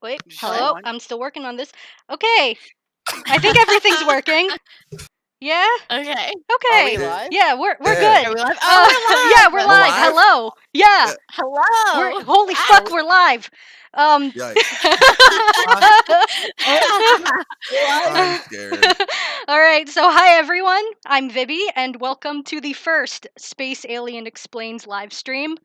Wait, Hello? hello? I'm still working on this. Okay. I think everything's working. Yeah? Okay. Okay. Are we live? Yeah, we're Yeah. good. Are we live? Oh, we're live! Yeah, we're live. live? Hello. Yeah. Hello! Holy fuck, we're live. Yikes. I'm scared. All right, so hi everyone. I'm Vibi, and welcome to the first Space Alien Explains live stream.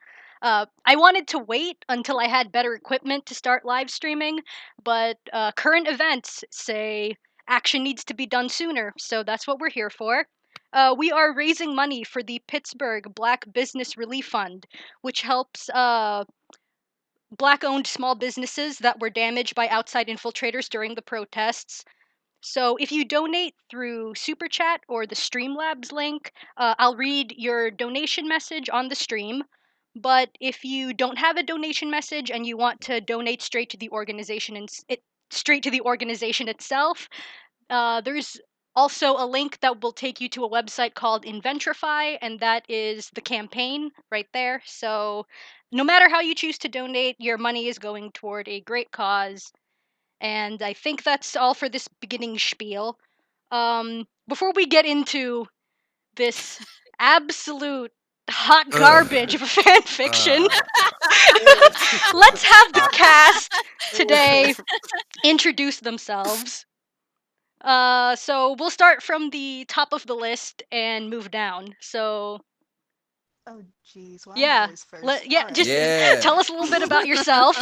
I wanted to wait until I had better equipment to start live streaming, but current events say action needs to be done sooner, so that's what we're here for. We are raising money for the Pittsburgh Black Business Relief Fund, which helps Black-owned small businesses that were damaged by outside infiltrators during the protests. So if you donate through Super Chat or the Streamlabs link, I'll read your donation message on the stream. But if you don't have a donation message and you want to donate straight to the organization itself, there's also a link that will take you to a website called Inventrify, and that is the campaign right there. So no matter how you choose to donate, your money is going toward a great cause. And I think that's all for this beginning spiel. Before we get into this absolute hot garbage of a fan fiction, let's have the cast today introduce themselves. So we'll start from the top of the list and move down. So Oh, jeez. Well, yeah, I'm always first. All right. just Yeah. tell us a little bit about yourself.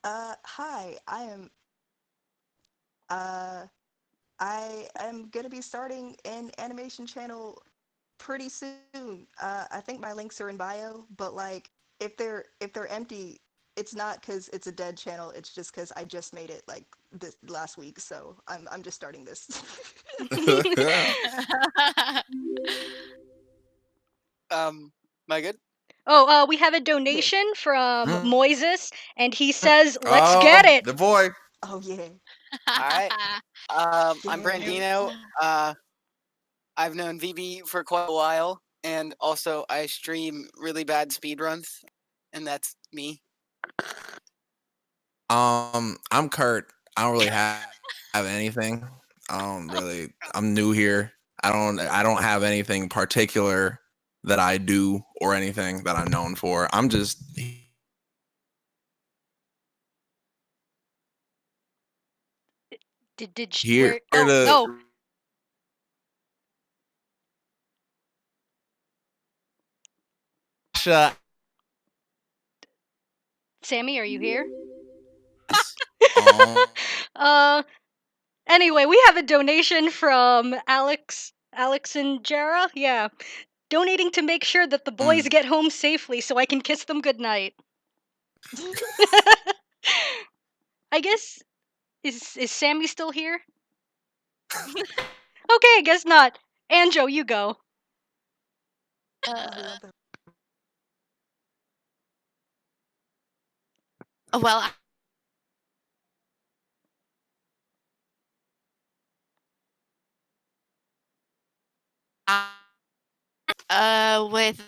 Hi. I am gonna be starting an animation channel pretty soon. I think my links are in bio, but like, if they're empty, it's not because it's a dead channel. It's just because I just made it like this last week, so I'm just starting this. Am I good? Oh, we have a donation from Moises, and he says, "Let's Oh, get it." the boy. Oh yeah. Alright. I'm Yeah. Brandino. I've known VB for quite a while, and also I stream really bad speedruns, and that's me. I'm Kurt. I don't really have anything. I'm new here. I don't have anything particular that I do or anything that I'm known for. I'm just Did she, here where? to Oh, shut. Sammy, are you here? Um, Anyway, we have a donation from Alex and Jara. Yeah. Donating to make sure that the boys get home safely so I can kiss them goodnight. I guess is Sammy still here? Okay, I guess not. Anjo, you go. Well, with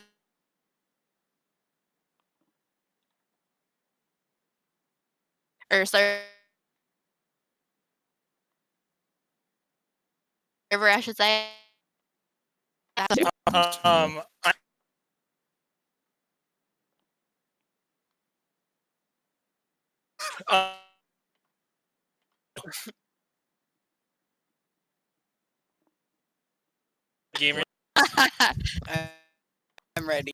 or server, I should say. Gamer. I'm ready.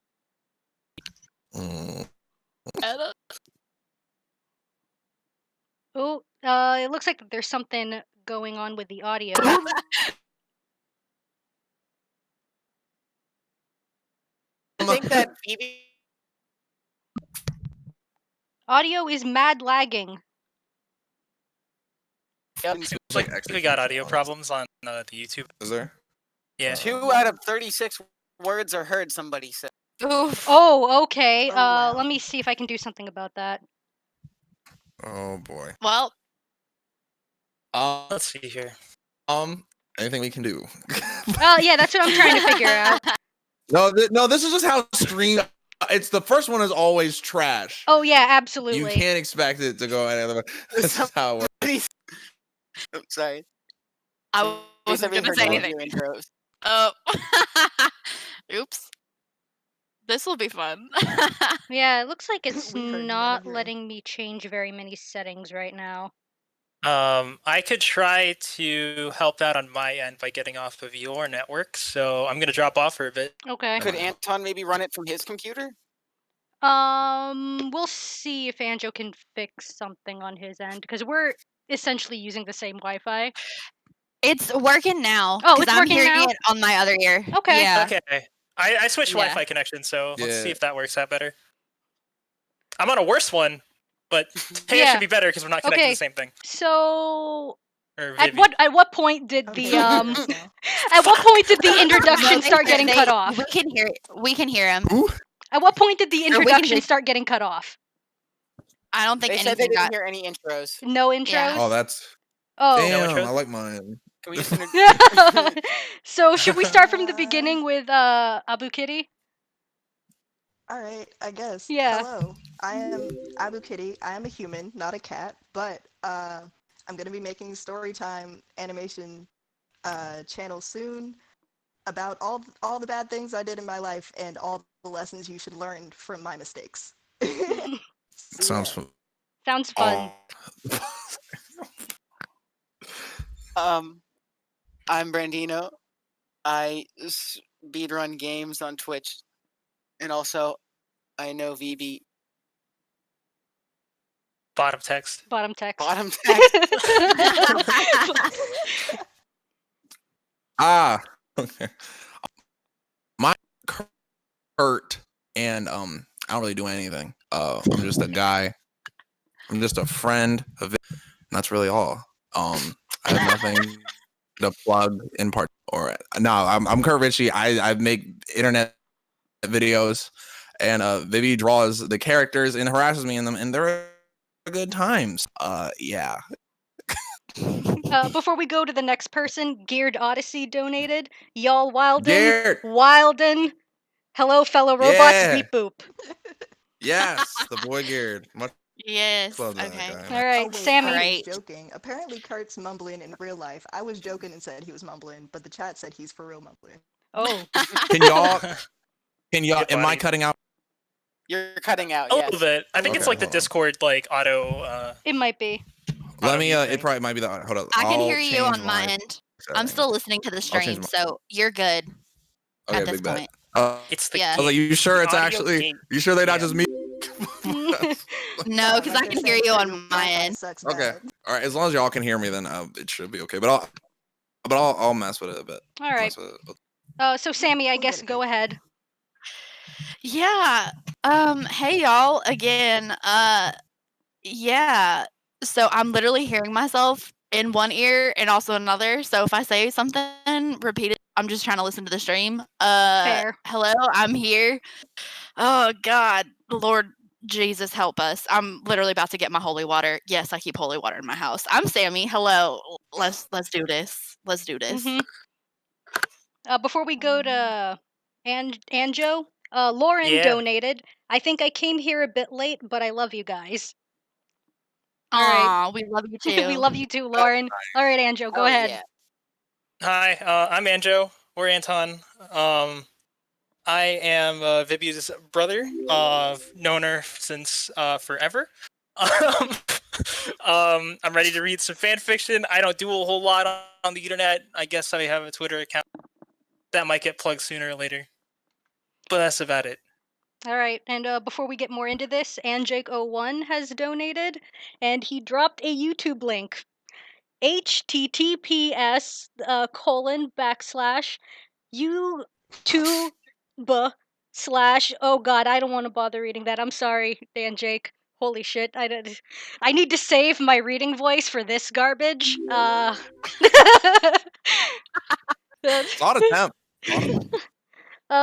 Oh, it looks like there's something going on with the audio. I think that VB. Audio is mad lagging. Like we got audio problems on the YouTube. Is there? Yeah. 2 out of 36 words are heard, somebody said. Oof. Oh, okay. Oh, wow. Let me see if I can do something about that. Oh boy. Well, Let's see here. Anything we can do? Yeah, that's what I'm trying to figure out. No, this is just how stream It's the first one is always trash. Oh yeah, You absolutely. can't expect it to go any other way. This is how it works. I'm sorry. I wasn't Lisa gonna heard say all of anything. your intros. Oh, oops. This will be fun. Yeah, it looks like it's We heard none not of your letting me change very many settings right now. I could try to help out on my end by getting off of your network, so I'm gonna drop off for a bit. Okay. Could Anton maybe run it from his computer? We'll see if Anjo can fix something on his end because we're essentially using the same Wi-Fi. It's working now. Oh, 'cause it's I'm working hearing now? it on my other ear. Okay. Yeah. Okay. I switched Yeah. Wi-Fi connection, so let's see Yeah. if that works out better. I'm on a worse one, but today it Yeah. should be better because we're not connected to Okay. the same thing. So Or at Vivi. what point did Okay, the we hear us now. at what point did the No, introduction they start said getting cut off? We can hear it. We can hear him. Ooh. At what point did the Or we can introduction hear- start getting cut off? I don't think They said they anything didn't got. hear any intros. No intros? Yeah. Oh, that's Oh. No damn. intros? I like mine. Can we just introduce? So should we start from the beginning with Abu Kitty? All right, I guess. Yeah. Hello, I am Abu Kitty. I am a human, not a cat, but I'm gonna be making storytime animation channel soon about all the bad things I did in my life and all the lessons you should learn from my mistakes. So, Sounds yeah. fun. Sounds fun. I'm Brandino. I speedrun games on Twitch, and also I know VB Bottom text. Bottom text. bottom text. Ah. Okay. My Kurt and I don't really do anything. I'm just a guy. I'm just a friend of it. And that's really all. I have nothing to plug in part or no. I'm Kurt Ritchie. I make internet videos, and Vivi draws the characters and harasses me in them, and they're good times. Yeah. Before we go to the next person, Geared Odyssey donated. Y'all Wilden. Garrett. Wilden. Hello, fellow robots. Yeah. Beep boop. Yes, the boy Garrett. Much Yes. love that Okay. guy. All right, Oh, wait, Sammy. I was Alright. joking. Apparently, Kurt's mumbling in real life. I was joking and said he was mumbling, but the chat said he's for real mumbling. Oh. Can y'all? Get Am I body. cutting out? You're cutting out. A Yes. little bit. I think it's Okay, like the hold on. Discord like auto. It might be. Let me. mute It thing. probably might be the. Hold on. I can I'll hear you change on my end. I'm settings. still listening to the I'll change stream, my- so you're good Okay, at this big bet. point. It's the Yeah. I was like, you sure The it's audio actually? gain. You sure they're not Yeah. just me? No, because I Like can said, hear you on your my Wi-Fi end. sucks Okay. bad. All right. As long as y'all can hear me, then it should be okay. But I'll mess with it a bit. All right. Mess with it. So Sammy, I We'll guess get it go ahead. Yeah. Hey y'all again. Yeah. So I'm literally hearing myself in one ear and also another. So if I say something repeated, I'm just trying to listen to the stream. Fair. Hello, I'm here. Oh God, Lord Jesus help us. I'm literally about to get my holy water. Yes, I keep holy water in my house. I'm Sammy. Hello. Let's do this. Let's do this. Mhm. Before we go to Anjo, Lauren Yeah. donated. I think I came here a bit late, but I love you guys. All right. Aw, we love you too. We love you too, Lauren. All right, Anjo, go Oh, ahead. yeah. Hi, I'm Anjo. We're Anton. I am Vibi's brother. Known her since forever. I'm ready to read some fan fiction. I don't do a whole lot on the internet. I guess I have a Twitter account that might get plugged sooner or later. But that's about it. All right, and before we get more into this, Anjake01 has donated, and he dropped a YouTube link. https YouTube oh god, I don't want to bother reading that. I'm sorry, Dan Jake. Holy shit, I need to save my reading voice for this garbage. Thought attempt.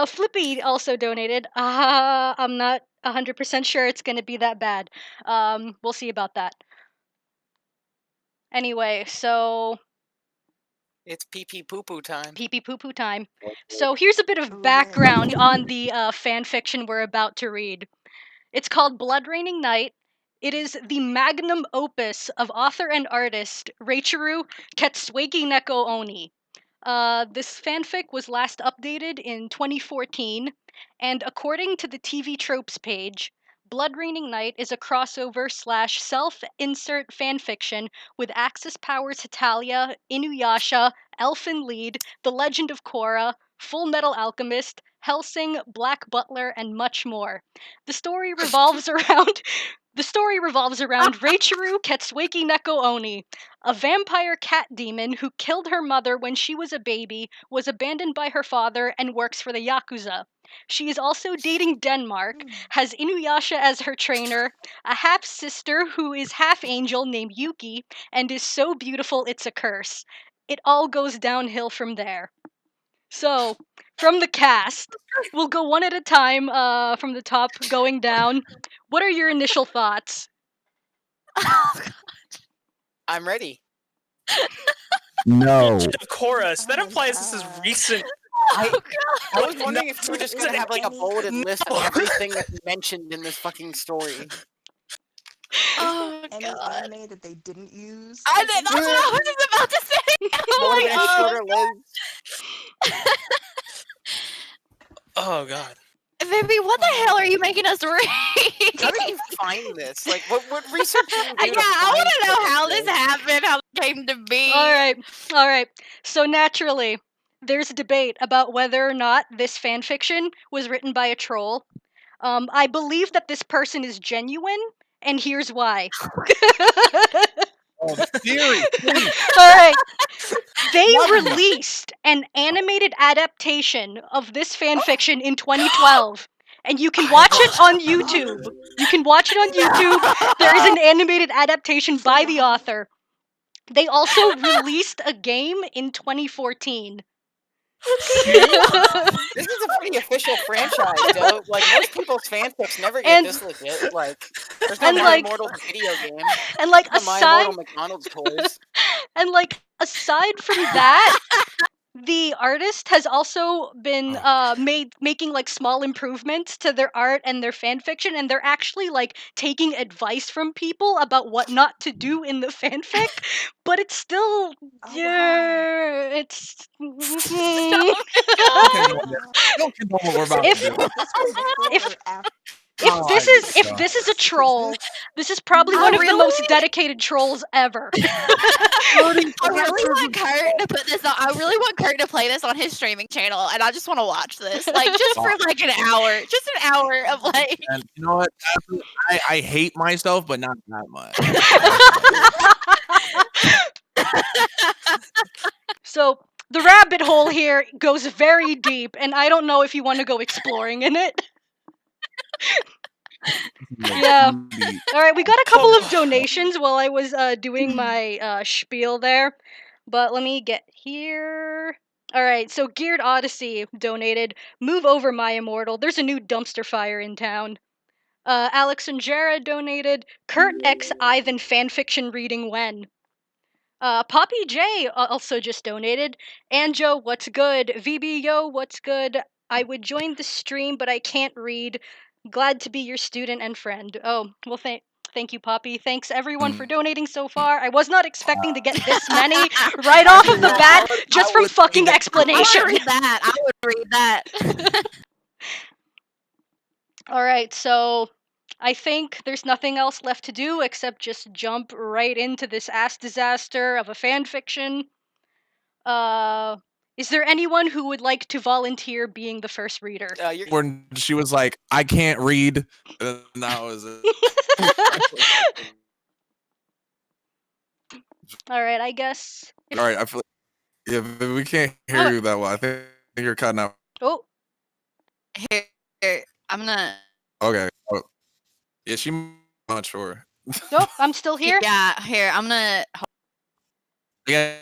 Flippy also donated. I'm not 100% sure it's gonna be that bad. We'll see about that. Anyway, so It's pee-pee poo-poo time. Pee-pee poo-poo time. So here's a bit of Ooh, background yeah. on the fan fiction we're about to read. It's called Blood Raining Night. It is the magnum opus of author and artist Reichiro Katsueki Neko Oni. This fanfic was last updated in 2014, and according to the TV Tropes page, Blood Raining Night is a crossover / self-insert fanfiction with Axis Powers Hetalia, Inuyasha, Elfen Lied, The Legend of Korra, Full Metal Alchemist, Hellsing, Black Butler, and much more. The story revolves around Reichiro Katsueki Neko Oni, a vampire cat demon who killed her mother when she was a baby, was abandoned by her father, and works for the Yakuza. She is also dating Denmark, has Inuyasha as her trainer, a half-sister who is half-angel named Yuki, and is so beautiful it's a curse. It all goes downhill from there. So, from the cast, we'll go one at a time from the top going down. What are your initial thoughts? I'm ready. No. Legend of Korra. So that Oh, implies this is God. recent. I was Like, wondering no, if you were just is gonna it have like a any- bulleted list of No. everything that's mentioned in this fucking story. Oh Any god. anime that they didn't use? I did, that's what I was just about to say. That I'm would like, have been a oh, shorter list. Oh god. baby, what the hell are you making us read? How did you find this? Like, what research did you do? Yeah, I want to know how this happened, how it came to be. All right. So naturally, there's a debate about whether or not this fanfiction was written by a troll. I believe that this person is genuine, and here's why. Theory. All right. They released an animated adaptation of this fanfiction in 2012. And you can watch it on YouTube. You can watch it on YouTube. There is an animated adaptation by the author. They also released a game in 2014. This is a pretty official franchise, though. Like, most people's fanfics never get And- this legit. Like, there's no and, My like- Immortals video game. And like No My aside Immortal McDonald's toys. and like aside from that, the artist has also been making like small improvements to their art and their fan fiction, and they're actually like taking advice from people about what not to do in the fanfic, but it's still it's Don't condone what we're about If- to do. This was before if- or after? if this is a troll, this is probably one of the most dedicated trolls ever. I really want Kurt to put this on. I really want Kurt to play this on his streaming channel, and I just want to watch this, like just for like an hour, just an hour of like. And you know what? I hate myself, but not that much. So the rabbit hole here goes very deep, and I don't know if you want to go exploring in it. Yeah. All right, we got a couple of donations while I was doing my spiel there, but let me get here. All right, so Geared Odyssey donated, "Move over, my immortal. There's a new dumpster fire in town." Alex and Jara donated, "Kurt X Ivan fanfiction reading when?" Poppy J also just donated, "Anjo, what's good? VB, yo, what's good? I would join the stream, but I can't read. Glad to be your student and friend." Oh, well, thank you, Poppy. Thanks, everyone, for donating so far. I was not expecting to get this many right off of the bat, just from fucking explanation. I would read that. I would read that. All right, so I think there's nothing else left to do except just jump right into this ass disaster of a fan fiction. Is there anyone who would like to volunteer being the first reader? When she was like, "I can't read," and that was it. All right, I guess. All right, I feel. Yeah, but we can't hear you that well. I think you're cutting out. Oh, Here, I'm gonna. Okay. Oh. Yeah, she. Not sure. nope, I'm still here. Yeah, here I'm gonna. Yeah.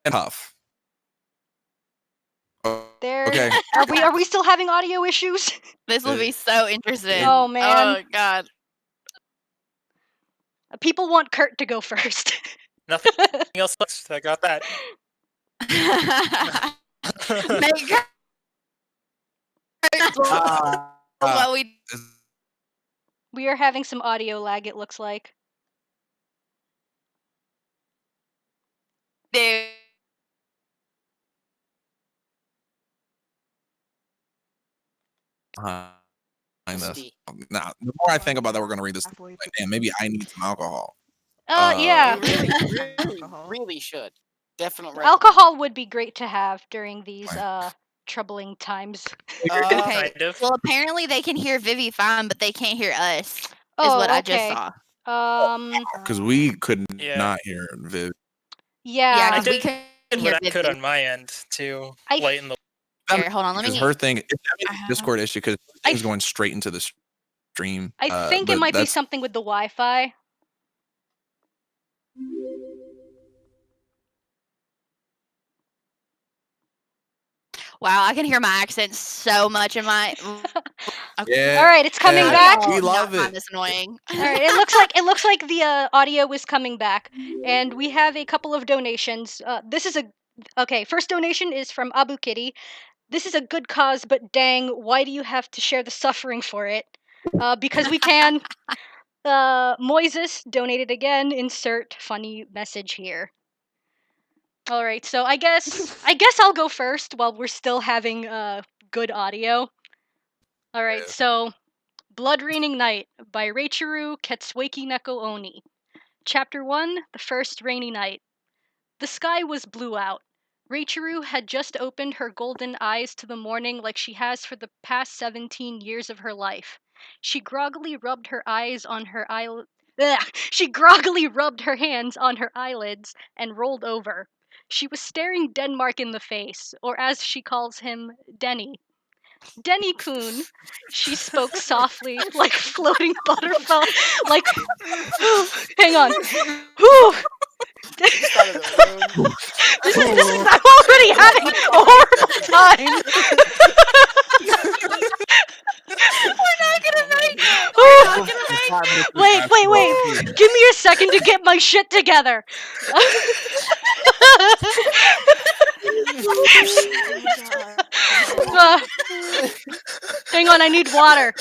Tough. Oh, There. okay. Are we still having audio issues? This will be so interesting. Oh, man. Oh god. People want Kurt to go first. Nothing else. I got that. Make her what we We are having some audio lag, it looks like. do. This. Misty. Now, the more I think about that, we're gonna read this. Halfway Like, damn, maybe I need some alcohol. Yeah. You really should. Definitely. Alcohol would be great to have during these troubling times. Okay. Kind of. Well, apparently they can hear Vivi fine, but they can't hear us. Is Oh, what I just okay. saw. Because we could Yeah. not hear Viv. Yeah, Yeah. 'cause we did couldn't hear what I could Vivi. on my end to I- lighten the. Here, hold on. Let Because me. her thing, it's a Discord issue because it's going straight into the stream. I think it but might be that's- something with the Wi-Fi. Wow, I can hear my accent so much in my. Yeah. All right, it's coming Yeah. back. We Not love find it. this annoying. All right, it looks like the audio is coming back, and we have a couple of donations. First donation is from Abu Kitty. This is a good cause, but dang, why do you have to share the suffering for it? Because we can. Moises donated again. Insert funny message here. All right, so I guess I'll go first while we're still having good audio. All right, Yeah. so Blood Raining Night by Reichiro Ketsueki Neko Oni. Chapter 1, The First Rainy Night. The sky was blue out. Reichiro had just opened her golden eyes to the morning like she has for the past 17 years of her life. She groggily rubbed her eyes on her She groggily rubbed her hands on her eyelids and rolled over. She was staring Denmark in the face, or as she calls him, Denny. Denny-kun, she spoke softly, like floating butterfly, like, hang on. Whew. Just out of the room. This is, I'm already having a horrible time. We're not gonna make it. We're not gonna make it. Wait. Give me a second to get my shit together. Hang on, I need water.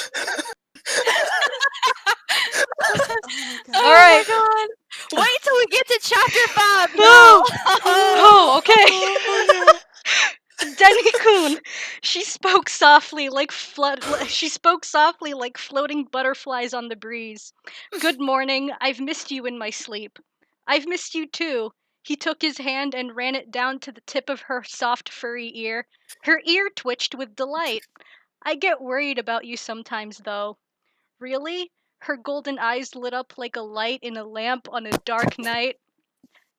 Oh right. my god. Wait till we get to chapter 5. Oh, okay. Denny-kun, she spoke softly like floating butterflies on the breeze. Good morning. I've missed you in my sleep. I've missed you too. He took his hand and ran it down to the tip of her soft furry ear. Her ear twitched with delight. I get worried about you sometimes though. Really? Her golden eyes lit up like a light in a lamp on a dark night.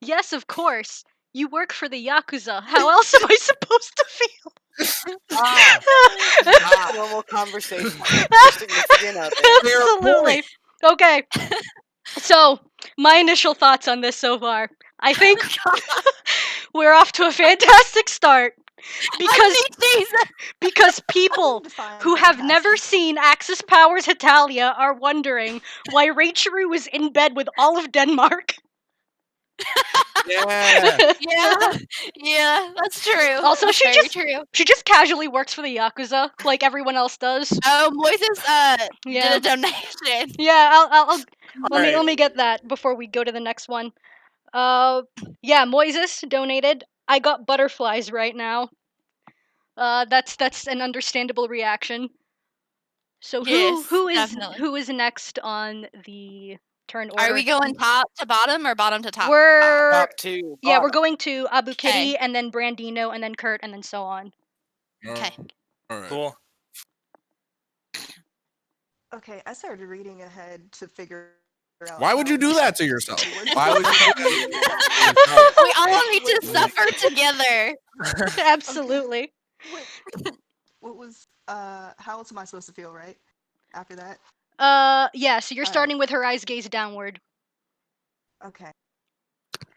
Yes, of course. You work for the Yakuza. How else am I supposed to feel? Normal conversation. Significant out there. Absolutely. Okay. So, my initial thoughts on this so far. I think we're off to a fantastic start. Because people who have never seen Axis Powers Hitalia are wondering why Reichiro is in bed with all of Denmark. Yeah. Yeah, that's true. Also, That's very true. she just casually works for the Yakuza, like everyone else does. Oh, Moises Yeah. did a donation. Yeah, I'll let Alright. me get that before we go to the next one. Yeah, Moises donated. I got butterflies right now. That's an understandable reaction. So Yes, who definitely. is next on the turn order? Are we going top to bottom or bottom to top? We're Top two. yeah, we're bottom. going to Abu Kitty Okay. and then Brandino and then Kurt and then so on. Okay. All right. Cool. Okay, I started reading ahead to figure out. Why would you do that to yourself? Why would you do that? We all need to suffer together. Absolutely. What was how else am I supposed to feel, right? After that? Yeah, so you're Alright. starting with her eyes gaze downward. Okay.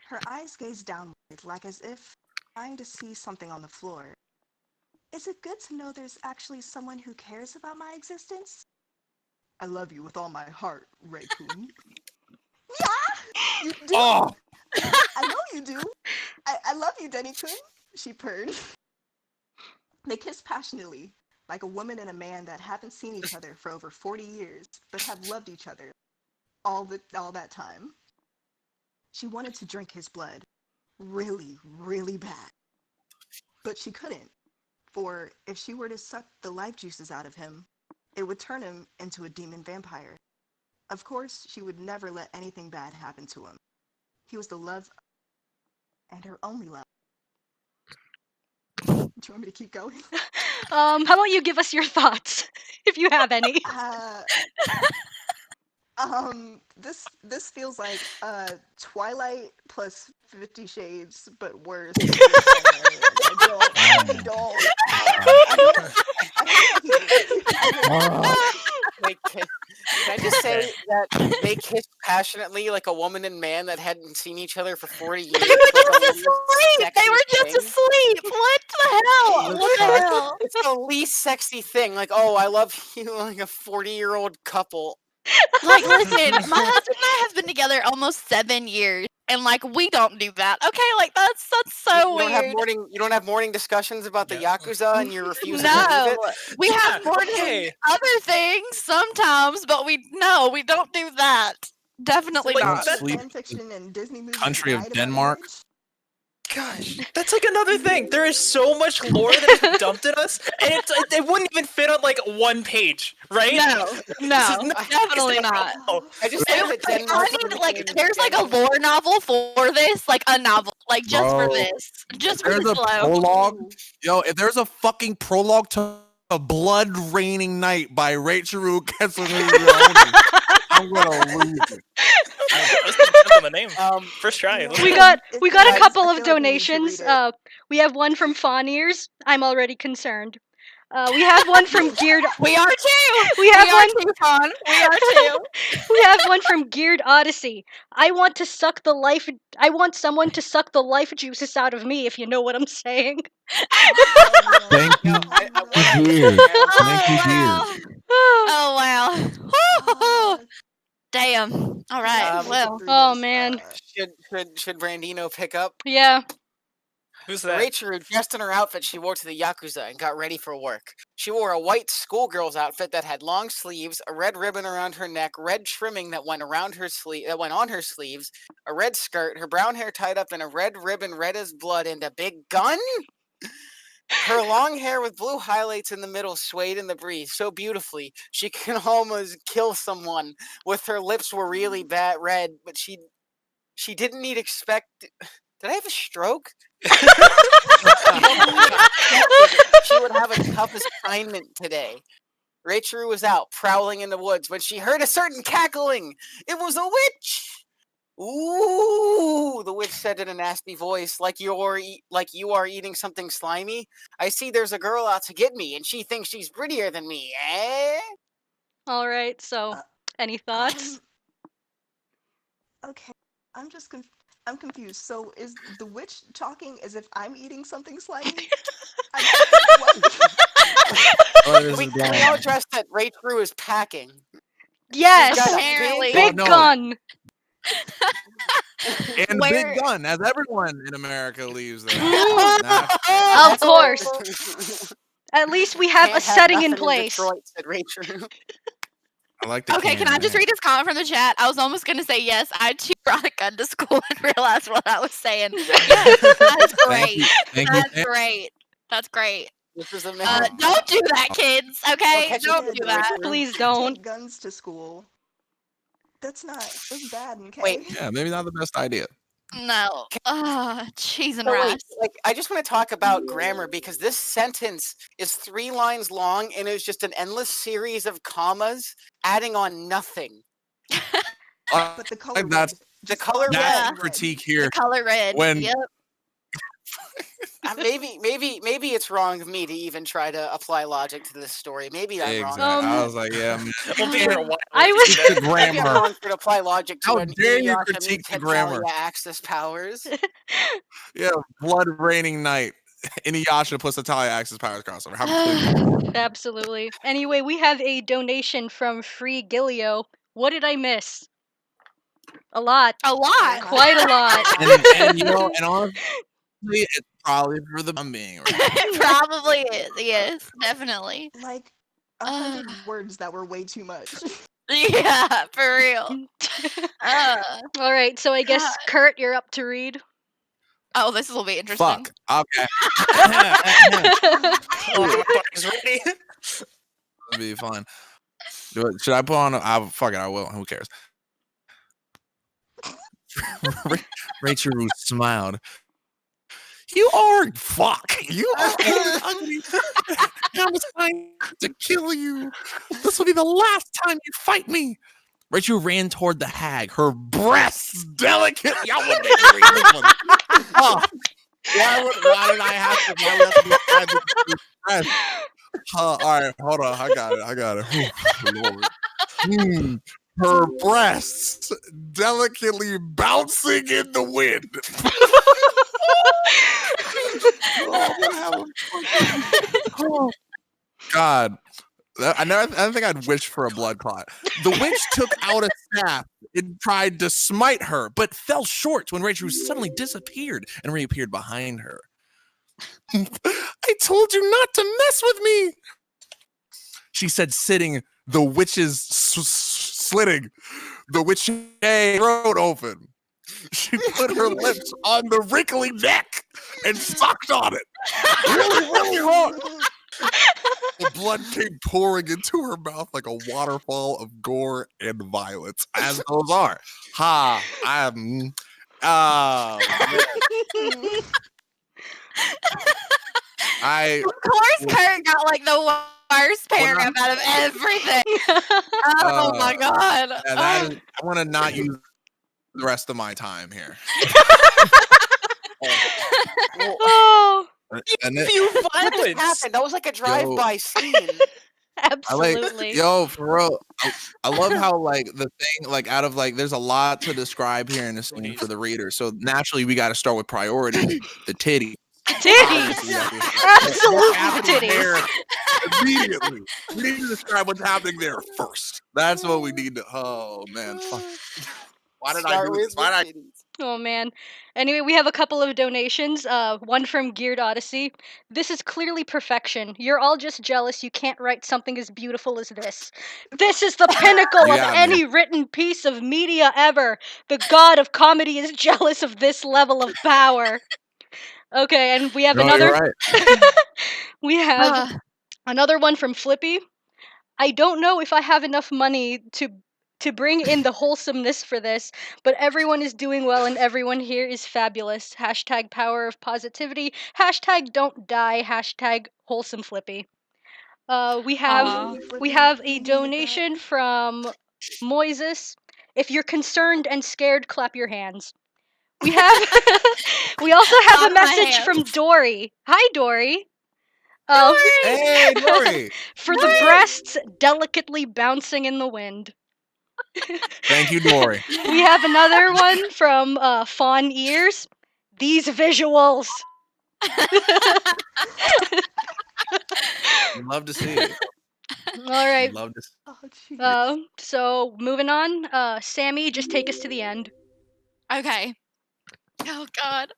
Her eyes gaze downward, like as if trying to see something on the floor. Is it good to know there's actually someone who cares about my existence? I love you with all my heart, Ray-kun. Yeah! Oh, I know you do. I love you, Denny-kun, she purred. They kissed passionately, like a woman and a man that haven't seen each other for over 40 years, but have loved each other all that time. She wanted to drink his blood really, really bad. But she couldn't, for if she were to suck the life juices out of him, it would turn him into a demon vampire. Of course, she would never let anything bad happen to him. He was the love and her only love. Do you want me to keep going? How about you give us your thoughts, if you have any? This feels like Twilight plus 50 Shades, but worse with Summer. I don't. Can I just say that they kissed passionately like a woman and man that hadn't seen each other for 40 years? They were just asleep. They were just asleep. What the hell? What the hell? It's the least sexy thing. Like, oh, I love you, like a 40-year-old couple. Like, listen, my husband and I have been together almost 7 years, and like we don't do that. Okay, like that's so You weird. you don't have morning discussions about the Yakuza and you're refusing to No, leave it? we have morning other things sometimes, but we don't do that. Definitely So not. Fanfiction and Disney movies Country of lied about Denmark. marriage? Gosh, that's like another thing. There is so much lore that is dumped in us, and it wouldn't even fit on like one page, right? No, This is definitely not. I just think that Denmark I need, like, there's like a lore novel for this, like a novel, like just for Bro, this, just If for there's this a flow. prologue, if there's a fucking prologue to A Blood Raining Night by Rachel Kesselman, I'm gonna lose it. Let's depend on the name. First try. We got a couple I of feel like we need to donations. read it. We have one from Fawn Ears. I'm already concerned. We have one from Geared. We are too. We have are one. too, Fawn. We are too. We have one from Geared Odyssey. I want someone to suck the life juices out of me, if you know what I'm saying. Thank you, dear. Thank you, dear. Oh wow. Damn. All right. Well. Oh man. Should Brandino pick up? Yeah. Who's that? Rachel dressed in her outfit she wore to the Yakuza and got ready for work. She wore a white schoolgirl's outfit that had long sleeves, a red ribbon around her neck, red trimming that went on her sleeves, a red skirt, her brown hair tied up in a red ribbon red as blood, and a big gun? Her long hair with blue highlights in the middle swayed in the breeze so beautifully she could almost kill someone. With her lips were really bad red, but she didn't need expect. Did I have a stroke? She would have a tough assignment today. Rachel was out prowling in the woods when she heard a certain cackling. It was a witch. Ooh, the witch said in a nasty voice, like you are eating something slimy. I see there's a girl out to get me, and she thinks she's prettier than me, eh? All right. So, any thoughts? Okay, I'm confused. So is the witch talking as if I'm eating something slimy? We all dressed that Rachel is packing. Yes. Apparently. Big gun. And Big Gun, as everyone in America leaves there. Of course. At least we have a setting in place. Detroit, said Rachel. I like the Okay, can I just read this comment from the chat? I was almost gonna say yes. I too brought a gun to school and realized what I was saying. Yes, that's great. That's great. That's great. This is don't do that, kids. Okay, don't do that. Please don't. Take guns to school. That's bad. Okay. Wait. Yeah, maybe not the best idea. No. Cheese and So rice. I just want to talk about grammar because this sentence is 3 lines long and it's just an endless series of commas adding on nothing. But the color that's red. critique here. The color red. When Yep. Maybe it's wrong of me to even try to apply logic to this story. Maybe I'm wrong. I was like, yeah, man. We'll be here a while. I was the Maybe I'm grammar. wrong to apply logic to How an dare you Inuyasha critique meets the grammar? Hetalia access powers. Yeah, Blood Raining Night. Inuyasha puts Natalia Access Powers crossover. How Absolutely. Anyway, we have a donation from Free Gilio. What did I miss? A lot. A lot. Quite a lot. And you know, and honestly, it's probably for the I'm being right. It probably is. Yes, definitely. Like 100 words that were way too much. Yeah, for real. All right, so I guess God. Kurt, you're up to read. Oh, this will be interesting. Fuck. Okay. Oh, my buddy's ready. It'll be fun. Should I put on? Fuck it. I will. Who cares? Rachel Roos smiled. You are fuck. You are ugly. I'm trying to kill you. This will be the last time you fight me. Rachel ran toward the hag, her breasts delicate. Y'all wouldn't even read this one. Oh, why did I have to? Why would I have to describe this breast? All right, hold on. I got it. Lord. Her breasts delicately bouncing in the wind. Oh, God. I don't think I'd wish for a blood clot. The witch took out a staff and tried to smite her, but fell short when Rachel suddenly disappeared and reappeared behind her. I told you not to mess with me, she said, slitting the witch's throat open. She put her lips on the wrinkly neck and sucked on it really, really hard. The blood came pouring into her mouth like a waterfall of gore and violence, as those are. Ha! Of course, Kurt got like the worst paragraph out of everything. Oh my god! I want to not use the rest of my time here. Oh, And You What just violence. happened? That was like a drive-by scene. absolutely. For real. I love how like the thing like out of like there's a lot to describe here in the scene for the reader. So naturally we got to start with priority, the titty. Titties. Absolute titties. Immediately. We need to describe what's happening there first. That's what we need to. Oh man. Fuck. Why did I do this? Why did I? Oh man. Anyway, we have a couple of donations. One from Geared Odyssey. This is clearly perfection. You're all just jealous you can't write something as beautiful as this. This is the pinnacle of Yeah, any written piece of media ever. The god of comedy is jealous of this level of power. Okay, and we have No, another. you're right. We have another one from Flippy. I don't know if I have enough money to bring in the wholesomeness for this, but everyone is doing well and everyone here is fabulous. Hashtag power of positivity. Hashtag don't die. Hashtag wholesome Flippy. We have a donation from Moises. If you're concerned and scared, clap your hands. We have we also have Clap a my message hands. from Dory. Hi Dory. Hey, Dory. For the breasts delicately bouncing in the wind. Thank you, Dory. We have another one from Fawn Ears. These visuals. Love to see it. All right. Love to see Oh, jeez. So moving on. Sammy, just take us to the end. Okay. Oh god.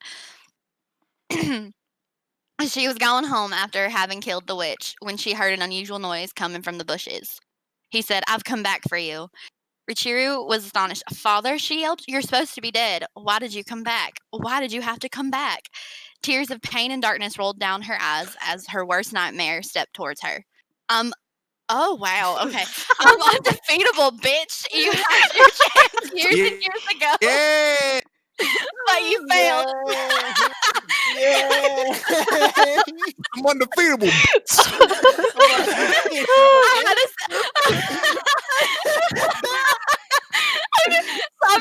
She was going home after having killed the witch when she heard an unusual noise coming from the bushes. He said, "I've come back for you." Richiru was astonished. "Father," she yelled, "you're supposed to be dead. Why did you come back? Why did you have to come back?" Tears of pain and darkness rolled down her eyes as her worst nightmare stepped towards her. Oh wow, okay. I'm undefeatable, bitch. You had your chance years and years ago, Yeah. but you failed. I'm undefeatable. Stop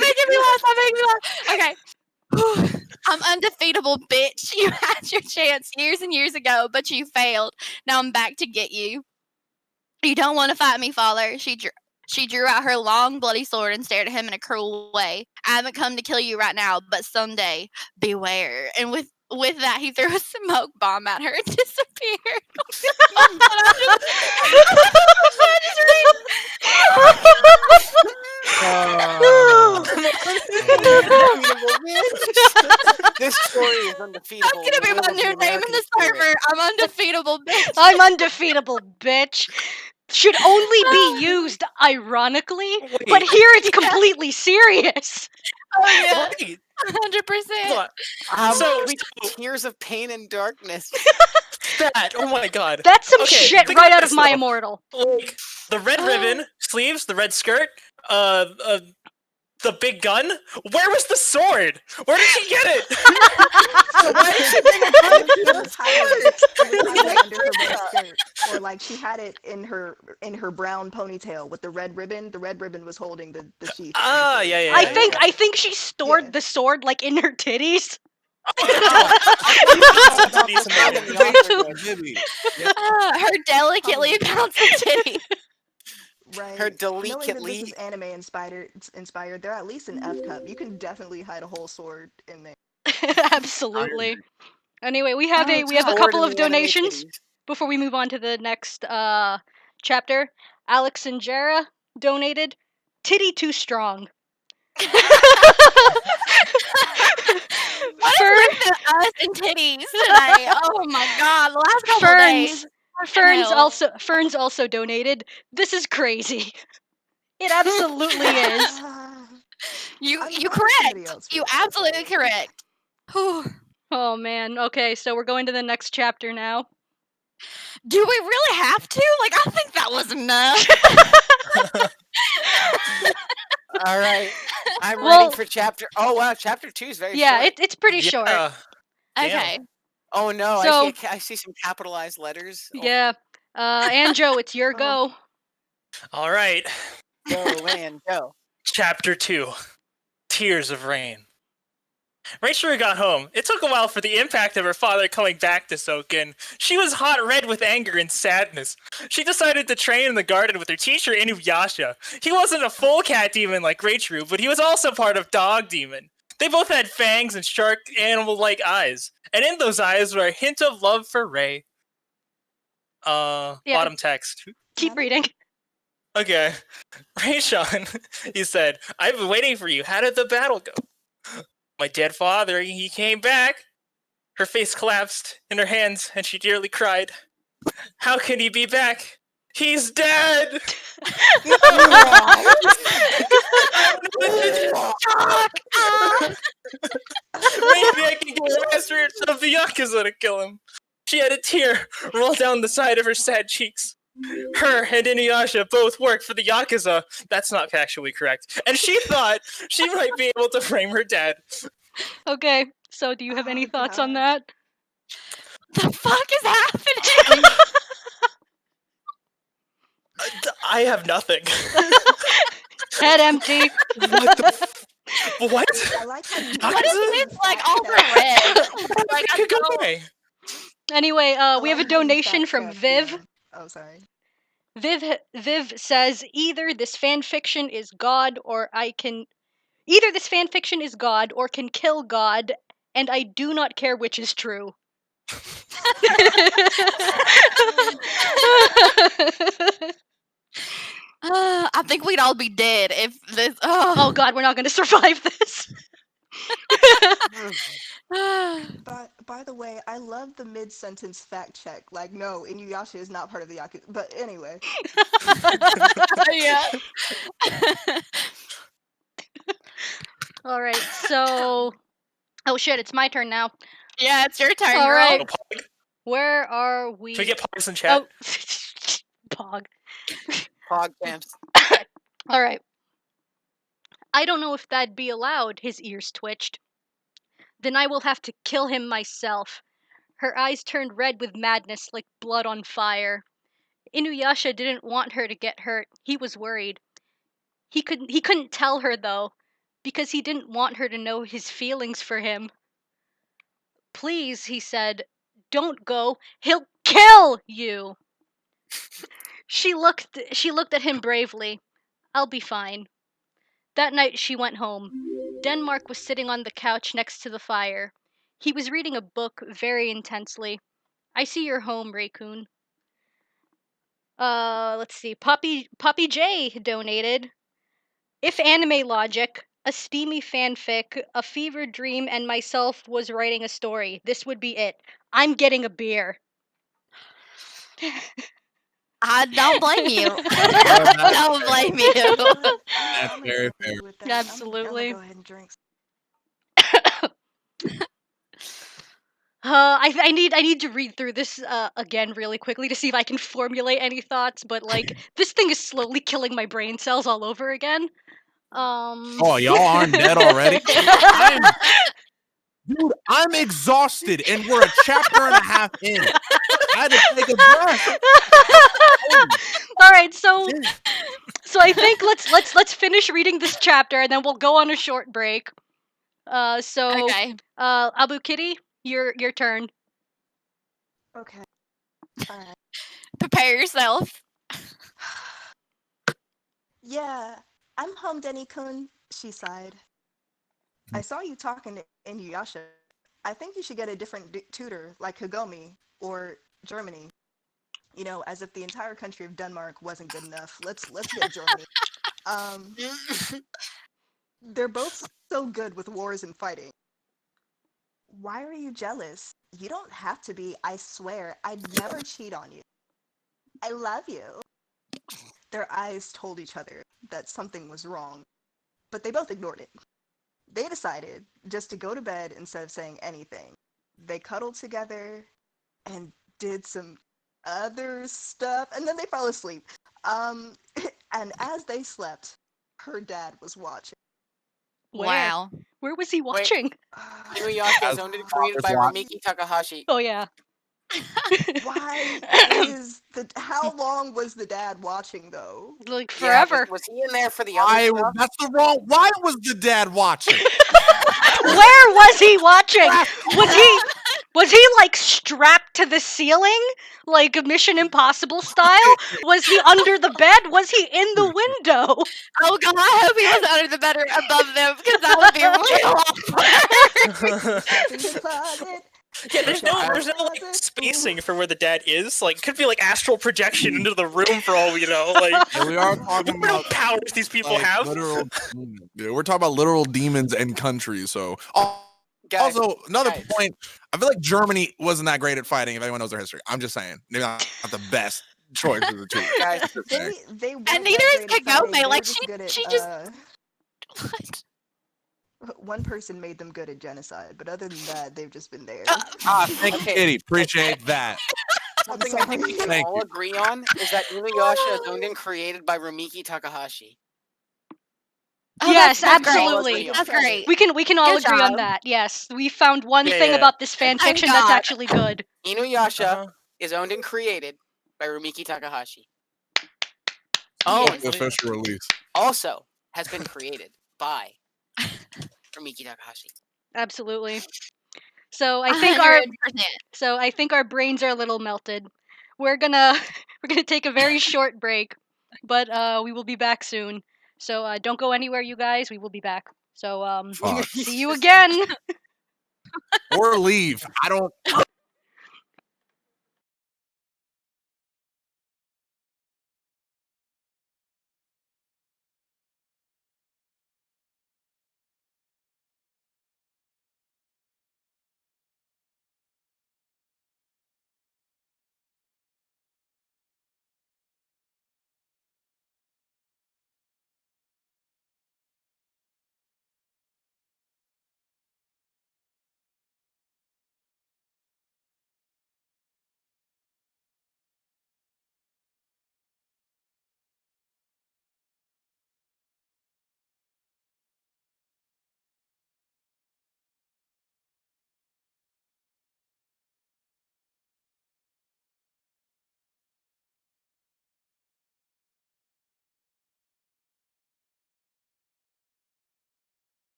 making me laugh. Stop making me laugh. Okay. I'm undefeatable, bitch. You had your chance years and years ago, but you failed. Now I'm back to get you. You don't want to fight me, father. She drew out her long, bloody sword and stared at him in a cruel way. "I haven't come to kill you right now, but someday, beware." And with that, he threw a smoke bomb at her and disappeared. Undefeatable bitch. This story is undefeatable. That's gonna in be my the new name in American the spirit. server. I'm undefeatable, bitch. I'm undefeatable, bitch. Should only be used ironically, but Wait. here it's completely serious. Oh yeah, Wait. 100%. Hold on. So, So- tears of pain and darkness. That. Oh my god. That's some Okay, shit think right about out of this, My though. Immortal. Like the red ribbon, sleeves, the red skirt, the big gun. Where was the sword? Where did she get it? Why did she bring a gun? It was hiding under her red skirt, or like she had it in her brown ponytail with the red ribbon. The red ribbon was holding the sheath. of the Ah, sword. yeah. I think she stored Yeah. the sword like in her titties. Her delicately bouncing titty. Right. Her Knowing that this delicately. is anime inspired, they're at least an F cup. You can definitely hide a whole sword in there. Absolutely. Anyway, we have a Sword couple in of the anime donations titties. before we move on to the next chapter. Alex and Jera donated titty too strong. What is with us and titties today? Oh my god, the last couple days. Ferns also donated. This is crazy. It absolutely is. You I'm you glad somebody correct. else You feels that absolutely way. correct. Whew. Oh man. Okay, so we're going to the next chapter now. Do we really have to? Like, I think that was enough. All right. I'm Well- ready for chapter. Oh wow, chapter 2 is very Yeah, short. it's pretty short. Damn. Okay. Oh no, So- I see some capitalized letters. Oh, Yeah. Anjo, it's your Oh. go. All right. Go, man, go. Chapter 2. Tears of Rain. Right sure got home. It took a while for the impact of her father coming back to soak in. She was hot red with anger and sadness. She decided to train in the garden with her teacher, Inuyasha. He wasn't a full cat demon like Rachru, but he was also part of Dog Demon. They both had fangs and shark animal-like eyes. And in those eyes were a hint of love for Rei. Bottom text. Keep reading. Okay. Rayshawn, he said, I've been waiting for you. How did the battle go? My dead father, he came back. Her face collapsed in her hands, and she dearly cried. How can he be back? He's dead! Maybe I can get the master of the Yakuza to kill him. She had a tear roll down the side of her sad cheeks. Her and Inuyasha both work for the Yakuza. That's not factually correct. And she thought she might be able to frame her dad. Okay, so do you have any Oh, thoughts on God. that? The fuck is happening? I have nothing. Head empty. What the what? I like how you. What is this, like, all the red? Like, I Could go don't... away. Anyway, I we have a like how you donation fact from checked Viv. the, Oh, sorry. Viv says either this fan fiction is God or either this fan fiction is God or can kill God, and I do not care which is true. I think we'd all be dead if this. Oh god, we're not going to survive this. By the way, I love the mid-sentence fact check. Like, no, Inuyasha is not part of the Yakuza. But anyway. Yeah. All right, so oh shit, it's my turn now. Yeah, it's your turn, All girl. right. Little pog. Where are we? Should we get pogs in chat? Oh, Pog. Pog champs. All right. I don't know if that'd be allowed, his ears twitched. Then I will have to kill him myself. Her eyes turned red with madness like blood on fire. Inuyasha didn't want her to get hurt. He was worried. He couldn't tell her though, because he didn't want her to know his feelings for him. Please, he said, don't go. He'll kill you. She looked at him bravely. I'll be fine. That night she went home. Denmark was sitting on the couch next to the fire. He was reading a book very intensely. I see you're home, Raycoon. Let's see. Poppy J donated. If anime logic, a steamy fanfic, a fever dream, and myself was writing a story, this would be it. I'm getting a beer. I don't blame you. Well, I don't blame you. That's I'm very gonna go fair. with that. I'm gonna Absolutely. go ahead and drink. I need to read through this again really quickly to see if I can formulate any thoughts, but like this thing is slowly killing my brain cells all over again. Oh, y'all aren't dead already? Dude, I'm exhausted, and we're a chapter and a half in. I had to take a breath. All right, so I think let's finish reading this chapter and then we'll go on a short break. Okay. Abu Kitty, your turn. Okay. All right. Prepare yourself. Yeah, I'm home, Denny-kun, she sighed. I saw you talking to Inuyasha. I think you should get a different tutor, like Kagome, or Germany. You know, as if the entire country of Denmark wasn't good enough. Let's get Germany. Um, they're both so good with wars and fighting. Why are you jealous? You don't have to be, I swear. I'd never cheat on you. I love you. Their eyes told each other that something was wrong, but they both ignored it. They decided just to go to bed instead of saying anything. They cuddled together and did some other stuff, and then they fell asleep. Um, and as they slept, her dad was watching. Wow. Where was he watching? Inuyasha is As owned and created by watch. Rumiki Takahashi. Oh yeah. Why is how long was the dad watching though? Like Yeah, forever. was he in there for the other stuff? That's the wrong. Why was the dad watching? Where was he watching? Was he like strapped to the ceiling like a Mission Impossible style? Was he under the bed? Was he in the window? Oh god, I hope he was under the bed or above them because that would be real awkward. In the closet. Yeah, there's no like spacing for where the dad is. Like, it could be like astral projection into the room for all we know. Like, Yeah, we are talking what about powers these people like, have. literal. Yeah, we're talking about literal demons and countries. So, Guys, also another guys. point. I feel like Germany wasn't that great at fighting. If anyone knows their history, I'm just saying maybe not the best choice of the two. Guys, They weren't And neither that is great at fighting. Kagome. They were Like just good at, she just what? one person made them good at genocide, but other than that, they've just been there. Thank you, Okay. Kitty. Appreciate that. something I'm I think we can Thank all you. agree on is that Inuyasha is owned and created by Rumiki Takahashi. Oh, Yes, that's great. absolutely. That's great. We can all Good agree on job. that. Yes, we found one Yeah, thing yeah. about this fan Thank fiction that's God. actually good. Inuyasha Uh-huh. is owned and created by Rumiki Takahashi. Oh, Yes. The official release. Also has been created by Rumiki Takahashi. Absolutely. So I think our 100%. brains are a little melted. We're gonna take a very short break, but we will be back soon. So don't go anywhere, you guys. We will be back. So Fuck. see you again. Or leave. I don't.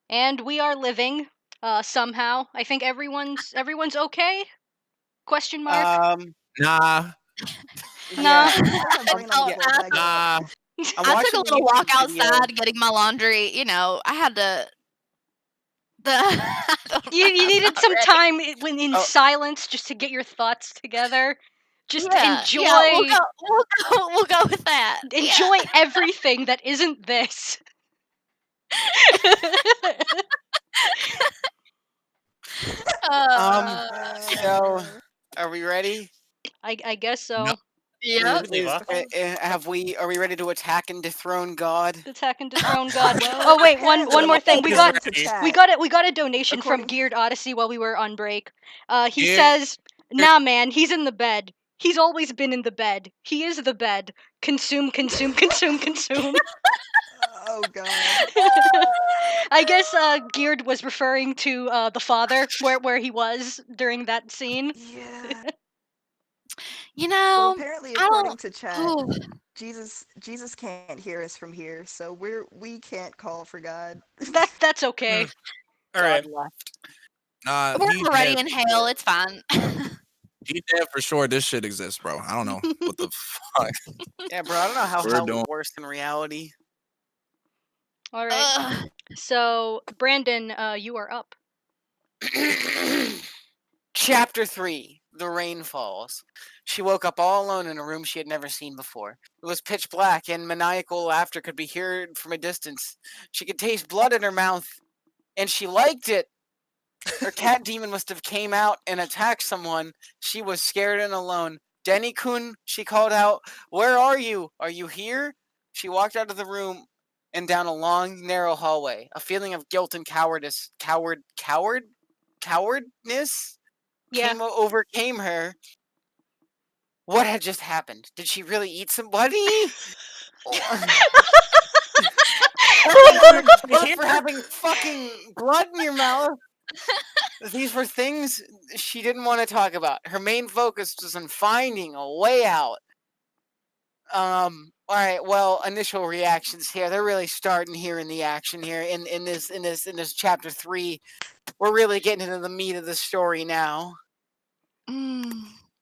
And we are living somehow. I think everyone's okay? Question mark. Nah. Nah. Yeah. I have my brain on the Yeah. floor, but I got Nah. I'm I watching took a little walk YouTube video. outside getting my laundry. You know, I had to. I don't You know, I'm needed not some ready. time when in Oh. silence just to get your thoughts together. Just Yeah, enjoy yeah, we'll go with that. Yeah. enjoy everything that isn't this. So, are we ready? I guess so. No. Yep. Are we ready to attack and dethrone God? Attack and dethrone God. Well, Oh wait, one apparently, more thing. We He's got ready. we got a donation from According- Geared Odyssey while we were on break. He Yeah. says, "Nah, man, he's in the bed. He's always been in the bed. He is the bed. Consume, consume, consume, consume." Oh god. I guess Geared was referring to the father where he was during that scene. Yeah. You Well, know, apparently, I according don't. to chat, Ooh. Jesus can't hear us from here, so we can't call for God. That's okay. All right. God left. Nah. We're He's already dead. in hell. It's fine. He's dead for sure. This shit exists, bro. I don't know what the fuck Yeah, bro. I don't know how we're hell doing. is worse than reality. All right. Ugh. So Brandon, you are up. Chapter 3. The Rain Falls. She woke up all alone in a room she had never seen before. It was pitch black, and maniacal laughter could be heard from a distance. She could taste blood in her mouth, and she liked it. Her cat demon must have came out and attacked someone. She was scared and alone. Denny-kun, she called out, "Where are you? Are you here?" She walked out of the room and down a long, narrow hallway. A feeling of guilt and cowardice, cowardness Yeah. overcame her. What had just happened? Did she really eat somebody? Or for having fucking blood in your mouth? These were things she didn't want to talk about. Her main focus was on finding a way out. All right. Well, initial reactions here. They're really starting here in the action here in this chapter 3. We're really getting into the meat of the story now. Mm.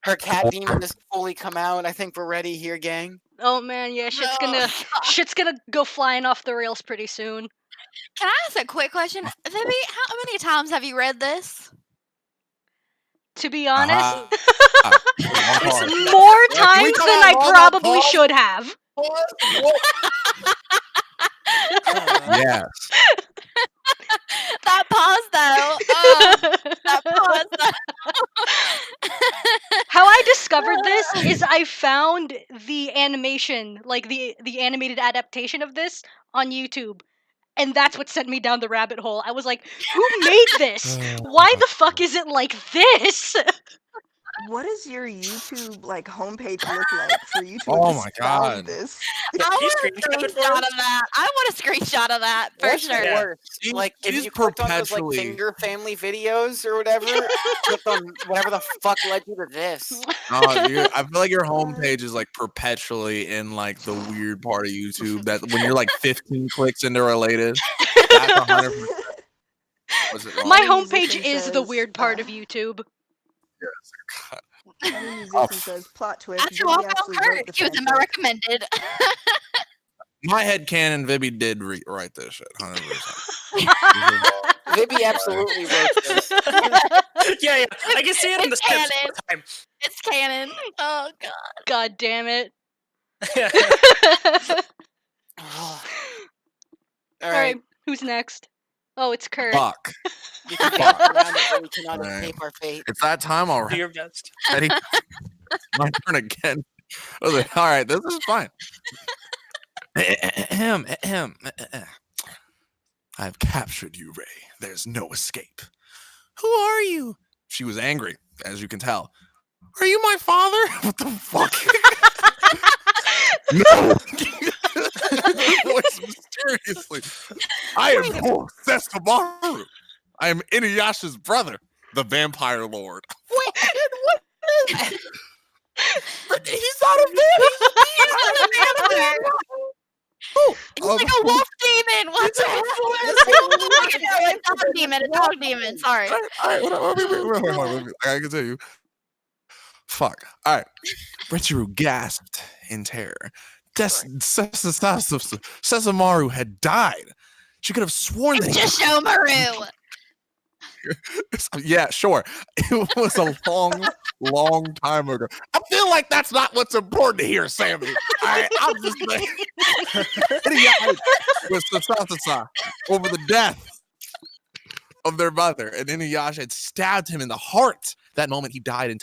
Her cat demon has fully come out. I think we're ready here, gang. Oh man, yeah, shit's Oh, gonna go flying off the rails pretty soon. Can I ask a quick question? Vivi, how many times have you read this? To be honest, It's more Can we times come than on I long probably pause? should have. Yes. That pause though. That pause though. How I discovered this is I found the animation, like the animated adaptation of this on YouTube. And that's what sent me down the rabbit hole. I was like, who made this? Why the fuck is it like this? What does your YouTube like homepage look like for you to Oh have my just found God. this? I Can you want a screenshot it for screenshot us? of that. I want a screenshot of that for What's sure. Yeah. worse? Like if She's you clicked on those like perpetually- finger family videos or whatever, clicked on whatever the fuck led you to this. I feel like your homepage is like perpetually in like the weird part of YouTube that when you're like 15 clicks into related, that's 100%. Was it wrong? My Any homepage musician is the says, weird part of YouTube. Any musician says plot twist. That's Vivi how I found actually Kurt. wrote the He was in my fanfic. recommended. My head canon, Vivi did write this shit, 100%. Vivi absolutely wrote this. Yeah. I can see it in the It's steps canon. all the time. It's canon. Oh god. God damn it. All All right. right, who's next? Oh, it's Kurt. Fuck. We can Fuck. get around it, but we cannot Alright. escape our fate. It's that time Do already. your best. Ready? My turn again. I was like, all right, this is fine. I've captured you, Ray. There's no escape. Who are you? She was angry, as you can tell. Are you my father? What the fuck? No! Her voice mysteriously. I am Sessamaru. I am Inuyasha's brother, the vampire lord. Wait, what? But he's not a vampire. Oh, He's like a wolf demon. What the hell? A dog demon. A dog demon. Sorry. All right, wait, I can tell you. Fuck. All right. Richiru gasped in terror. Sessamaru had died. She could have sworn that Just show Maru. Yeah, sure. It was a long time ago. I feel like that's not what's important to hear, Sammy. I'm just saying. With Sasasa over the death of their mother, and Inuyasha had stabbed him in the heart. That moment, he died and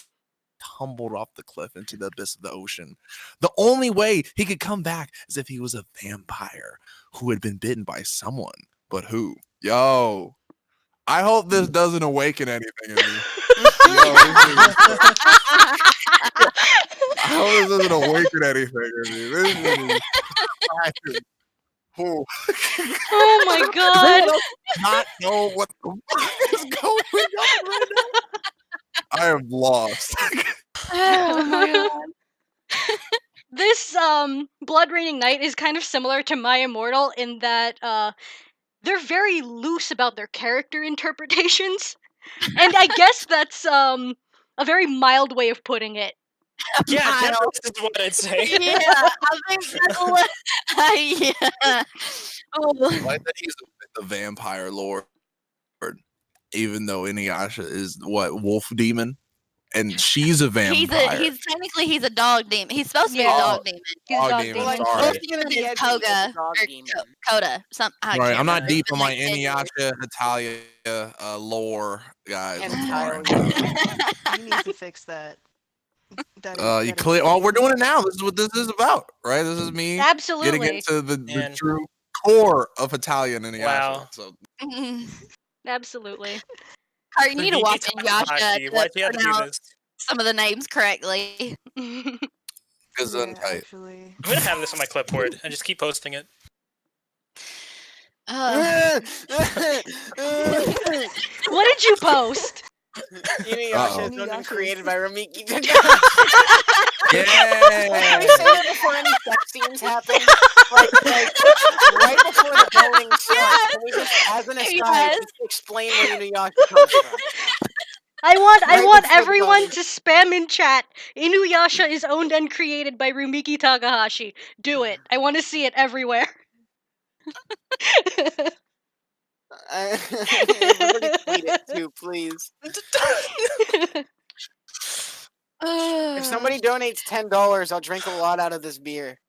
tumbled off the cliff into the abyss of the ocean. The only way he could come back is if he was a vampire who had been bitten by someone. But who? Yo. I hope this doesn't awaken anything in me. I hope this doesn't awaken anything in me. Oh my god! Not know what the fuck is going on right now. I am lost. Oh my god. This Blood Raining Knight is kind of similar to My Immortal in that they're very loose about their character interpretations. And I guess that's a very mild way of putting it. Yeah, generous is what I'd say. Yeah, I think that's what. Yeah. Oh. Like that he's the vampire lord, even though Inuyasha is what, wolf demon, and she's a vampire. He's technically a dog demon. He's supposed to be a dog demon. He's a dog demon. demon. Sorry. Wolf demon is Koga or Coda. Right, I'm not deep on my Inuyasha, Natalia lore, guys. I'm sorry. You need to fix that. You clear. Well, we're doing it now. This is what this is about, right? This is me Absolutely getting into the true core of Italian Inuyasha. Wow. So. Absolutely. You need to watch Inuyasha Why'd you have to do pronounce this? some of the names correctly. Gesundheit. I'm gonna have this on my clipboard and just keep posting it. What did you post? Inuyasha is one created by Ramiki. Yeah. Can we say that before any sex scenes happen? Like right before the boning starts, can we just, as an aside, just explain where Inuyasha comes from? I want everyone to spam in chat. Inuyasha is owned and created by Rumiki Takahashi. Do it. I want to see it everywhere. Everybody tweet it too, please. If somebody donates $10, I'll drink a lot out of this beer.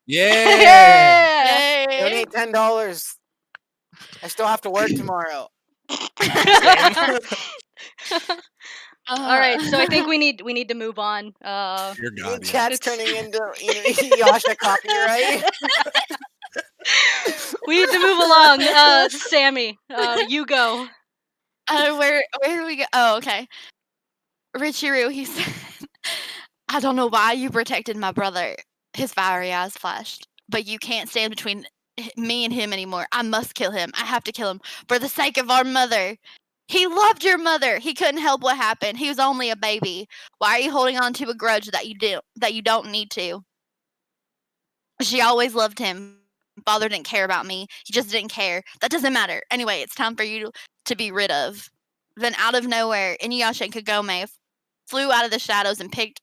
Yeah. Donate $10. I still have to work tomorrow. All right, so I think we need to move on. Dear God, Chat's turning into Inuyasha copyright. We need to move along. Sammy, you go. Where do we go? Oh, okay. Richiru, he said, I don't know why you protected my brother. His fiery eyes flashed. But you can't stand between me and him anymore. I must kill him. I have to kill him for the sake of our mother. He loved your mother. He couldn't help what happened. He was only a baby. Why are you holding on to a grudge that you don't need to? She always loved him. Father didn't care about me. He just didn't care. That doesn't matter. Anyway, it's time for you to be rid of. Then out of nowhere, Inuyasha and Kagome flew out of the shadows and picked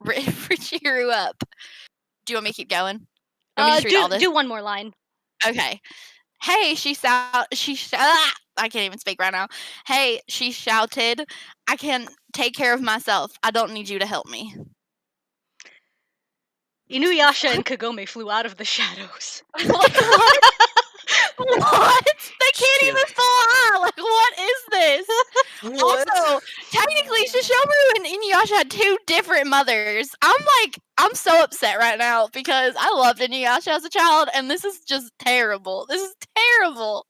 Richiru up. Do you want me to keep going? Do one more line. Okay. Hey, I can't even speak right now. Hey, she shouted, I can take care of myself. I don't need you to help me. Inuyasha and Kagome flew out of the shadows. Like, what? What? They can't even fly. Like, what is this? What? Also, technically, Shishomaru and Inuyasha had two different mothers. I'm so upset right now because I loved Inuyasha as a child, and this is just terrible. This is terrible.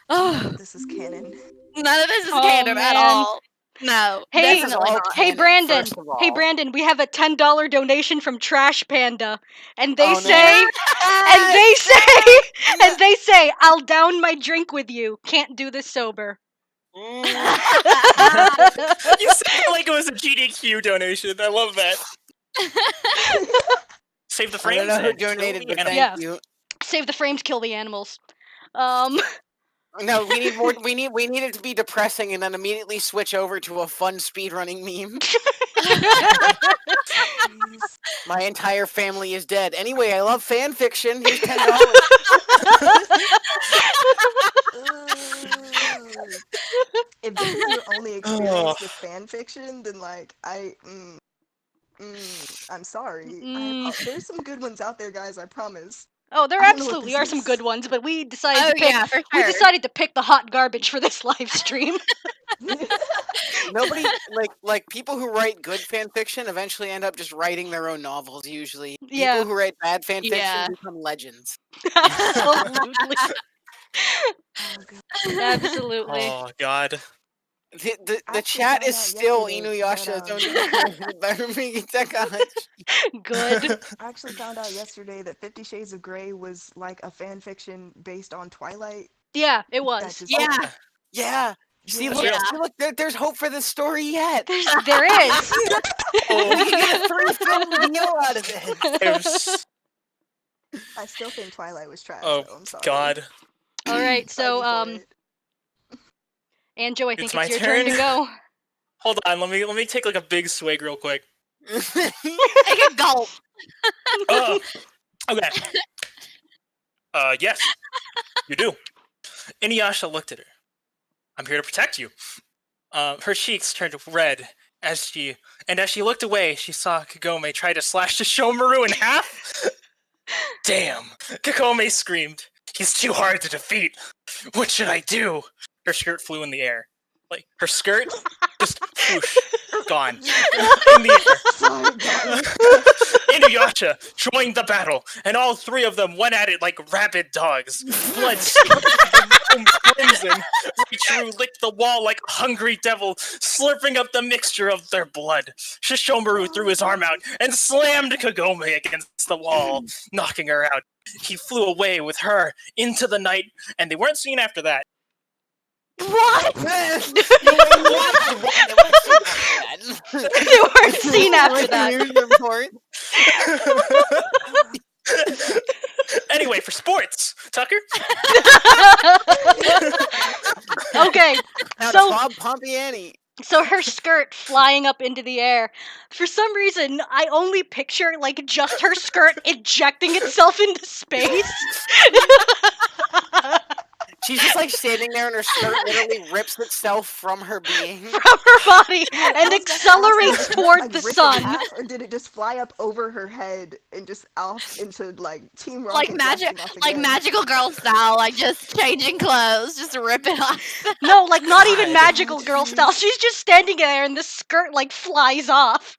Oh, This is canon. none of this is canon at all. No. Hey, definitely not. hey, canon, Brandon. first of all. Hey, Brandon. We have a $10 donation from Trash Panda, and they Oh, no. say, and they say, I'll down my drink with you. Can't do this sober. Mm. You said it like it was a GDQ donation. I love that. Save the I frames. don't know who and donated, kill but the thank Yeah. you. Save the frames, kill the animals. No, we need more. We need it to be depressing, and then immediately switch over to a fun speedrunning meme. Jeez. My entire family is dead. Anyway, I love fan fiction. Here's $10. If this is your only experience with fan fiction, then like I'm sorry. There's some good ones out there, guys. I promise. Oh, there I don't know what absolutely this are some is. good ones, but we decided Oh to pick. yeah, for We sure. decided to pick the hot garbage for this live stream. Nobody like people who write good fan fiction eventually end up just writing their own novels. Usually, Yeah. people who write bad fan fiction Yeah. become legends. Absolutely. Oh, God. Absolutely. Oh God. The actually chat found is out still yesterday Inuyasha's that, own better making Takahashi. Good. I actually found out yesterday that 50 Shades of Grey was like a fan fiction based on Twilight. Yeah, it That was. just Yeah. Yeah. See, Yeah. look, Yeah. see, look there's hope for this story yet. There is. We can get a 3-film deal out of it. There's- I still think Twilight was trash. oh though. I'm sorry. God. All right, Fight so me for it. Anjo, I think It's it's my your turn to turn. go. Hold on. Let me take like a big swig real quick. Take a gulp. Oh. Okay. Yes. You do. Inuyasha looked at her. I'm here to protect you. Her cheeks turned red as she looked away, she saw Kagome try to slash Shishomaru in half. Damn! Kagome screamed. He's too hard to defeat. What should I do? Her skirt flew in the air. Like, her skirt just whoosh, gone. In the air. Sorry, guys. Inuyasha joined the battle, and all three of them went at it like rabid dogs. Blood spurted the room crimson. Raichuru licked the wall like a hungry devil, slurping up the mixture of their blood. Shishomaru threw his arm out and slammed Kagome against the wall, knocking her out. He flew away with her into the night, and they weren't seen after that. What? They They weren't seen after that. News report. Anyway, for sports, Tucker. Okay, Now So- to Bob Pompiani. so her skirt flying up into the air. For some reason, I only picture like just her skirt ejecting itself into space. She's just like standing there, and her skirt literally rips itself from her being. From her body and I was gonna accelerates ask, toward like, the rip in sun. half, or did it just fly up over her head and just off into like Team Rocket? Like magic, blasting off like again? magical girl style, like just changing clothes, just ripping off. No, like not even God. magical girl style. She's just standing there and the skirt like flies off.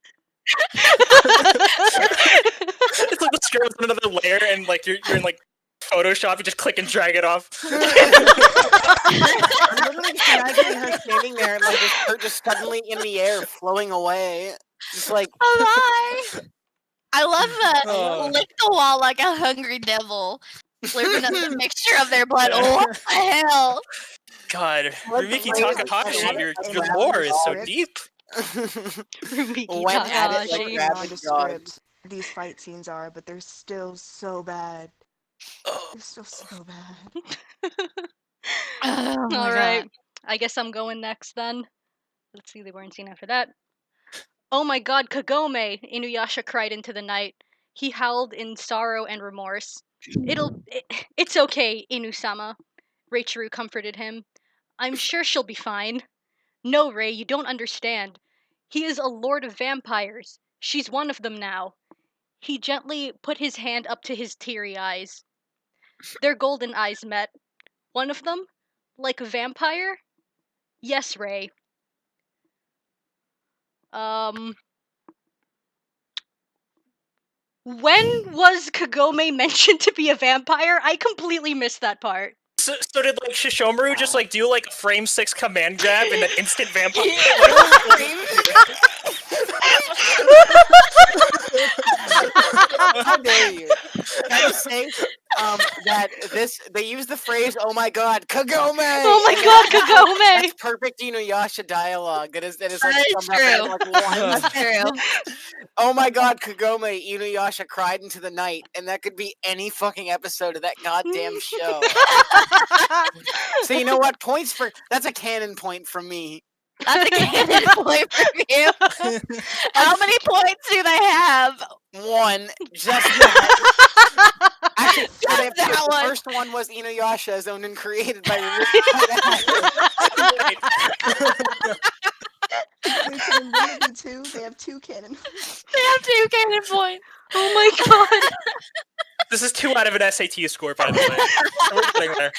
It's like the skirt with another layer, and like you're in like Photoshop, you just click and drag it off. I'm literally just imagining her standing there, and like her skirt just suddenly in the air, flowing away. Just like Alive. I love that. Oh. Lick the wall like a hungry devil, slurping up the mixture of their blood. Yeah. What the hell? God, What Rumiki the hell is Takahashi, that? your It's lore is so script. deep. Rumiki Went at it like Takahashi. rabid dogs. Nondescript these fight scenes are, but they're still so bad. Oh, They're still so bad. Oh my All right. God. I guess I'm going next then. Let's see, they weren't seen after that. Oh my god, Kagome! Inuyasha cried into the night. He howled in sorrow and remorse. It's okay, Inu-sama. Raichuru comforted him. I'm sure she'll be fine. No, Rei, you don't understand. He is a lord of vampires. She's one of them now. He gently put his hand up to his teary eyes. Their golden eyes met. One of them? Like a vampire? Yes, Rei. When was Kagome mentioned to be a vampire? I completely missed that part. so did like Shishomaru just like do like a frame 6 command grab and then instant vampire? How dare you? Can I just say, that they use the phrase "Oh my God, Kagome!" Oh my and God, that's Kagome! perfect Inuyasha dialogue. That is like That is summed up in, true. like one. That's true. Oh my God, Kagome! Inuyasha cried into the night, and that could be any fucking episode of that goddamn show. So you know what? That's a canon point from me. That's a canon point for you. How many points do they have? One, just that. Actually, no, they have two. That The one. first one was Inuyasha, owned and created by Wait, so then wouldn't it be two? They have two canon. They have 2 canon points. Oh my God! This is 2 out of an SAT score, by the way. We're getting there.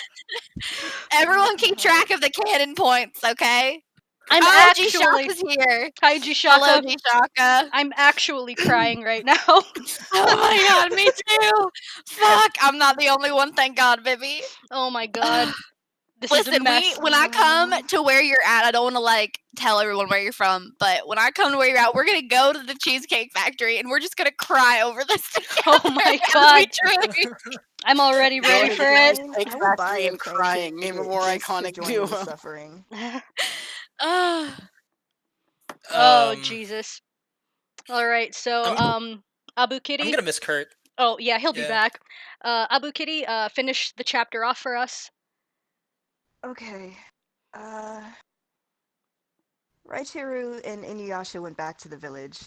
Everyone keep track of the canon points, okay? I'm Oh, actually. G-Shock is here. Hi, Hello, G-Shaka. G-Shaka. I'm actually crying right now. Oh my god, me too. Fuck, I'm not the only one. Thank God, baby. Oh my God. This is a Listen, mess. when I come to where you're at, I don't want to like tell everyone where you're from, but when I come to where you're at, we're gonna go to the Cheesecake Factory and we're just gonna cry over this together. Oh my as God. we drink. I'm already ready for it. Take I will buy Factory a and plane crying. Name a ticket more just to iconic join duo. the suffering. Oh, Jesus. All right, so Abu I'm Kitty. gonna miss Kurt. Oh yeah, he'll be Yeah. back. Abu Kitty, finish the chapter off for us. Okay. Raichiru and Inuyasha went back to the village.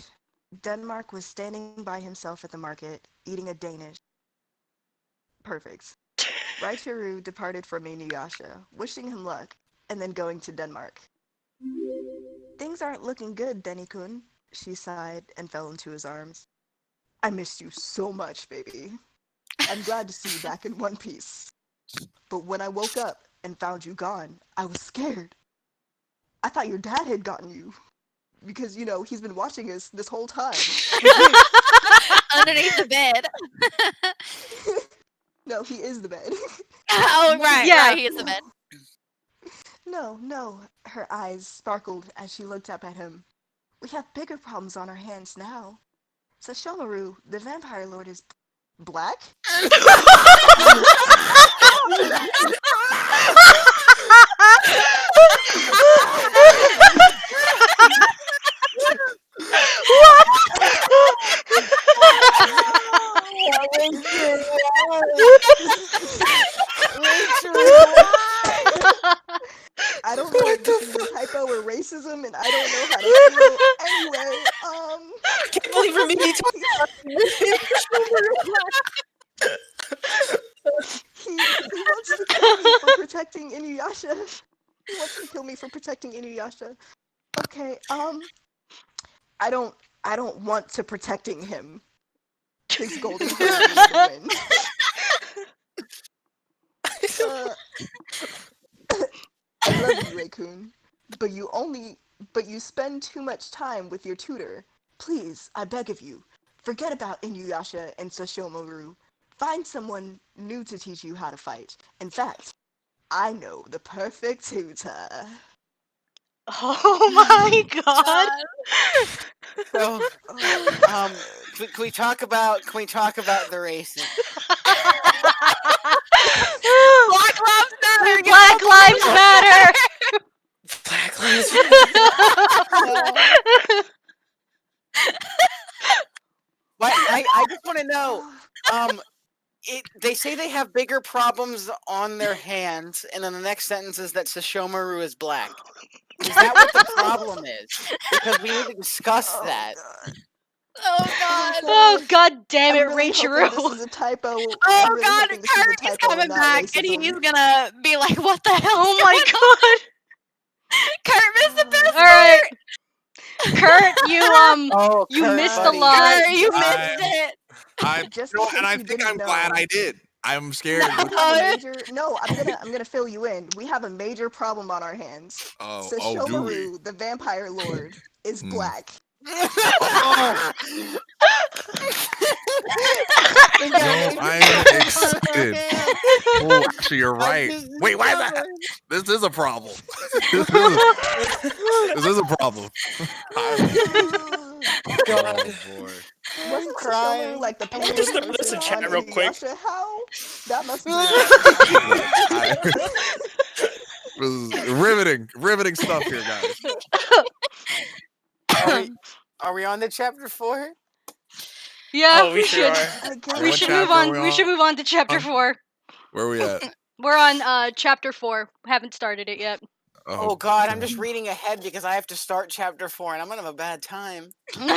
Denmark was standing by himself at the market, eating a Danish. Perfect. Raichiru departed from Inuyasha, wishing him luck, and then going to Denmark. Things aren't looking good, Denny-kun, she sighed and fell into his arms. I missed you so much, baby. I'm glad to see you back in one piece. But when I woke up and found you gone, I was scared. I thought your dad had gotten you. Because, you know, he's been watching us this whole time. Underneath the bed. No, he is the bed. Oh, right, Yeah. right, he is the bed. No, her eyes sparkled as she looked up at him. We have bigger problems on our hands now. Sashomaru, the vampire lord, is black? I don't know if this is a typo or racism, and I don't know how to feel. Anyway, I can't believe we're meeting he wants to kill me for protecting Inuyasha. He wants to kill me for protecting Inuyasha. Okay, I don't want to protecting him. His golden heart is the win. I love you, Raccoon, but you spend too much time with your tutor. Please, I beg of you, forget about Inuyasha and Sashomaru. Find someone new to teach you how to fight. In fact, I know the perfect tutor. Oh my God. So, can we talk about the racing? Black Lives Matter! Black Lives Matter! Black Lives But I just want to know. They say they have bigger problems on their hands, and then the next sentence is that Sashomaru is black. Is that what the problem is? Because we need to discuss that. Oh god. Oh God damn it, I'm really hoping Raichiru. this is a typo. Oh I'm really god, hoping this is a Kurt is typo coming and not back and racism. he's gonna be like, what the hell? Oh my God. Kurt missed the best All right. part! Kurt, you Oh, you Kurt, missed a buddy. lot. Kurt, you missed I- it! I Just you know, in and case I you think didn't I'm glad know. I did. I'm scared. We have Oh, a yeah. major. No, I'm gonna fill you in. We have a major problem on our hands. Oh, So do we? Shomaru, the vampire lord, is Hmm. black. We Yo, got Major I'm Tom on our excited. hands. Oh, actually, you're Like, right. this is Wait, why is that? stubborn. This is a problem. This is a problem. God. Oh boy. Wasn't crying. Shishomaru like the I'm gonna penguin just throw this in person chat on real quick. Inuyasha? How? That must be Look, riveting stuff here, guys. Are we on to chapter 4? Yeah, Oh, we sure should. are. I guess. We What should move chapter are on. we We should on? move on to chapter 4. Where are we at? We're on chapter 4. Haven't started it yet. Oh god, I'm just reading ahead because I have to start chapter 4 and I'm gonna have a bad time. There's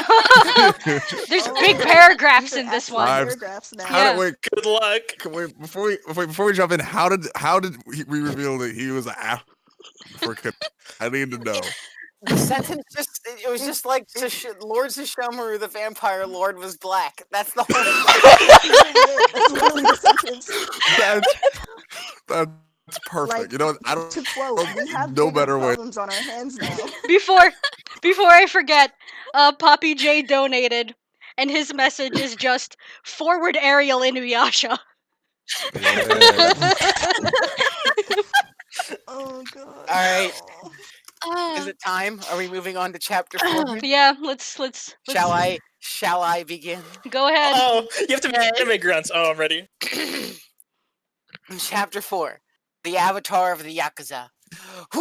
big Oh, paragraphs these are in this actual one. paragraphs now. How Yeah. did wait? Good luck. Wait, before we jump in, how did we reveal that he was an African? I need to know. The sentence it was just like Lord Shishomaru, the vampire lord, was black. That's the whole That's literally the sentence. That's perfect. Like, You know what? I don't to quote, we have no bigger better way. problems on our hands now. Before I forget, Poppy J donated, and his message is just forward Ariel Inuyasha. Yeah. Oh god. Alright. Uh, Is it time? Are we moving on to chapter 4? Yeah, let's Shall I begin? go ahead. Oh, you have to make anime grunts. Oh, I'm ready. Chapter 4. The Avatar of the Yakuza. Her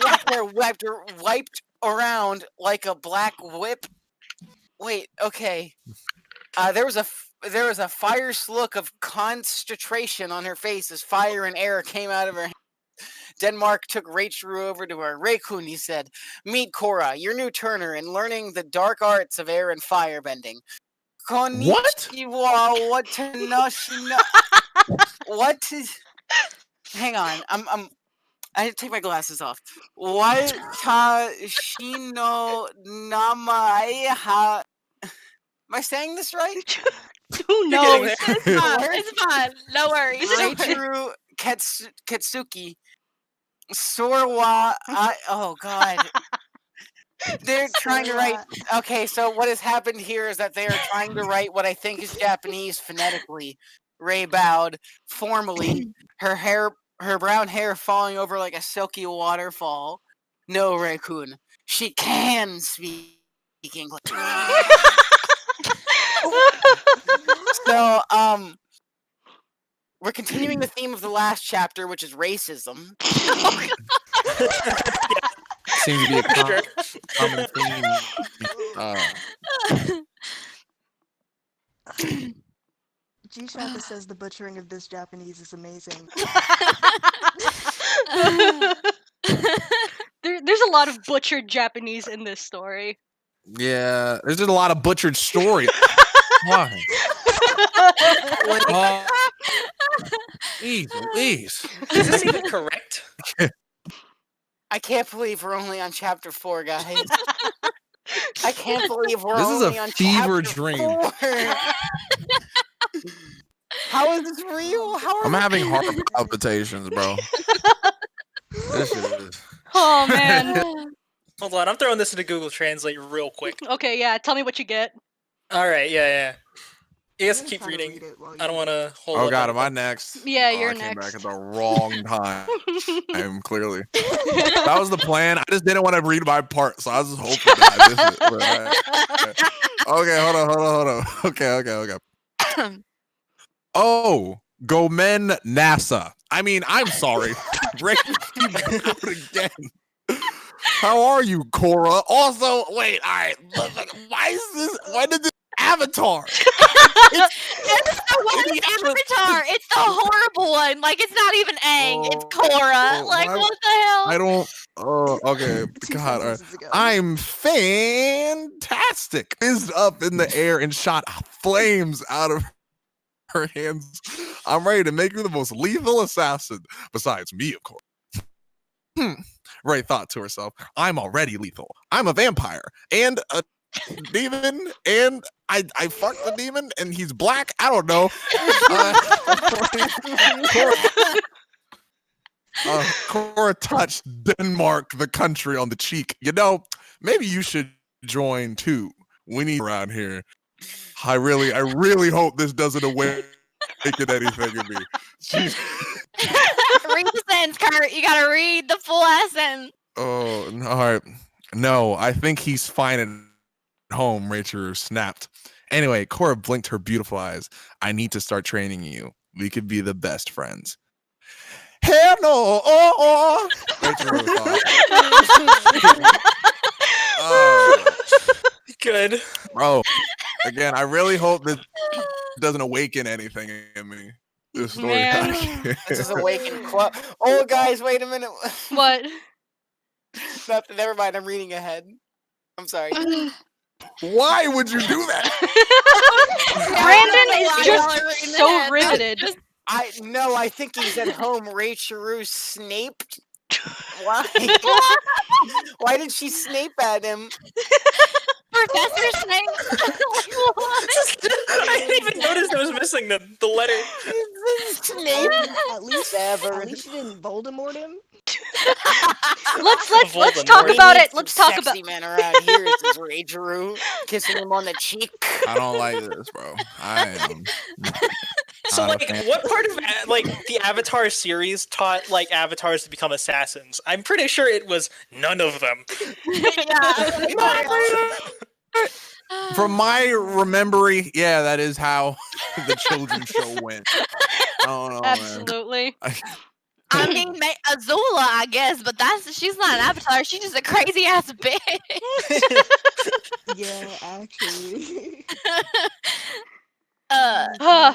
black hair wiped around like a black whip. Wait, okay. There was a fierce look of concentration on her face as fire and air came out of her hands. Denmark took Rachel over to her. Reikun, he said, meet Korra, your new Turner, in learning the dark arts of air and fire bending. Konnichiwa, what is... Hang on, I have to take my glasses off. Watashi no namae ha... Am I saying this right? Who getting knows? there. it's fine. It's fine. No worries. Raichuru Ketsuki. Sorwa. Oh, God. They're trying to write. Okay, so what has happened here is that they are trying to write what I think is Japanese phonetically. Ray bowed formally, her brown hair falling over like a silky waterfall. No, Raccoon. She can speak English. So, we're continuing the theme of the last chapter, which is racism. Seems to be a Sure. common theme. G-Shaka says the butchering of this Japanese is amazing. There's a lot of butchered Japanese in this story. Yeah, there's just a lot of butchered stories. Why? Please. Is this even correct? I can't believe we're only on chapter 4, guys. I can't believe we're This is only a on fever chapter dream. 4. How is this real? How are I'm they- having heart palpitations, bro. This is. Oh man. Hold on, I'm throwing this into Google Translate real quick. Okay, yeah. Tell me what you get. All right, yeah. You guys I'm keep trying to reading. read it while I don't you- want to hold. Oh up God, on am I it. next? Yeah, Oh, you're I came back next. at the wrong time. I am clearly. That was the plan. I just didn't want to read my part, so I was just hoping that I missed it. But, okay, hold on. Okay. Oh, Gomen NASA. I mean, I'm sorry. Break out again. How are you, Korra? Also, wait, all right. Why did this Avatar? It's the worst Avatar. It's the horrible one. Like, it's not even Aang. It's Korra. Like, why- what the hell? I don't. Oh, okay. 2 God, all right. sentences ago. I'm fantastic. Is up in the air and shot flames out of her hands. I'm ready to make you the most lethal assassin, besides me, of course. Ray thought to herself, I'm already lethal. I'm a vampire and a demon, and I fucked the demon, and he's black. I don't know. Korra touched Denmark, the country, on the cheek. You know, maybe you should join too. We need around here. I really hope this doesn't awaken anything in me. Jeez. Read the sentence, Kurt. You gotta read the full ass sentence. Oh, no, all right. No, I think he's fine at home, Rachel snapped. Anyway, Cora blinked her beautiful eyes. I need to start training you. We could be the best friends. Hell no! Rachel Good. bro, again, I really hope this doesn't awaken anything in me. This story. Man. This is awakened. Oh, guys, wait a minute. What? Nothing. Never mind. I'm reading ahead. I'm sorry. Why would you do that? Brandon is just so riveted. I think he's at home. Rachel Snape. Why? Why did she Snape at him? Professor Snape. I didn't even notice I was missing the letter. Snape. At least you didn't Voldemort him. Let's Voldemort. talk about it. Let's talk about. Sexy man around here is this Rachel kissing him on the cheek. I don't like this, bro. I am. So, not a like, fan. what part of the Avatar series taught avatars to become assassins? I'm pretty sure it was none of them. From my remembering, yeah, that is how the children's show went. I don't know, Absolutely. man. I mean, Azula, I guess, but she's not an avatar. She's just a crazy ass bitch. Yeah, actually.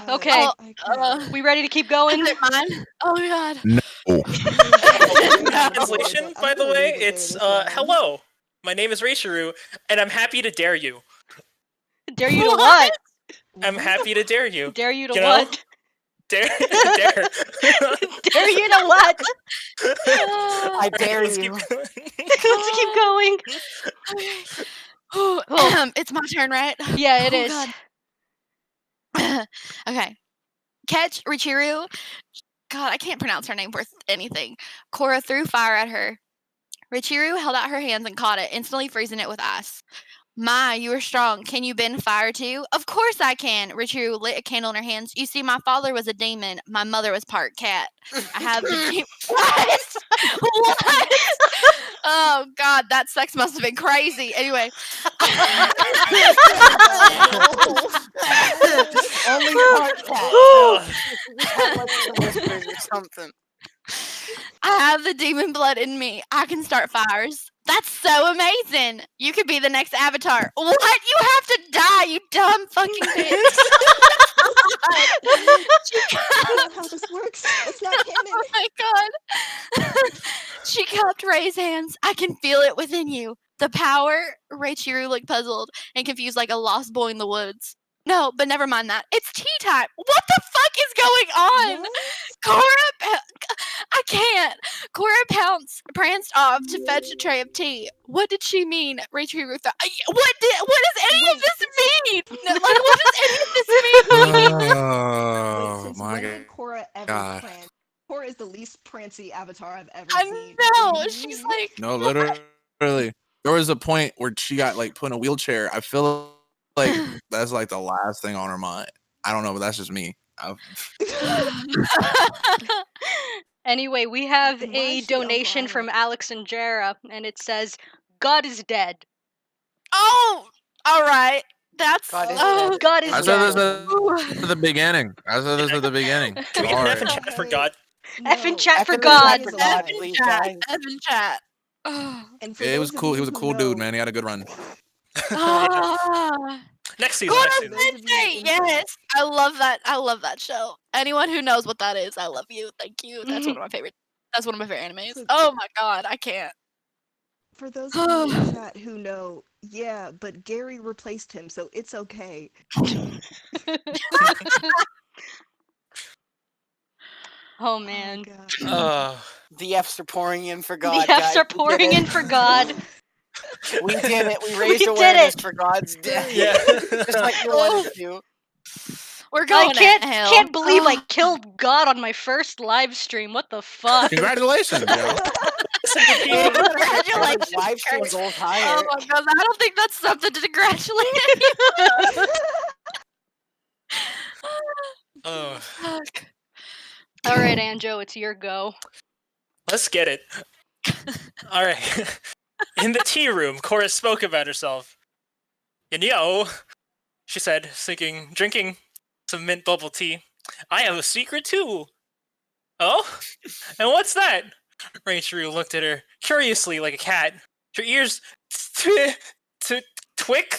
Okay. We ready to keep going? Is it mine? Oh god. Translation, by the way, it's hello. My name is Rachel, and I'm happy to dare you. Dare you to what? I'm happy to dare you. Dare you to You know? what? Dare. Dare you to what? I dare Let's you. keep going. Let's keep going. It's my turn, right? Yeah, it is. God. Okay. Catch Richiru. God, I can't pronounce her name worth anything. Cora threw fire at her. Richiru held out her hands and caught it, instantly freezing it with ice. My, you are strong. Can you bend fire too? Of course I can. Richiru lit a candle in her hands. You see, my father was a demon. My mother was part cat. I have the What? What? Oh God, that sex must have been crazy. Anyway. Only part cat. Whispers or something. I have the demon blood in me. I can start fires. That's so amazing. You could be the next Avatar. What? You have to die, you dumb fucking bitch. That's not how this works. It's not canon. Oh my god. She cupped Ray's hands. I can feel it within you. The power. Raichiru looked puzzled and confused like a lost boy in the woods. No, but never mind that. It's tea time. What the fuck is going on? Cora, I can't. Cora pranced off to fetch a tray of tea. What did she mean? Raichiru thought. What does any of this mean? Like, what does any of this mean? Oh Since my when god. did Cora ever God. prance? Cora is the least prancy avatar I've ever I seen. know. She's like. No, literally. There was a point where she got like put in a wheelchair. I feel like that's like the last thing on her mind. I don't know, but that's just me. Anyway, we have Why a is she donation from Alex and Jara, and it says, God is dead. Oh, all right. That's God is oh, God is I said this dead. at the beginning. Can we Can we get an F in chat for God? F in chat F for in the God. chat for God, Evan please, chat. guys. Evan chat. Oh. And for Yeah, it was those of cool. He you was a who cool dude, know- man. He had a good run. Ah. Next season. Cora Next season. Those of you Sensei, in- yes. I love that. I love that show. Anyone who knows what that is, I love you. Thank you. That's one of my favorite. That's one of my favorite animes. So- Oh my god, I can't. For those of you in chat who know, yeah, but Gary replaced him, so it's okay. Oh man. God. The F's are pouring in for God. The F's guys. are We did pouring it. in for God. We did it. We raised did awareness it. for God's death. Yeah. Just like you wanted to. We're going I can't to hell. can't believe I Oh. killed God on my first live stream. What the fuck? Congratulations, yo. Congratulations, Live stream Kurt. goals Oh higher. my god, I don't think that's something to congratulate. Oh, Fuck. All right, Anjo, it's your go. let's get it. All right. In the tea room, Cora spoke about herself. And she said, drinking some mint bubble tea. I have a secret too. Oh? And what's that? Rachel looked at her curiously like a cat. Her ears twick.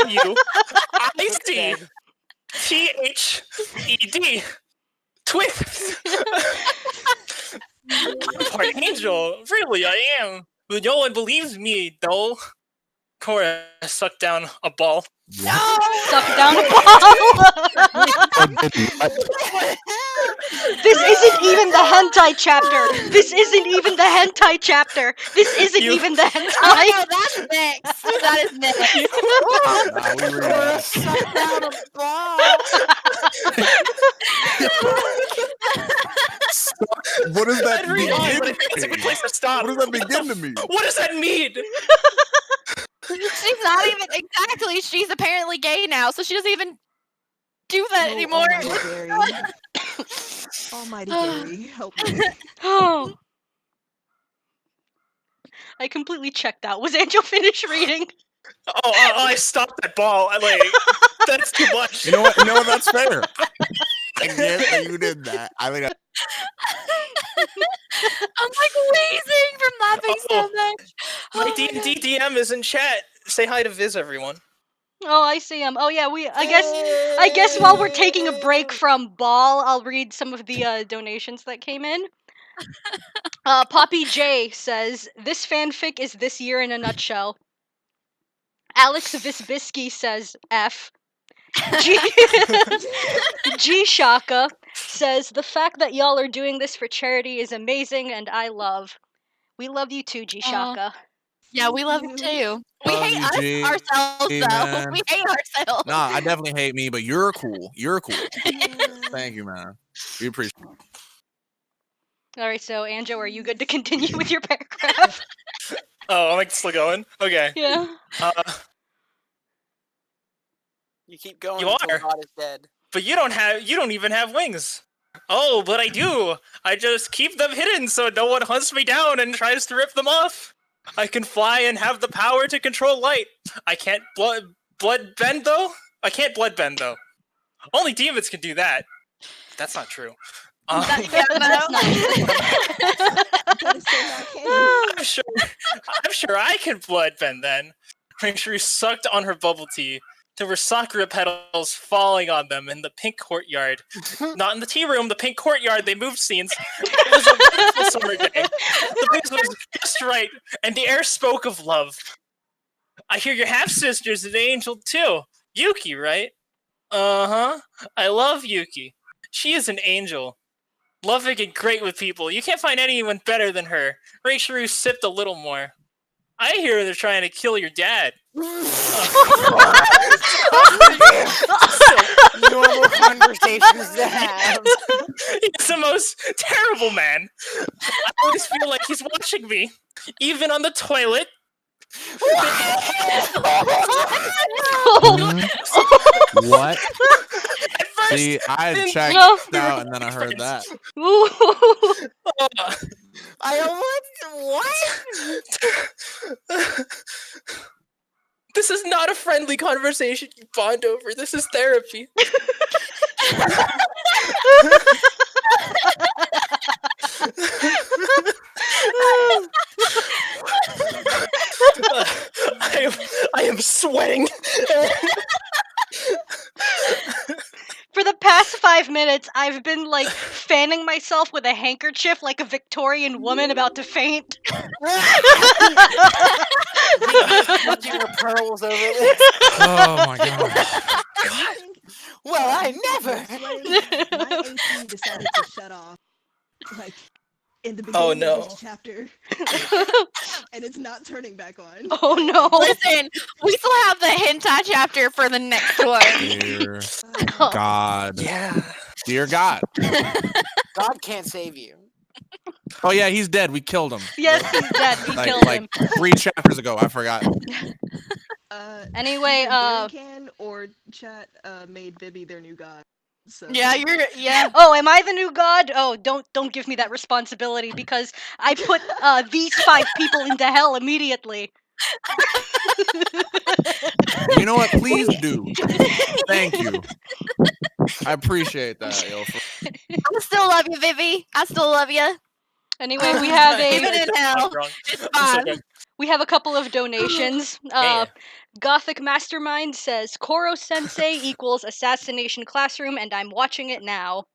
You. I see. THED. Twist. I'm part angel. Really, I am. But no one believes me, though. Cora sucked down a ball. No! Suck down a ball. This isn't even the hentai chapter. This isn't even the hentai chapter. This isn't even the hentai. Oh no, that's next. That is next. Nah, we read Cora that. sucked down a ball. What does that I'd read on, begin but I think it's a good to place to stop. What does that begin to mean? What does that mean? She's not even exactly. She's apparently gay now, so she doesn't even do that anymore. Almighty Gary, help me. Oh. I completely checked out. Was Angel finished reading? I stopped that ball. That's too much. You know what? No, that's fair. I get that you did that. I mean, I'm like wheezing from laughing so much. My D&D DM is in chat. Say hi to Viz, everyone. Oh, I see him. Oh yeah, I guess while we're taking a break from Ball, I'll read some of the donations that came in. Poppy J says, "This fanfic is this year in a nutshell." Alex Visbisky says, "F." G Shaka says, "The fact that y'all are doing this for charity is amazing, and I love." We love you too, G Shaka. Yeah, we love you too. We Love hate you, us G, ourselves though. man. We hate ourselves. nah, I definitely hate me, but you're cool. You're cool. Thank you, man. We appreciate it. All right, so Anjo, are you good to continue with your paragraph? Oh, I'm still going? Okay. Yeah. You keep going You until are. God is dead. But you don't even have wings. Oh, but I do. I just keep them hidden so no one hunts me down and tries to rip them off. I can fly and have the power to control light. I can't blood bend though. I can't blood bend though. Only demons can do that. That's not true. That's not I'm sure I can blood bend then. Make sure he sucked on her bubble tea. There were sakura petals falling on them in the pink courtyard. Not in the tea room, the pink courtyard. They moved scenes. It was a wonderful summer day. The breeze was just right, and the air spoke of love. I hear your half-sister's an angel too. Yuki, right? Uh-huh. I love Yuki. She is an angel. Loving and great with people. You can't find anyone better than her. Rachel sipped a little more. I hear they're trying to kill your dad. Normal conversations to have. He's the most terrible man. I always feel like he's watching me, even on the toilet. What? At first, See, I then- checked No. out and then I heard that. I almost what? This is not a friendly conversation you bond over. This is therapy. I am sweating. For the past 5 minutes, I've been like fanning myself with a handkerchief like a Victorian woman about to faint. Clutching her pearls over this. Oh my god. Well, I never. My AC decided to shut off, like in the beginning Oh, no. of this chapter, and it's not turning back on. Oh no. Listen, we still have the hentai chapter for the next one. Dear Oh. God. Yeah. Dear God. God can't save you. Oh yeah, he's dead. We killed him. Yes, he's dead. We killed him. 3 chapters ago. I forgot. Anyway, either Can or chat made Vivi their new god. So Yeah, yeah. Oh, am I the new god? Oh, don't give me that responsibility because I put these 5 people into hell immediately. You know what? Please do. Thank you. I appreciate that, yo. I still love you, Vivi. I still love you. Anyway, we have Even a in hell, it's fine. we have a couple of donations. Gothic Mastermind says Koro Sensei equals Assassination Classroom, and I'm watching it now.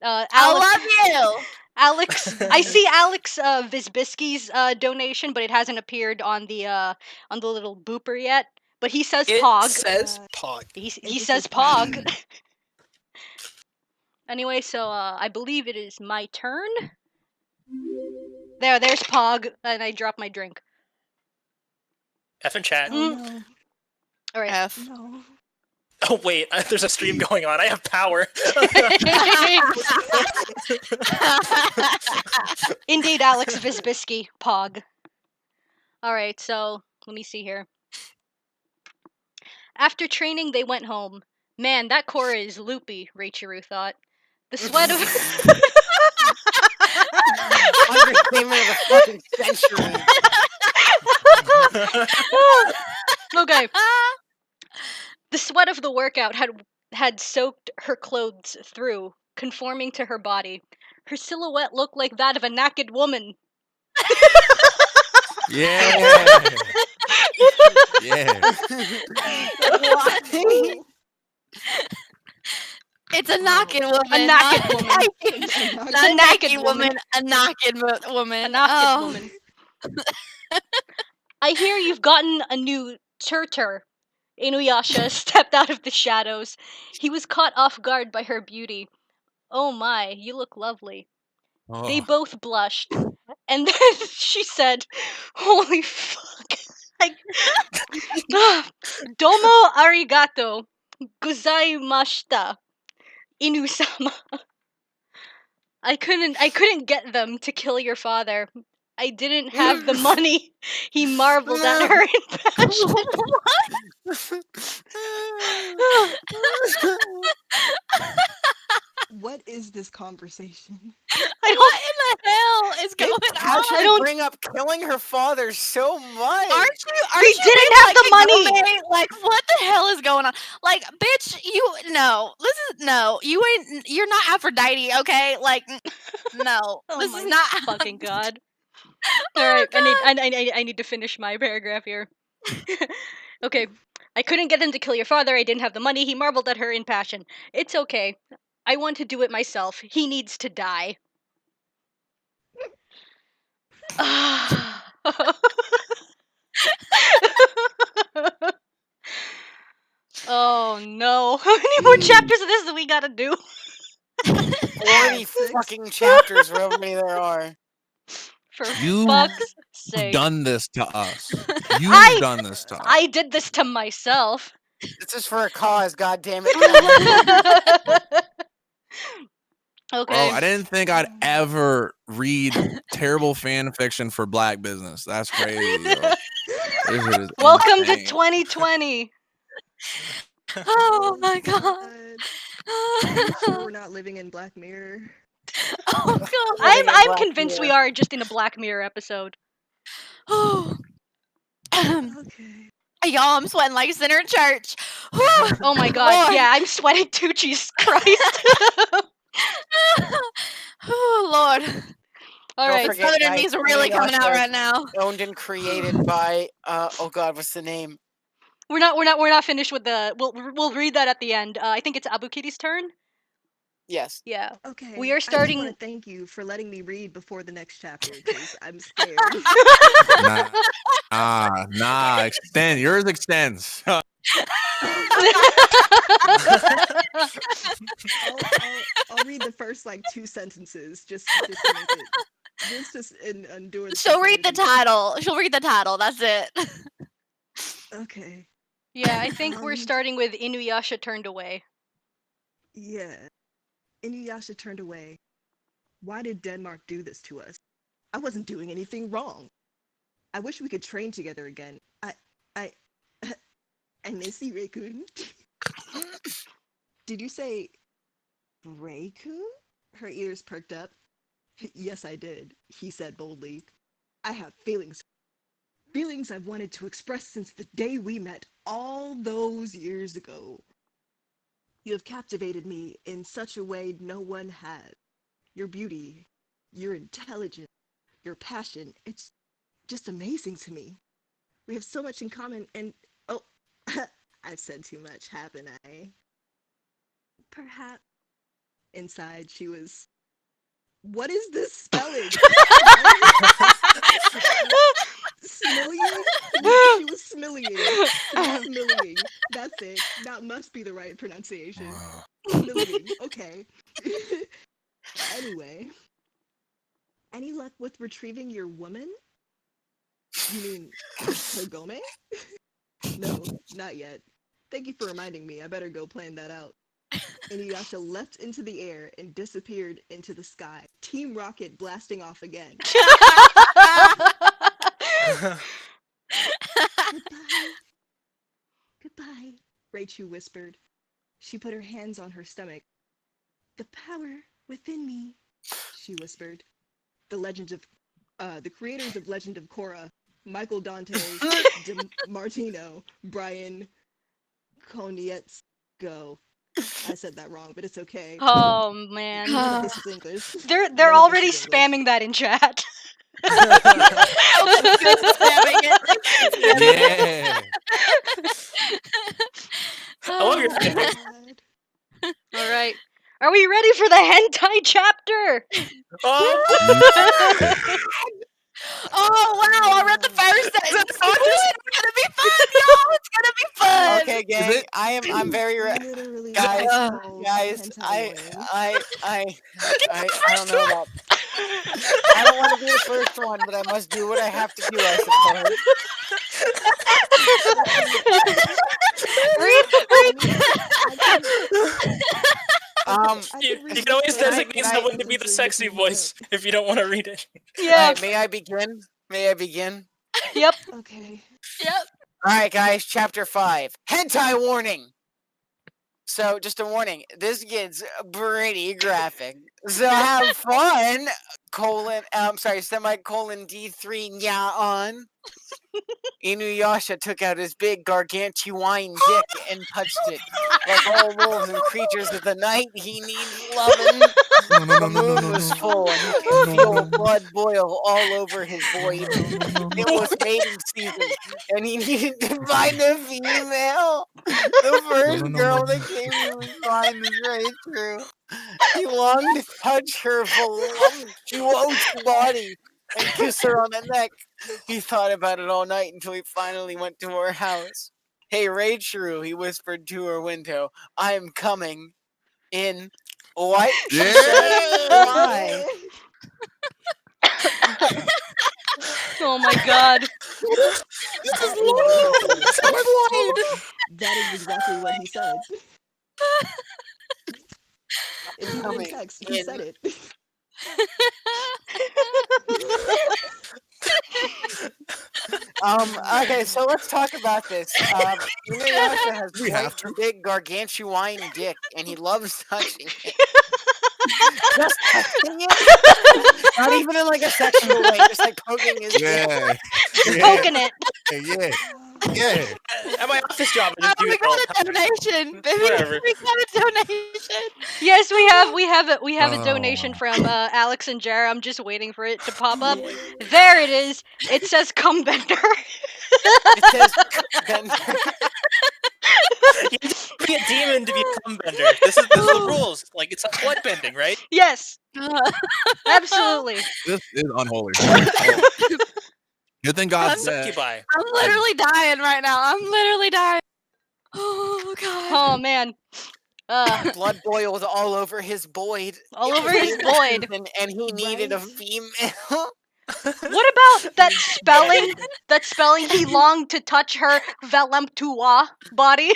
I love you. Alex, I see Alex Visbisky's donation, but it hasn't appeared on the little booper yet. But he says It Pog. says Pog. He just says says Pog. Pog. Anyway, so I believe it is my turn. There's Pog, and I dropped my drink. F in chat. Oh no. All right. F. No. Oh wait, there's a stream going on. I have power. Indeed, Alex Visbisky, Pog. All right, so let me see here. After training, they went home. Man, that Cora is loopy, Raichiru thought. The sweat of Understatement of the fucking century. Okay. The sweat of the workout had soaked her clothes through, conforming to her body. Her silhouette looked like that of a naked woman. Yeah. Yeah. It's a naked woman. A naked woman. Not a naked woman. A naked woman. A naked woman. I hear you've gotten a new tutor. Inuyasha stepped out of the shadows. He was caught off guard by her beauty. Oh my, you look lovely. Oh. They both blushed. And then she said, holy fuck. Domo arigato. Gozaimashita. Inu-sama. I couldn't get them to kill your father. I didn't have the money. He marveled at her in passion. What is this conversation? What in the hell is going How on? should I bring up killing her father so much? Aren't He you didn't being, have like, the money. Kagome? Like, what the hell is going on? Like, bitch, you're not Aphrodite, okay? Like, no, Oh this my is not fucking god. Oh, All right, God. I need to finish my paragraph here. Okay, I couldn't get him to kill your father. I didn't have the money. He marveled at her in passion. It's okay. I want to do it myself. He needs to die. Oh no! How many more chapters of this do we gotta do? 40 fucking chapters, however many there are. For You fuck's sake! done this to us. You've done this to us. I did this to myself. This is for a cause, goddammit. Okay. Bro, I didn't think I'd ever read terrible fan fiction for Black business. That's crazy. Yo. This is Welcome to insane. 2020. Oh my god. Are you sure we're not living in Black Mirror? Oh god. I'm convinced we are just in a Black Mirror episode. Oh. Okay. Y'all, I'm sweating like a sinner in church. Oh my god, Lord. yeah, I'm sweating too, Jesus Christ. Oh Lord. Alright. Don't forget, Southern guys, me's really coming out Inuyasha right now. Owned and created by oh god, what's the name? We're not finished with the we'll read that at the end. I think it's Abukiri's turn. Yes. Yeah. Okay. We are I just starting want to thank you for letting me read before the next chapter because I'm scared. Nah. Extend. Yours extends. I'll read the first like 2 sentences just to make it just endure. She'll read the title. She'll read the title. That's it. Okay. Yeah, I think we're starting with Inuyasha turned away. Yeah. Inuyasha turned away. Why did Denmark do this to us? I wasn't doing anything wrong. I wish we could train together again. I miss you, Raycun. Did you say Raycun? Her ears perked up. Yes, I did, he said boldly. I have feelings. Feelings I've wanted to express since the day we met all those years ago. You have captivated me in such a way no one has. Your beauty, your intelligence, your passion, it's just amazing to me. We have so much in common and oh, I've said too much, haven't I? Perhaps. Inside, she was. What is this spelling? Smillying? She was smillying. Smillying. That's it. That must be the right pronunciation. Smillying. Okay. Anyway. Any luck with retrieving your woman? You mean Kagome? No, not yet. Thank you for reminding me. I better go plan that out. Inuyasha leapt into the air and disappeared into the sky. Team Rocket blasting off again. Goodbye. Goodbye, Raichu whispered. She put her hands on her stomach. The power within me, she whispered. The creators of Legend of Korra, Michael Dante Martino, Brian Konietzko. I said that wrong, but it's okay. Oh man. None of this is English. They're None of already this is English. spamming that in chat. Elvin's good at spamming it. I love your God. All right. Are we ready for the hentai chapter? Oh wow! I read the first sentence. It's gonna be fun, y'all. It's gonna be fun. Okay, gang. I'm very Literally guys, all guys. hentai I don't know about. I don't want to be the first one, but I must do what I have to do. I suppose. You can always designate someone to be the sexy voice if you don't want to read it. Yeah. Right, may I begin? May I begin? Yep. Okay. Yep. All right, guys. Chapter 5. Hentai warning. So, just a warning. This gets pretty graphic. So have fun. Semicolon D3 nya on. Inuyasha took out his big gargantuan dick and touched it. Like all wolves and creatures of the night, he needs loving. The moon was full and he could feel blood boil all over his void. It was mating season and he needed to find a female. The first girl that came to his mind was right true. He longed to touch her voluptuous body and kiss her on the neck. He thought about it all night until he finally went to her house. Hey, Raichu, he whispered to her window. I'm coming in. What? She said, why? Oh my god. That is exactly what he said. It's even in text. He said it. Okay, so let's talk about this. Inuyasha has quite a big gargantuan dick, and he loves touching it. Just touching it? Not even in like a sexual way, just like poking his dick. Just poking it. Yeah. At my office job, I just do We it all the got time. a donation. Whatever. We got a donation. Yes, we have a donation from Alex and Jara. I'm just waiting for it to pop up. There it is. It says "Cum Bender." It says bender. You just be a demon to be a cum bender. This is the rules. Like, it's like blood bending, right? Yes, absolutely. This is unholy. Good thing God's dead. Succubi. I'm literally dying right now. I'm literally dying. Oh god. Oh man. Blood boiled all over his void. All over his void. And he needed a female. What about that spelling? That spelling. He longed to touch her Valemtua body.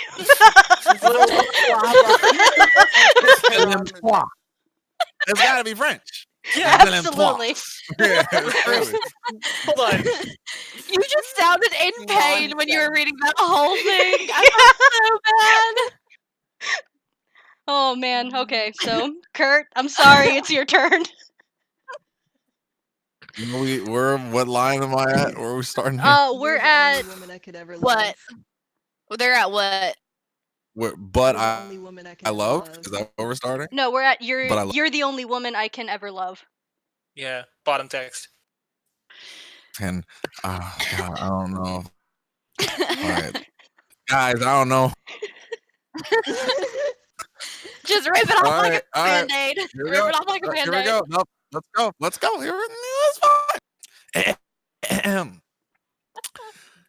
It's gotta be French. Absolutely. Yeah, really. Hold on. You just sounded in pain when you were Nonsense. reading that whole thing. I felt so bad. Oh man. Okay, so Kurt, I'm sorry, it's your turn. What line am I at? Where are we starting here? We're You're the at only woman I could ever What? love. Well, they're at what? But You're the only woman I can I ever love. love. Is that where we're starting? no, we're at But I love. you're the only woman I can ever love. Yeah, bottom text. And God, I don't know. All right, guys, I don't know. Just rip it off All like right, a all right. band-aid. Here we Rip go. it off like a Here we band-aid. go. Nope. Let's go. Let's go. It's fine.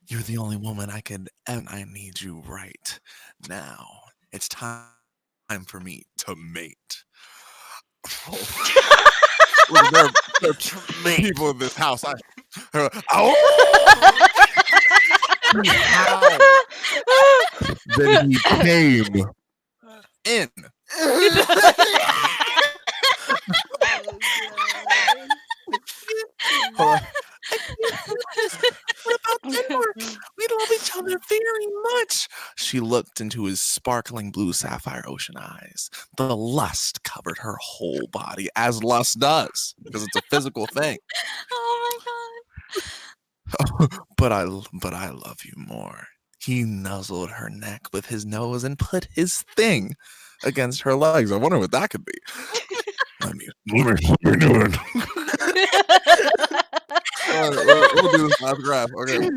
You're the only woman I could, and I need you right now. It's time for me to mate. Look, there are people in this house. Then he came in. Oh, God. What about Denmark? We love each other very much. She looked into his sparkling blue sapphire ocean eyes. The lust covered her whole body, as lust does, because it's a physical thing. Oh my god. But I love you more. He nuzzled her neck with his nose and put his thing against her legs. I wonder what that could be. Let me do it. We'll do this last graph. Okay.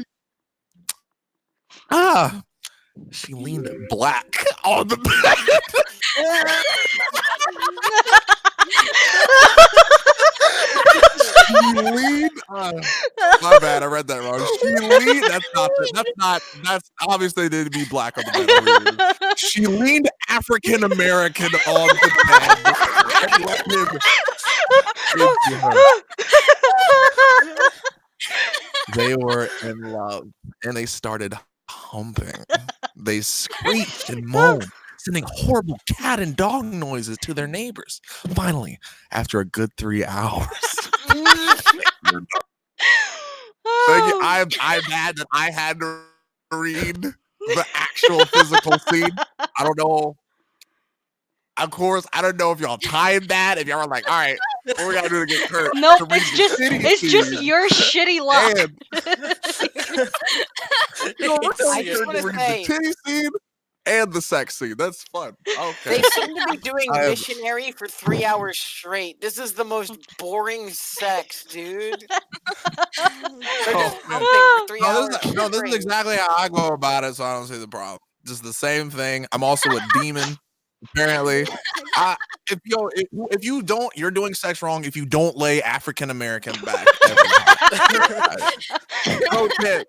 She leaned black on the bed. She leaned. My bad, I read that wrong. She leaned. That's obviously didn't be black on the bed. She leaned African American on the bed. And let him into her. They were in love, and they started humping. They screeched and moaned, sending horrible cat and dog noises to their neighbors. Finally, after a good 3 hours, I'm mad that I had to read the actual physical scene. I don't know. Of course, I don't know if y'all timed that. If y'all were like, all right, what we gotta do to get Kurt? Nope, to read it's just your shitty luck. And I just want to read say, the titty scene and the sex scene. That's fun. Okay. they seem to be doing I have- missionary for 3 hours straight. This is the most boring sex, dude. They're just man. humping for 3 No, hours this is straight. exactly how I go about it, so I don't see the problem. Just the same thing. I'm also a demon, apparently. If you don't, you're doing sex wrong. If you don't lay African American back every time. Pro tip.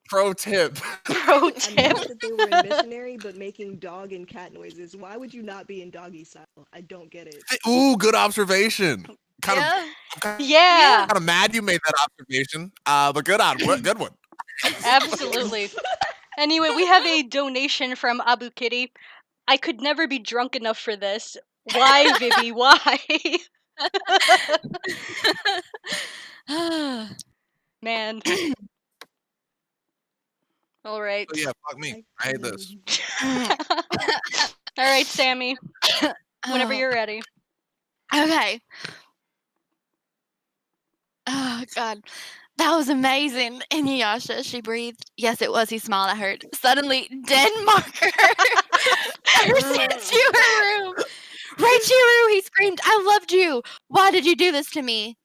Pro I'm tip. mad that they were in missionary, but making dog and cat noises. Why would you not be in doggy style? I don't get it. Ooh, good observation. Yeah. Yeah, Kind of mad you made that observation. But good one. absolutely. Anyway, we have a donation from Abu Kitty. I could never be drunk enough for this. Why, Vivi? Why? Man. All right. Oh, yeah, fuck me. I hate this. All right, Sammy. Whenever Oh, you're ready. okay. Oh god. That was amazing. Inuyasha, she breathed. Yes, it was. He smiled at her. Suddenly, Denmarker burst into her room. Raichiro, he screamed, I loved you. Why did you do this to me?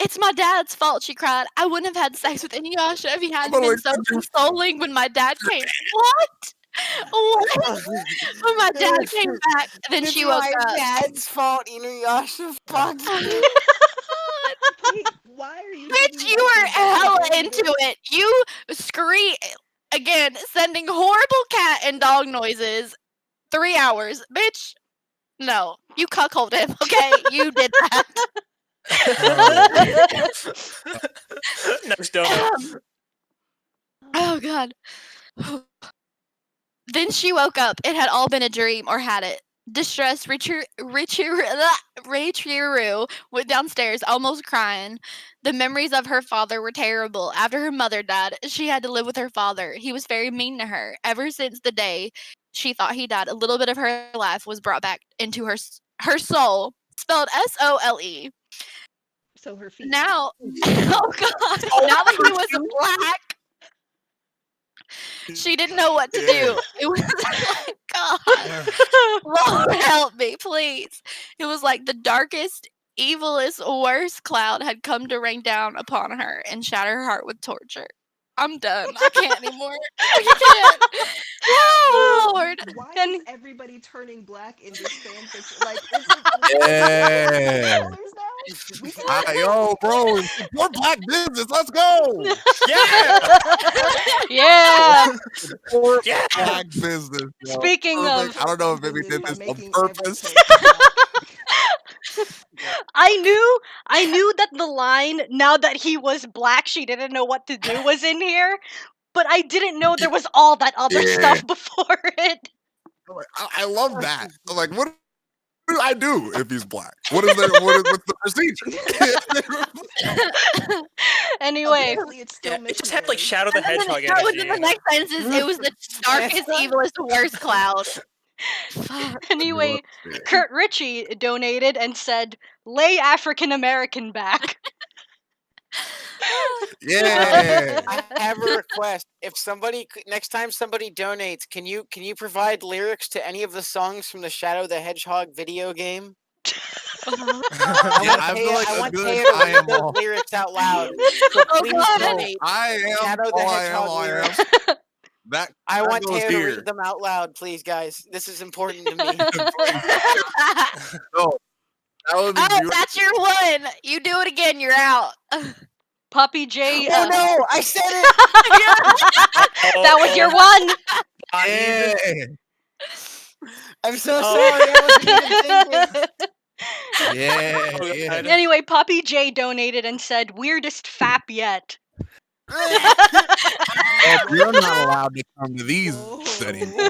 It's my dad's fault, she cried. I wouldn't have had sex with Inuyasha if he hadn't been so consoling when my dad came. What? What? When my dad came back, then It's she woke my up. dad's fault, Inuyasha. Fuck you. Wait, why are you? Bitch, singing you about were your dad hella doing into this? it. You scream again, sending horrible cat and dog noises. 3 hours, bitch. No, you cuckolded him. Okay, you did that. Next donut. Oh god. Then she woke up. It had all been a dream, or had it? Distressed, Richiru went downstairs, almost crying. The memories of her father were terrible. After her mother died, she had to live with her father. He was very mean to her. Ever since the day she thought he died, a little bit of her life was brought back into her soul, spelled SOLE. So her feet. Now, oh god, now that he was black, she didn't know what to do. It was like, God, Lord help me, please. It was like the darkest, evilest, worst cloud had come to rain down upon her and shatter her heart with torture. I'm done. I can't anymore. I can't. Oh, Lord. Why And- is everybody turning black in this fan fiction? Like, is it Yeah. colors now? We can Yo, bro, support black business. Let's go. Yeah. Yeah. Support Yeah. black business. Yo. Speaking Perfect. of, I don't know if maybe business did by this on making every purpose. character black. I knew that the line "now that he was black, she didn't know what to do" was in here, but I didn't know there was all that other Yeah. stuff before it. I love that. I'm like, what do I do if he's black? What's the procedure? Anyway, Apparently, it's still Yeah, it just had like missionary. Shadow the And then Hedgehog that was in energy. the next sentences. It was the darkest, evilest, worst cloud. anyway, Kurt Ritchie donated and said, "Lay African American back." Yeah. I have a request. If somebody next time somebody donates, can you provide lyrics to any of the songs from the Shadow the Hedgehog video game? Yeah, I feel like I a want good Taya to I read am those all. lyrics out loud. So please God. donate. I am Shadow the all I am. Hedgehog All I am. lyrics. That I want goes Taya to here. read them out loud, please, guys. This is important to me. No, that would be Oh, beautiful. that's your one. You do it again, you're out. Poppy J. Oh no! I said it. That was your one. Yeah. I'm so Oh. sorry. I wasn't even thinking. Yeah. Oh, Yeah. God. Anyway, Poppy J donated and said, "Weirdest fap yet." Well, you're not allowed to come to these Oh. anymore.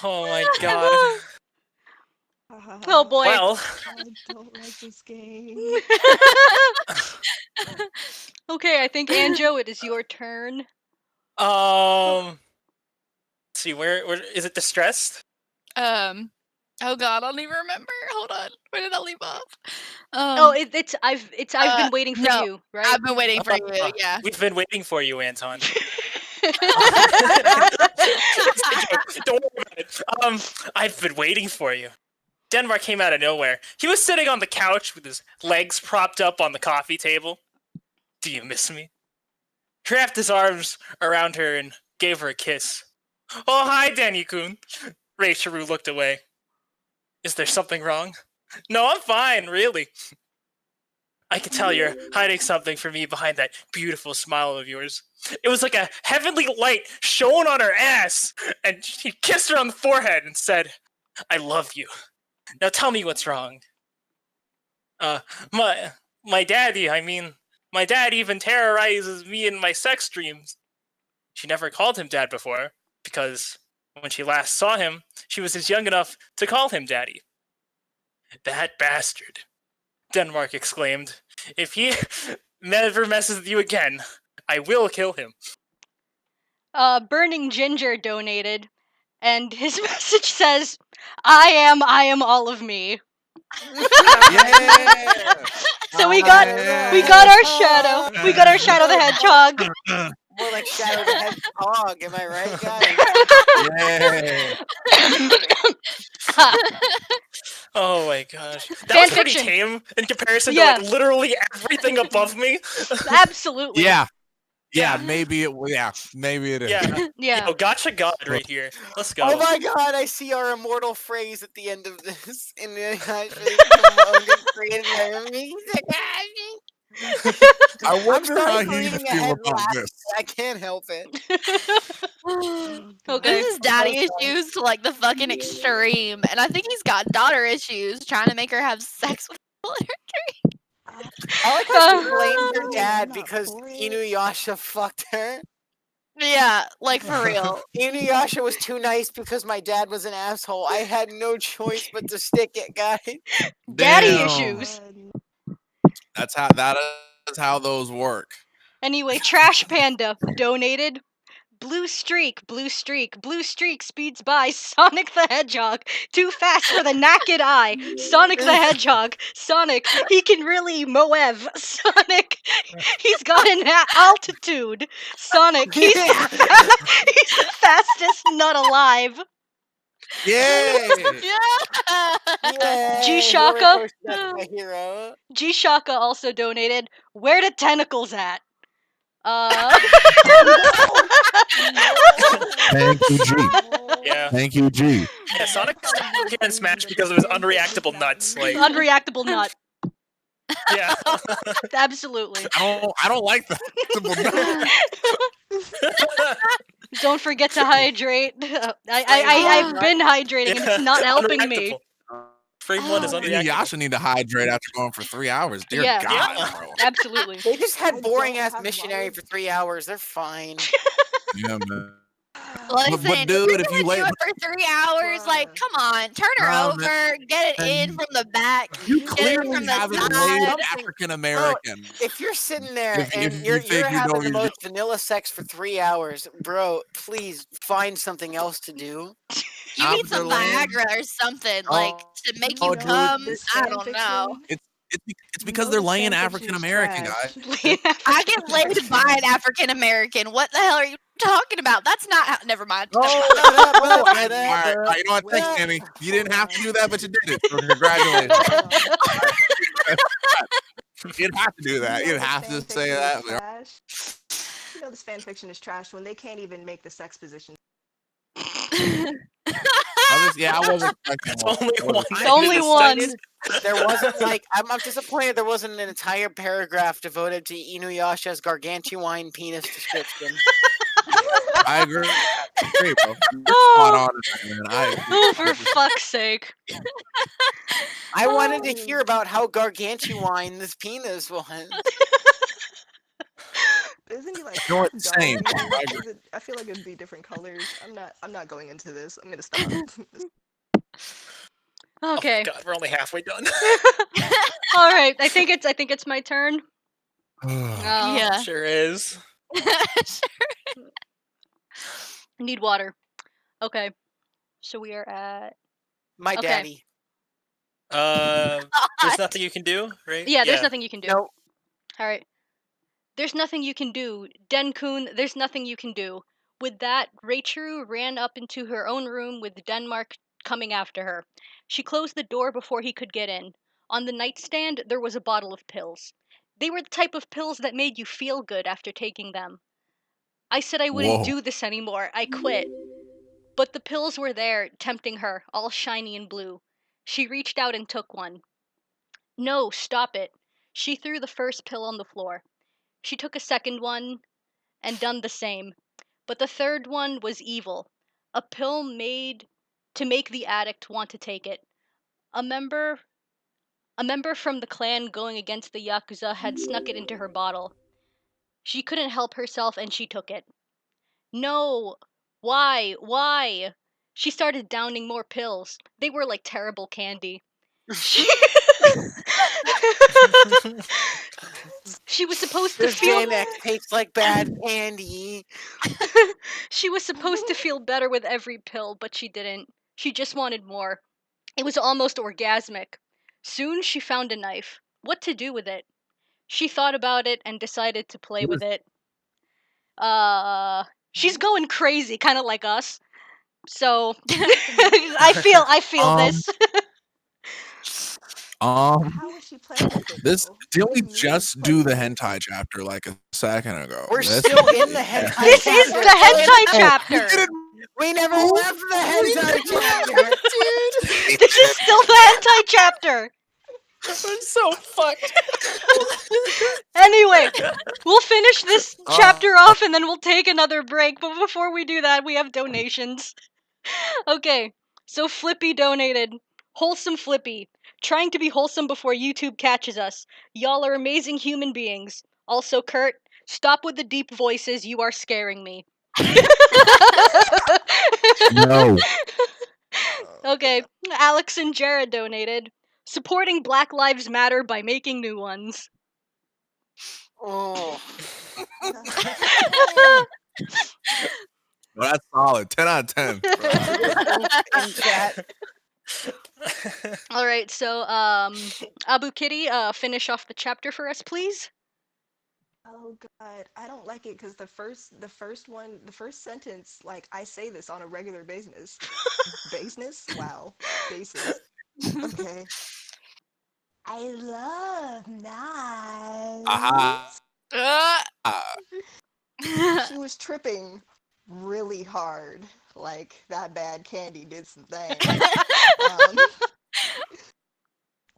Oh my god. Oh boy. Well, I don't like this game. Okay, I think Anjo, it is your turn. let's see, where is it distressed? Oh god, I don't even remember. Hold on. Where did I leave off? Oh, I've been waiting for no, you, right? I've been waiting for you, yeah. We've been waiting for you, Anton. Don't worry about it. I've been waiting for you. Denmark came out of nowhere. He was sitting on the couch with his legs propped up on the coffee table. Do you miss me? He wrapped his arms around her and gave her a kiss. Oh, hi, Danny-kun. Rei-Shiru looked away. Is there something wrong? No, I'm fine, really. I can tell you're hiding something from me behind that beautiful smile of yours. It was like a heavenly light shone on her ass, and he kissed her on the forehead and said, I love you. Now tell me what's wrong. My daddy, my dad even terrorizes me in my sex dreams. She never called him dad before, because when she last saw him, she was just young enough to call him daddy. That bastard, Denmark exclaimed. If he never messes with you again, I will kill him. Burning Ginger donated, and his message says, I am all of me." Yeah. So we got our shadow. We got our Shadow the Hedgehog. More like Shadow the Hedgehog. Am I right, guys? Yeah. Oh my gosh. That was pretty Fanfiction. tame in comparison Yeah. to like literally everything above me. Absolutely. Yeah. Yeah. Maybe it. Yeah. Maybe it is. Yeah. Yeah. Yo, gotcha God right here. Let's go. Oh my god, I see our immortal phrase at the end of this. In the created by me. I I'm wonder sorry how for he reading feel ahead about last. this. I can't help it. Okay. This is daddy I'm so sorry. issues to like the fucking extreme. And I think he's got daughter issues trying to make her have sex with I like how she Uh, blamed her I'm dad not because for it. Inuyasha fucked her. Yeah, like for real. Inuyasha was too nice because my dad was an asshole. I had no choice but to stick it, guys. Daddy Damn. issues. That is how those work. Anyway, Trash Panda donated. Blue streak speeds by Sonic the Hedgehog. Too fast for the naked eye. Sonic the Hedgehog. Sonic, he can really moev. Sonic, he's got an altitude. Sonic, he's he's the fastest nut alive. Yay! Yeah. G-Shaka? Whoever posted that's my hero. G-Shaka also donated. Where the tentacles at? Thank you, G. Yeah. Thank you, G. Yeah, Sonic can Smash because of his unreactable nuts. Like, Unreactable nut. yeah. Absolutely. I don't like that. Don't forget to hydrate. I've been hydrating and it's not helping me. Unreactable. Frame 1 is Oh. unreactable. Inuyasha need to hydrate after going for 3 hours. Dear Yeah. God, Yeah. bro. Absolutely. They just had I boring don't ass have missionary water. for 3 hours. They're fine. Yeah, man. Listen, but dude, if if you're you gonna wait, do it for 3 hours, like, Bruh. come on, turn her Nah, over, get it in man. from the back, you get it clearly from the haven't side. made Something- African American. If you're sitting there If and you you're think you know having the you're most vanilla sex for 3 hours, bro, please find something else to do. You need some Opposite lane. Viagra or something, Oh, like, to make oh, you dude, come. This I don't know. fanfiction- It's because know they're this laying fanfiction African is American, trash. guys. I get laid by an African American. What the hell are you talking about? That's not how. Never mind. All right, you know what? Thanks, Sammy. You didn't have to do that, but you did it. So congratulations. You'd have to do that. You know You'd this have to fanfiction say is that. trash. You know this fanfiction is trash when they can't even make the sex position. I wasn't expecting It's one. only one. It's only one. There wasn't like I'm disappointed there wasn't an entire paragraph devoted to Inuyasha's gargantuan penis description. I agree, bro. You're spot Oh, on, man. I agree. oh, for fuck's sake. I wanted to hear about how gargantuan this penis was. Isn't he like You know what? half Same. dog? I agree. I feel like it'd be different colors. I'm not going into this. I'm gonna stop. Okay. Oh, God, we're only halfway done. All right. I think it's my turn. Yeah. Sure is. I need water. Okay. So we are at My Okay. daddy. There's nothing you can do, right? Yeah, there's nothing you can do. No, All right. There's nothing you can do. Denkun, there's nothing you can do. With that, Rachel ran up into her own room with Denmark coming after her. She closed the door before he could get in. On the nightstand, there was a bottle of pills. They were the type of pills that made you feel good after taking them. I said I wouldn't Whoa. do this anymore. I quit. But the pills were there, tempting her, all shiny and blue. She reached out and took one. No, stop it. She threw the first pill on the floor. She took a second one and done the same. But the third one was evil. A pill made to make the addict want to take it. A member from the clan going against the Yakuza had snuck it into her bottle. She couldn't help herself and she took it. No! Why? Why? She started downing more pills. They were like terrible candy. She was supposed to this feel Xanax tastes like bad candy. She was supposed to feel better with every pill, but she didn't. She just wanted more. It was almost orgasmic. Soon she found a knife. What to do with it? She thought about it and decided to play with it. She's going crazy, kind of like us. So I feel this. How was she playing with it? This though? didn't we What do you mean just playing do the with it? hentai chapter like a second ago? We're This still is- in the hentai This is chapter. the hentai Oh, chapter. we didn't- We never left the hentai chapter. This is still the hentai chapter. I'm so fucked. Anyway, we'll finish this chapter off and then we'll take another break. But before we do that, we have donations. Okay, so Flippy donated. Wholesome Flippy. Trying to be wholesome before YouTube catches us. Y'all are amazing human beings. Also, Kurt, stop with the deep voices. You are scaring me. No. Okay, Alex and Jared donated. Supporting Black Lives Matter by making new ones. Oh. Well, that's solid. 10 out of 10. In chat. Alright, so, Abu Kitty, finish off the chapter for us, please. Oh god, I don't like it because the first sentence, like I say this on a regular basis. Basis? Wow. Basis. Okay. I love knives. Aha. She was tripping really hard. Like that bad candy did some things.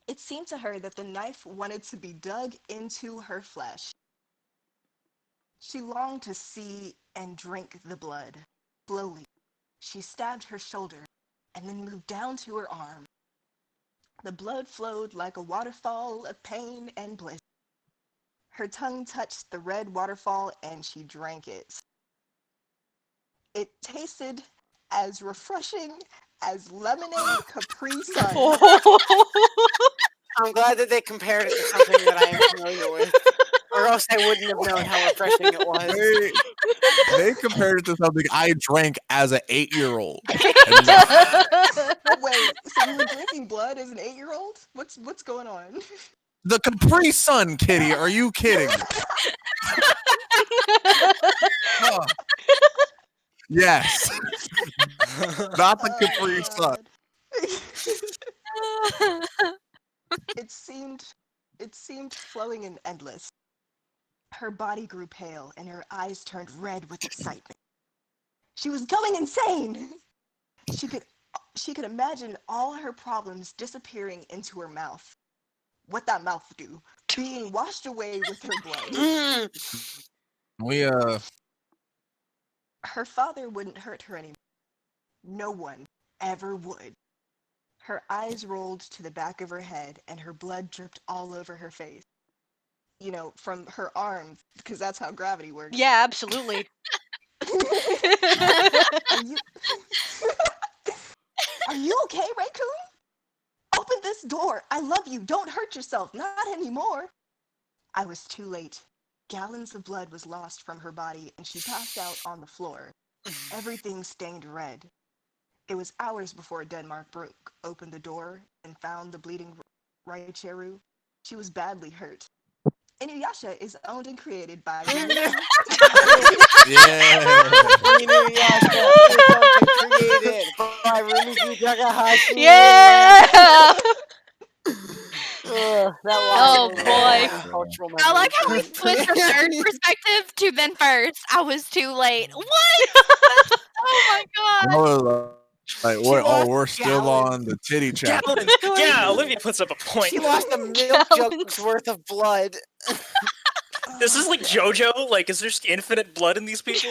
It seemed to her that the knife wanted to be dug into her flesh. She longed to see and drink the blood. Slowly, she stabbed her shoulder and then moved down to her arm. The blood flowed like a waterfall of pain and bliss. Her tongue touched the red waterfall and she drank it. It tasted as refreshing as lemonade Capri Sun. I'm glad that they compared it to something that I am familiar with. Or else I wouldn't have known how refreshing it was. They compared it to something I drank as an 8-year-old. Wait, so you were drinking blood as an 8-year-old? What's going on? The Capri Sun, Kitty. Are you kidding? Oh. Yes. Not the Capri Sun. It seemed flowing and endless. Her body grew pale and her eyes turned red with excitement. She was going insane. She could imagine all her problems disappearing into her mouth. What that mouth do? Being washed away with her blood. Her father wouldn't hurt her anymore. No one ever would. Her eyes rolled to the back of her head and her blood dripped all over her face. You know, from her arms, because that's how gravity works. Yeah, absolutely. Are you okay, Raccoon? Open this door. I love you. Don't hurt yourself. Not anymore. I was too late. Gallons of blood was lost from her body and she passed out on the floor. Everything stained red. It was hours before Denmark broke open the door and found the bleeding Raicheru. She was badly hurt. Inuyasha is owned and created by Yeah. Inuyasha is owned and created by Rumiko Takahashi. Yeah! Oh boy. I like how we switched from third perspective to then first. I was too late. What? Oh my god. Like, we're still on the titty chapter. Gallons. Yeah, Olivia puts up a point. She lost a milk jug's worth of blood. This is like JoJo. Like, is there just infinite blood in these people?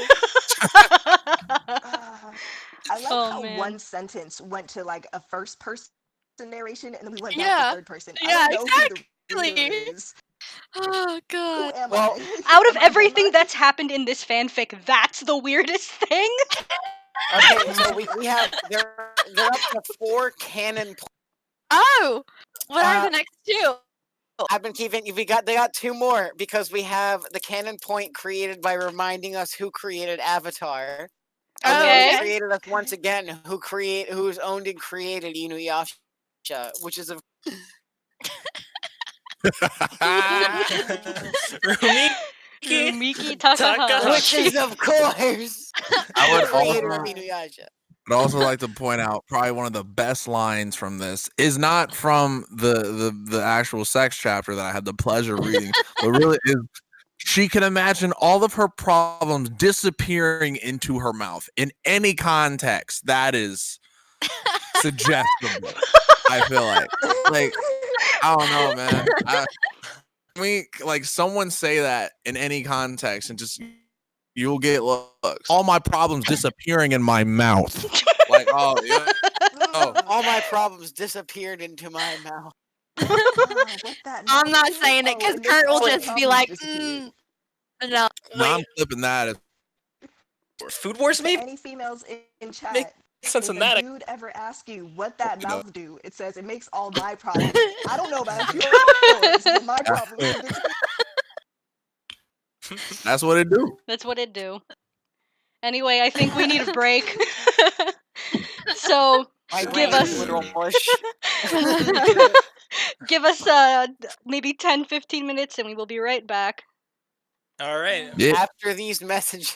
I like how one sentence went to like a first person narration and then we went back to third person. Yeah, I don't know exactly. who the reader is. Oh god. Who am Well, I? Out of everything that's happened in this fanfic, that's the weirdest thing. Okay, so we have they're up to 4 canon points. Oh, what are the next two? I've been keeping. They got 2 more because we have the canon point created by reminding us who created Avatar. And Okay. then created us once again who's owned and created Inuyasha, which is a Rumiko Takahashi. which is of course I would the creator also, of Inuyasha. I'd also like to point out probably one of the best lines from this is not from the actual sex chapter that I had the pleasure of reading, but really is she can imagine all of her problems disappearing into her mouth in any context. That is suggestible. I feel like I don't know, man. I mean, like someone say that in any context and just you'll get looks. All my problems disappearing in my mouth. Like, oh yeah. Oh, All my problems disappeared into my mouth. I'm not saying it because Kurt will just be like, no. no, I'm clipping that. Food Wars To maybe any females in chat, makes sense if in a that. dude ever asks you what that You know, mouth do, it says it makes all my problems. I don't know about yours, but my problems are big. that's what it do. That's what it do. Anyway, I think we need a break. So My give brain is us literal mush. give us maybe 10-15 minutes and we will be right back. All right. Yeah. After these messages.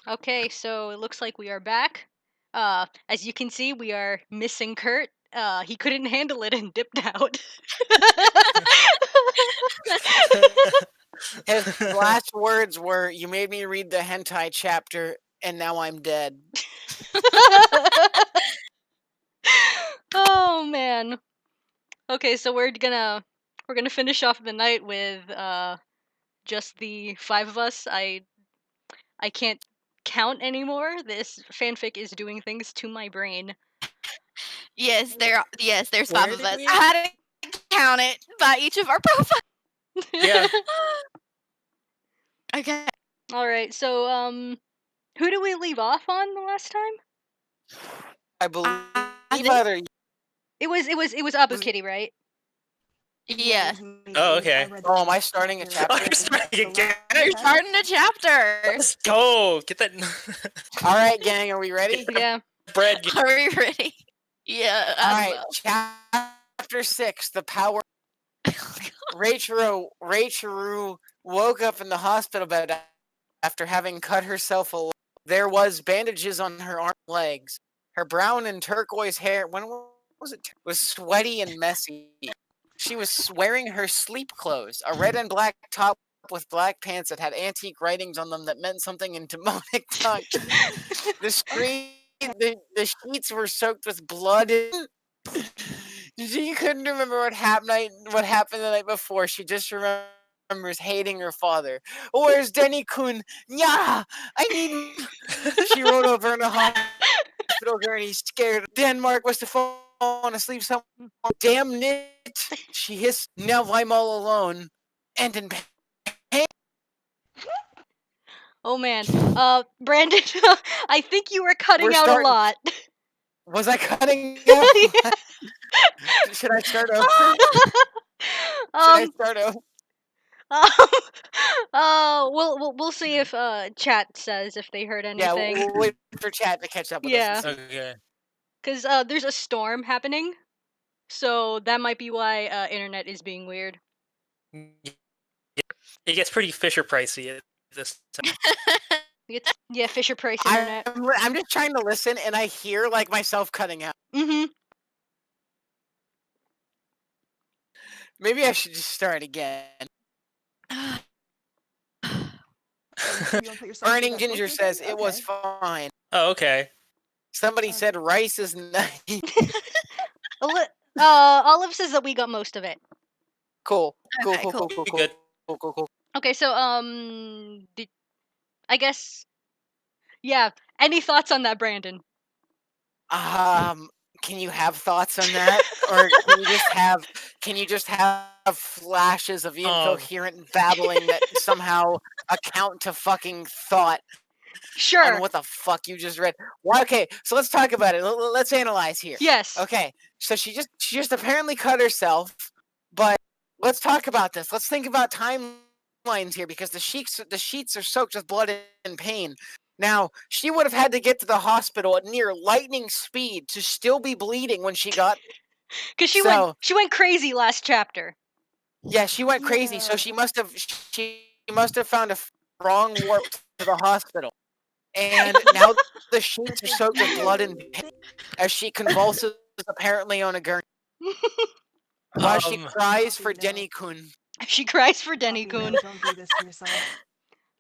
Okay, so it looks like we are back. As you can see, we are missing Kurt. He couldn't handle it and dipped out. His last words were, "You made me read the hentai chapter, and now I'm dead." Oh man. Okay, so we're gonna finish off the night with just the 5 of us. I can't count anymore. This fanfic is doing things to my brain. Yes, there's 5 Where of did us. we- I had to count it by each of our profiles. Yeah. Okay. All right. So who did we leave off on the last time? I believe think- either. It was Abu Was- Kitty, right? Yeah. it was me. Oh, I okay. read the Oh, am I last starting a chapter. Oh, chapter? you're starting The again. last- You're starting a chapter. Let's go. Get that. All right, gang, are we ready? Yeah. Bread. Are we ready? Yeah. All I right, chapter 6, the power. Rachel woke up in the hospital bed after having cut herself a leg. There was bandages on her arm and legs. Her brown and turquoise hair, when was it? Was sweaty and messy. She was wearing her sleep clothes, a red and black top with black pants that had antique writings on them that meant something in demonic tongue. The screen, the sheets were soaked with blood. She couldn't remember what happened the night before. She just remembers hating her father. Where's Denny-kun? Yeah, I need. She rolled over in a hospital gurney, scared. Denmark was to fall asleep somewhere. Damn it! She hissed. Now I'm all alone and in pain. Oh man. Brandon, I think you were cutting We're out starting- a lot. Was I cutting out? Yeah. Should I start over? Should I start over? We'll see if chat says if they heard Yeah, anything. we'll wait for chat to catch up with Yeah. us. and see. Okay. Cause there's a storm happening, so that might be why internet is being weird. It gets pretty Fisher pricey at this time. It's Fisher Price internet. I'm just trying to listen, and I hear like myself cutting out. Mm-hmm. Maybe I should just start again. You wanna put yourself Burning through that Ginger filter says thing? it was Okay. fine. Oh, okay. Somebody said rice is nice. Olive says that we got most of it. Cool. Cool, Okay, cool, cool. cool, cool, Pretty cool, good. cool, cool, cool. Okay, so I guess, yeah. Any thoughts on that, Brandon? Can you have thoughts on that, or can you just have flashes of incoherent babbling that somehow account to fucking thought Sure. on what the fuck you just read? Well, okay, so let's talk about it. Let's analyze here. Yes. Okay, so she just apparently cut herself, but let's talk about this. Let's think about timelines here because the sheets are soaked with blood and pain. Now, she would have had to get to the hospital at near lightning speed to still be bleeding when she got. Because she went crazy last chapter. Yeah, she went crazy, so Yeah. she must have found a wrong warp to the hospital. And now the sheets are soaked with blood and pain as she convulses apparently on a gurney. While she cries for Denny-kun. She cries for Poppy, Denny-kun. no, don't do this to yourself.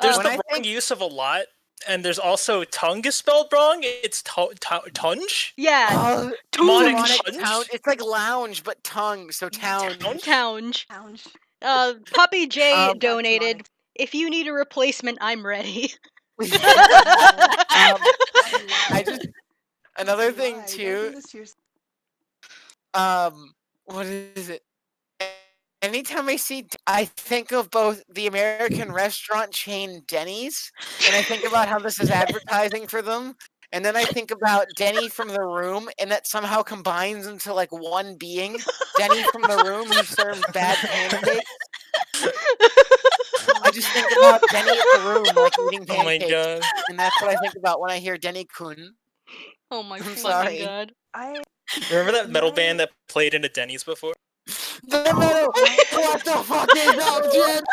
There's When the I wrong think- use of a lot, and there's also tongue is spelled wrong. It's tunge. Yeah. Oh, Demonic demonic tunge? town. It's like lounge, but tongue, so town. Townge. Ouch. Poppy J Um, donated. demonic. If you need a replacement, I'm ready. I just another thing Why? Don't do too. this to yourself. What is it? Anytime I think of both the American restaurant chain Denny's, and I think about how this is advertising for them, and then I think about Denny from The Room, and that somehow combines into like one being. Denny from The Room who serves bad pancakes. I just think about Denny at The Room like eating Oh my pancakes, god. and that's what I think about when I hear Denny-kun. Oh my I'm fucking sorry. god. I Remember that metal My- band that played in a Denny's before? The metal. What the fuck is up, Jen?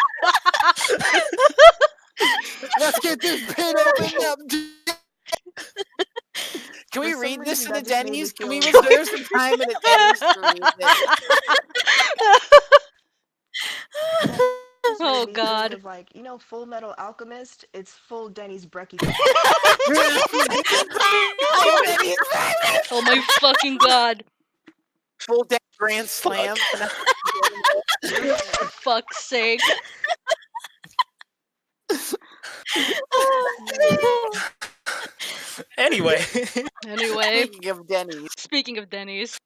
Let's get this pit opened up, dude. listen to that just made me Denny's? Can we feel reserve some time in a Denny's to read this? just made Oh, me God. think of, like, you know, Full Metal Alchemist? It's full Denny's brekkie. Oh, Denny's Oh my fucking god. full day grand slam. For fuck's sake. Anyway, Anyway, Speaking of Denny's, speaking of Denny's.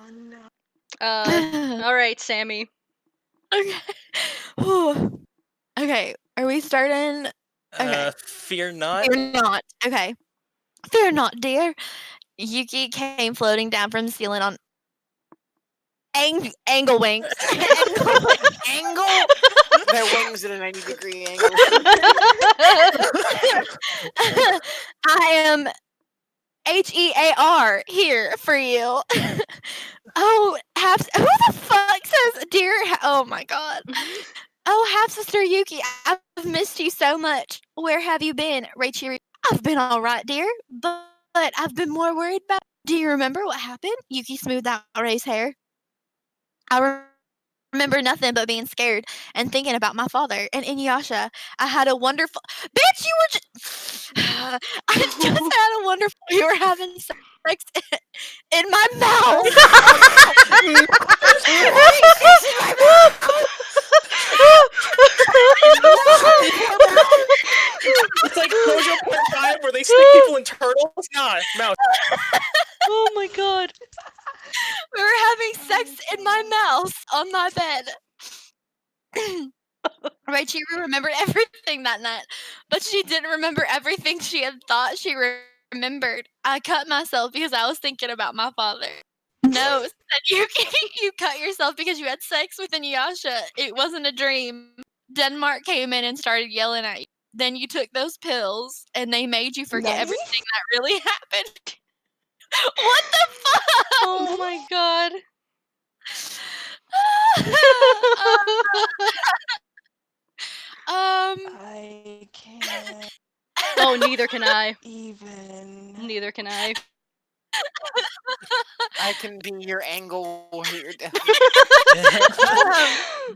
Oh no. Alright, Sammy. Okay. Whew. Okay, are we starting? Okay. fear not. Fear not. Okay. Fear not, dear. Yuki came floating down from the ceiling on angle wings. angle their wings at a 90-degree angle. I am HEAR here for you. Oh, who the fuck says dear? Oh my god. Oh, half sister Yuki, I've missed you so much. Where have you been, Rachel? I've been all right, dear, but I've been more worried about. Do you remember what happened? Yuki smoothed out Ray's hair. I remember nothing but being scared and thinking about my father and Inuyasha. I had a wonderful. Bitch, you were just. I just had a wonderful. You were having sex in my mouth. It's like Mojo Part 5 where they stick people in turtles. Nah, mouse. Oh my god. We were having sex in my mouth on my bed. Raichiro remembered everything that night, but she didn't remember everything she had thought she remembered. I cut myself because I was thinking about my father. No, said Yuki, you cut yourself because you had sex with Inuyasha. It wasn't a dream. Denmark came in and started yelling at you. Then you took those pills, and they made you forget Nani? everything that really happened. What the fuck? Oh my god. I can't Oh, neither can I. even. Neither can I. I can be your angle here.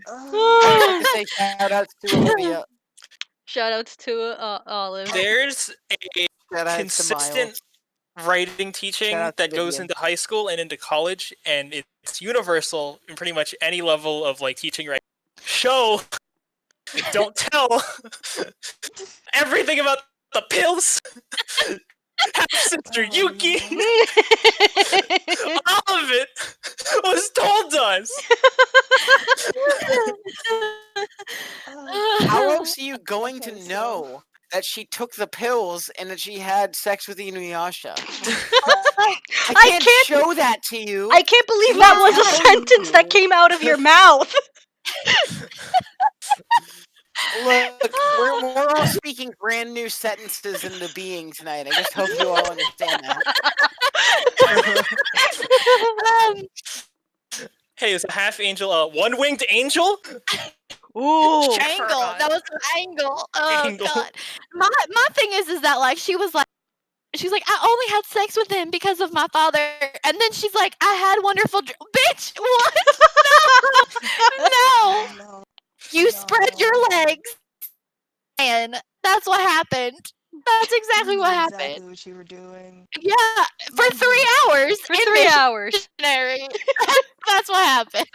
Oh, I'd like to say shout-outs to Olivia. Shoutouts to Olive. There's a Shout-outs to consistent Miles. writing teaching Shout out to that goes Vivian. into high school and into college, and it's universal in pretty much any level of like teaching. Right? Show, don't tell. Everything about the pills. Half sister Oh, Yuki. no. All of it was told to us. How else are you going to Okay, so- know that she took the pills and that she had sex with Inuyasha? I I can't can't- show that to you. I can't believe that was a sentence that came out of your mouth. Look, we're all speaking brand new sentences into being tonight. I just hope you all understand that. Hey, is a half angel one-winged angel? Ooh. Angle. That was an angle. Oh Angle. god. My thing is that like she's like I only had sex with him because of my father, and then she's like I had wonderful. Bitch, what? No, no. No. You spread your legs, and that's what happened. That's exactly what Exactly happened. what you were doing. Yeah, for 3 hours. For in 3 hours. missionary. That's what happened.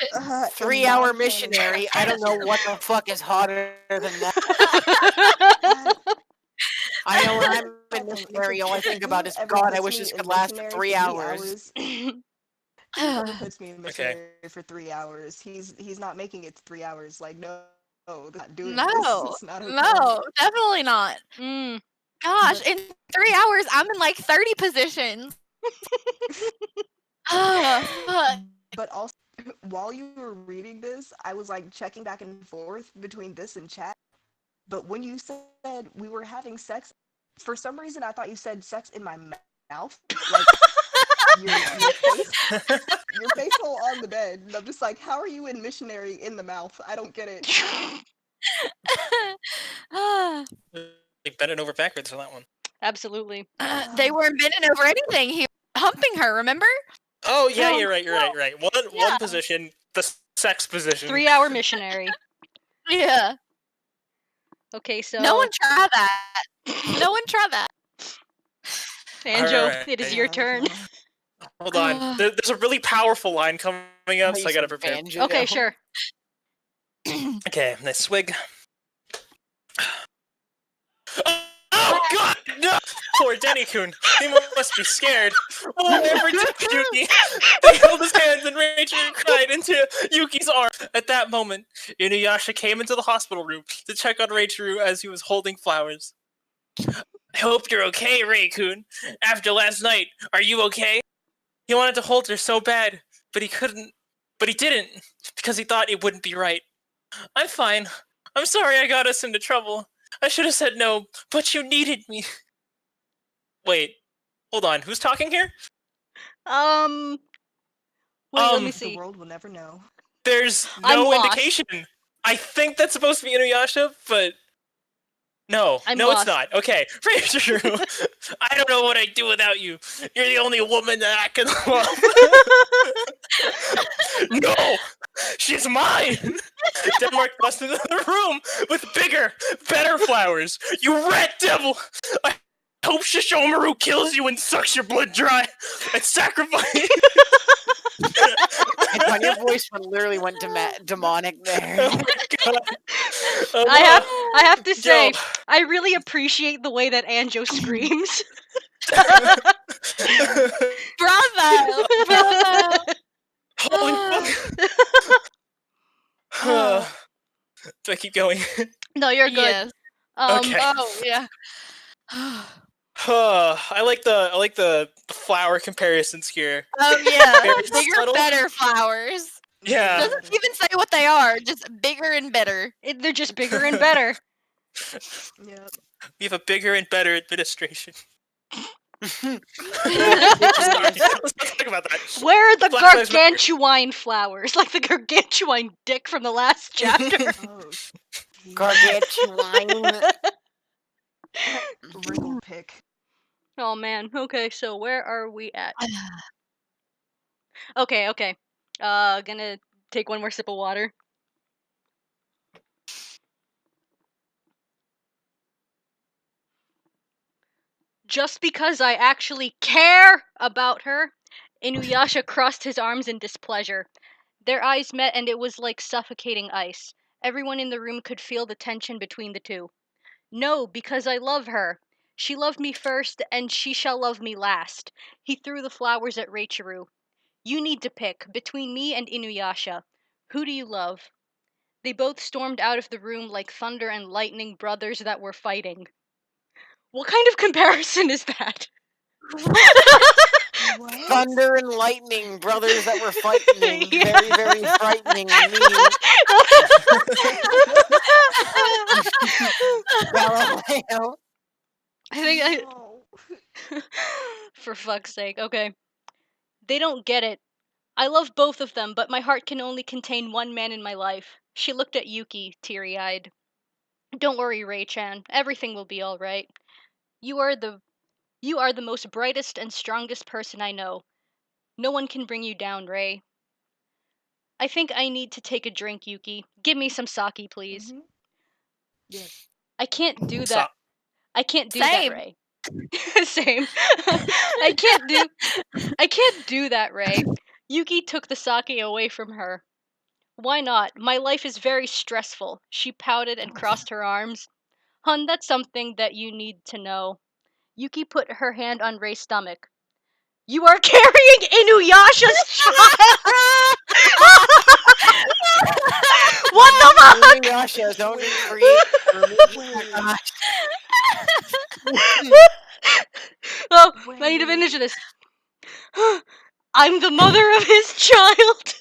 3-hour missionary. I don't know what the fuck is hotter than that. I know when I'm in missionary, all I think about is, God, I wish this could last for 3 hours. Whoever puts me in Okay. missionary for 3 hours, he's not making it to 3 hours. Like, no, not doing No, this. It's not okay. no, definitely not. Mm. Gosh, in 3 hours, I'm in like 30 positions. Oh, fuck. But also, while you were reading this, I was like checking back and forth between this and chat. But when you said we were having sex, for some reason I thought you said sex in my mouth. Like your face hole on the bed. And I'm just like, how are you in missionary in the mouth? I don't get it. They bent it over backwards for that one. Absolutely. They weren't bending over anything. He was humping her, remember? Oh yeah, Oh, you're right. One Yeah. position, the sex position. 3-hour missionary. Yeah. Okay, so No one try that. No one try that. Anjo, Alright. it is your turn. No. Hold on. There's a really powerful line coming up, so I gotta prepare. Banjo. Okay, sure. Okay, nice swig. Oh God, no! Poor Denny-kun. He must be scared. Whatever did Yuki? They held his hands and Rachel cried into Yuki's arm. At that moment, Inuyasha came into the hospital room to check on Rachel as he was holding flowers. I hope you're okay, Ray-kun. After last night, are you okay? He wanted to hold her so bad, but he couldn't. But he didn't, because he thought it wouldn't be right. I'm fine. I'm sorry I got us into trouble. I should have said no, but you needed me. Wait, hold on. Who's talking here? Wait, let me The see. world will never know. There's I'm no lost. indication. I think that's supposed to be Inuyasha, but no, I'm no, lost. it's not. Okay, Rachel, I don't know what I'd do without you. You're the only woman that I can love. No, she's mine. Denmark busts into the room with bigger, better flowers. You rat devil! I hope Shishomaru kills you and sucks your blood dry and sacrifice. Your voice literally went demonic there. Oh my God. I have to say, Yo. I really appreciate the way that Anjo screams. Bravo! Bravo! Holy fuck. Do I keep going? No, you're good. Yes. Okay. Oh, yeah. I like the flower comparisons here. Oh, yeah. Very Bigger, subtle. better flowers. Yeah. Doesn't even say what they are, just bigger and better. They're just bigger and better. Yep. We have a bigger and better administration. Let's Let's not talk about that. Where are the Black Lives Matter. gargantuan flowers? Like the gargantuan dick from the last chapter. Oh, geez. Gargantuan. Wrinkle pick. Oh man. Okay, so where are we at? Okay. Gonna take one more sip of water. Just because I actually care about her, Inuyasha crossed his arms in displeasure. Their eyes met and it was like suffocating ice. Everyone in the room could feel the tension between the two. No, because I love her. She loved me first, and she shall love me last. He threw the flowers at Reichuru. You need to pick, between me and Inuyasha. Who do you love? They both stormed out of the room like thunder and lightning brothers that were fighting. What kind of comparison is that? What? Thunder and lightning, brothers that were fighting. Yeah. Very, very frightening me. Galileo. I think No. For fuck's sake, okay. They don't get it. I love both of them, but my heart can only contain one man in my life. She looked at Yuki, teary-eyed. Don't worry, Ray-chan. Everything will be all right. You are the most brightest and strongest person I know. No one can bring you down, Ray. I think I need to take a drink, Yuki. Give me some sake, please. Mhm. Yes. I can't do So- that. I can't do that, Same. Ray. Same. I can't do that, Ray. Yuki took the sake away from her. Why not? My life is very stressful. She pouted and crossed her arms. Hun, that's something that you need to know. Yuki put her hand on Ray's stomach. You are carrying Inuyasha's child! What the fuck? Inuyasha is only free. Oh, I need to finish this. I'm the mother of his child.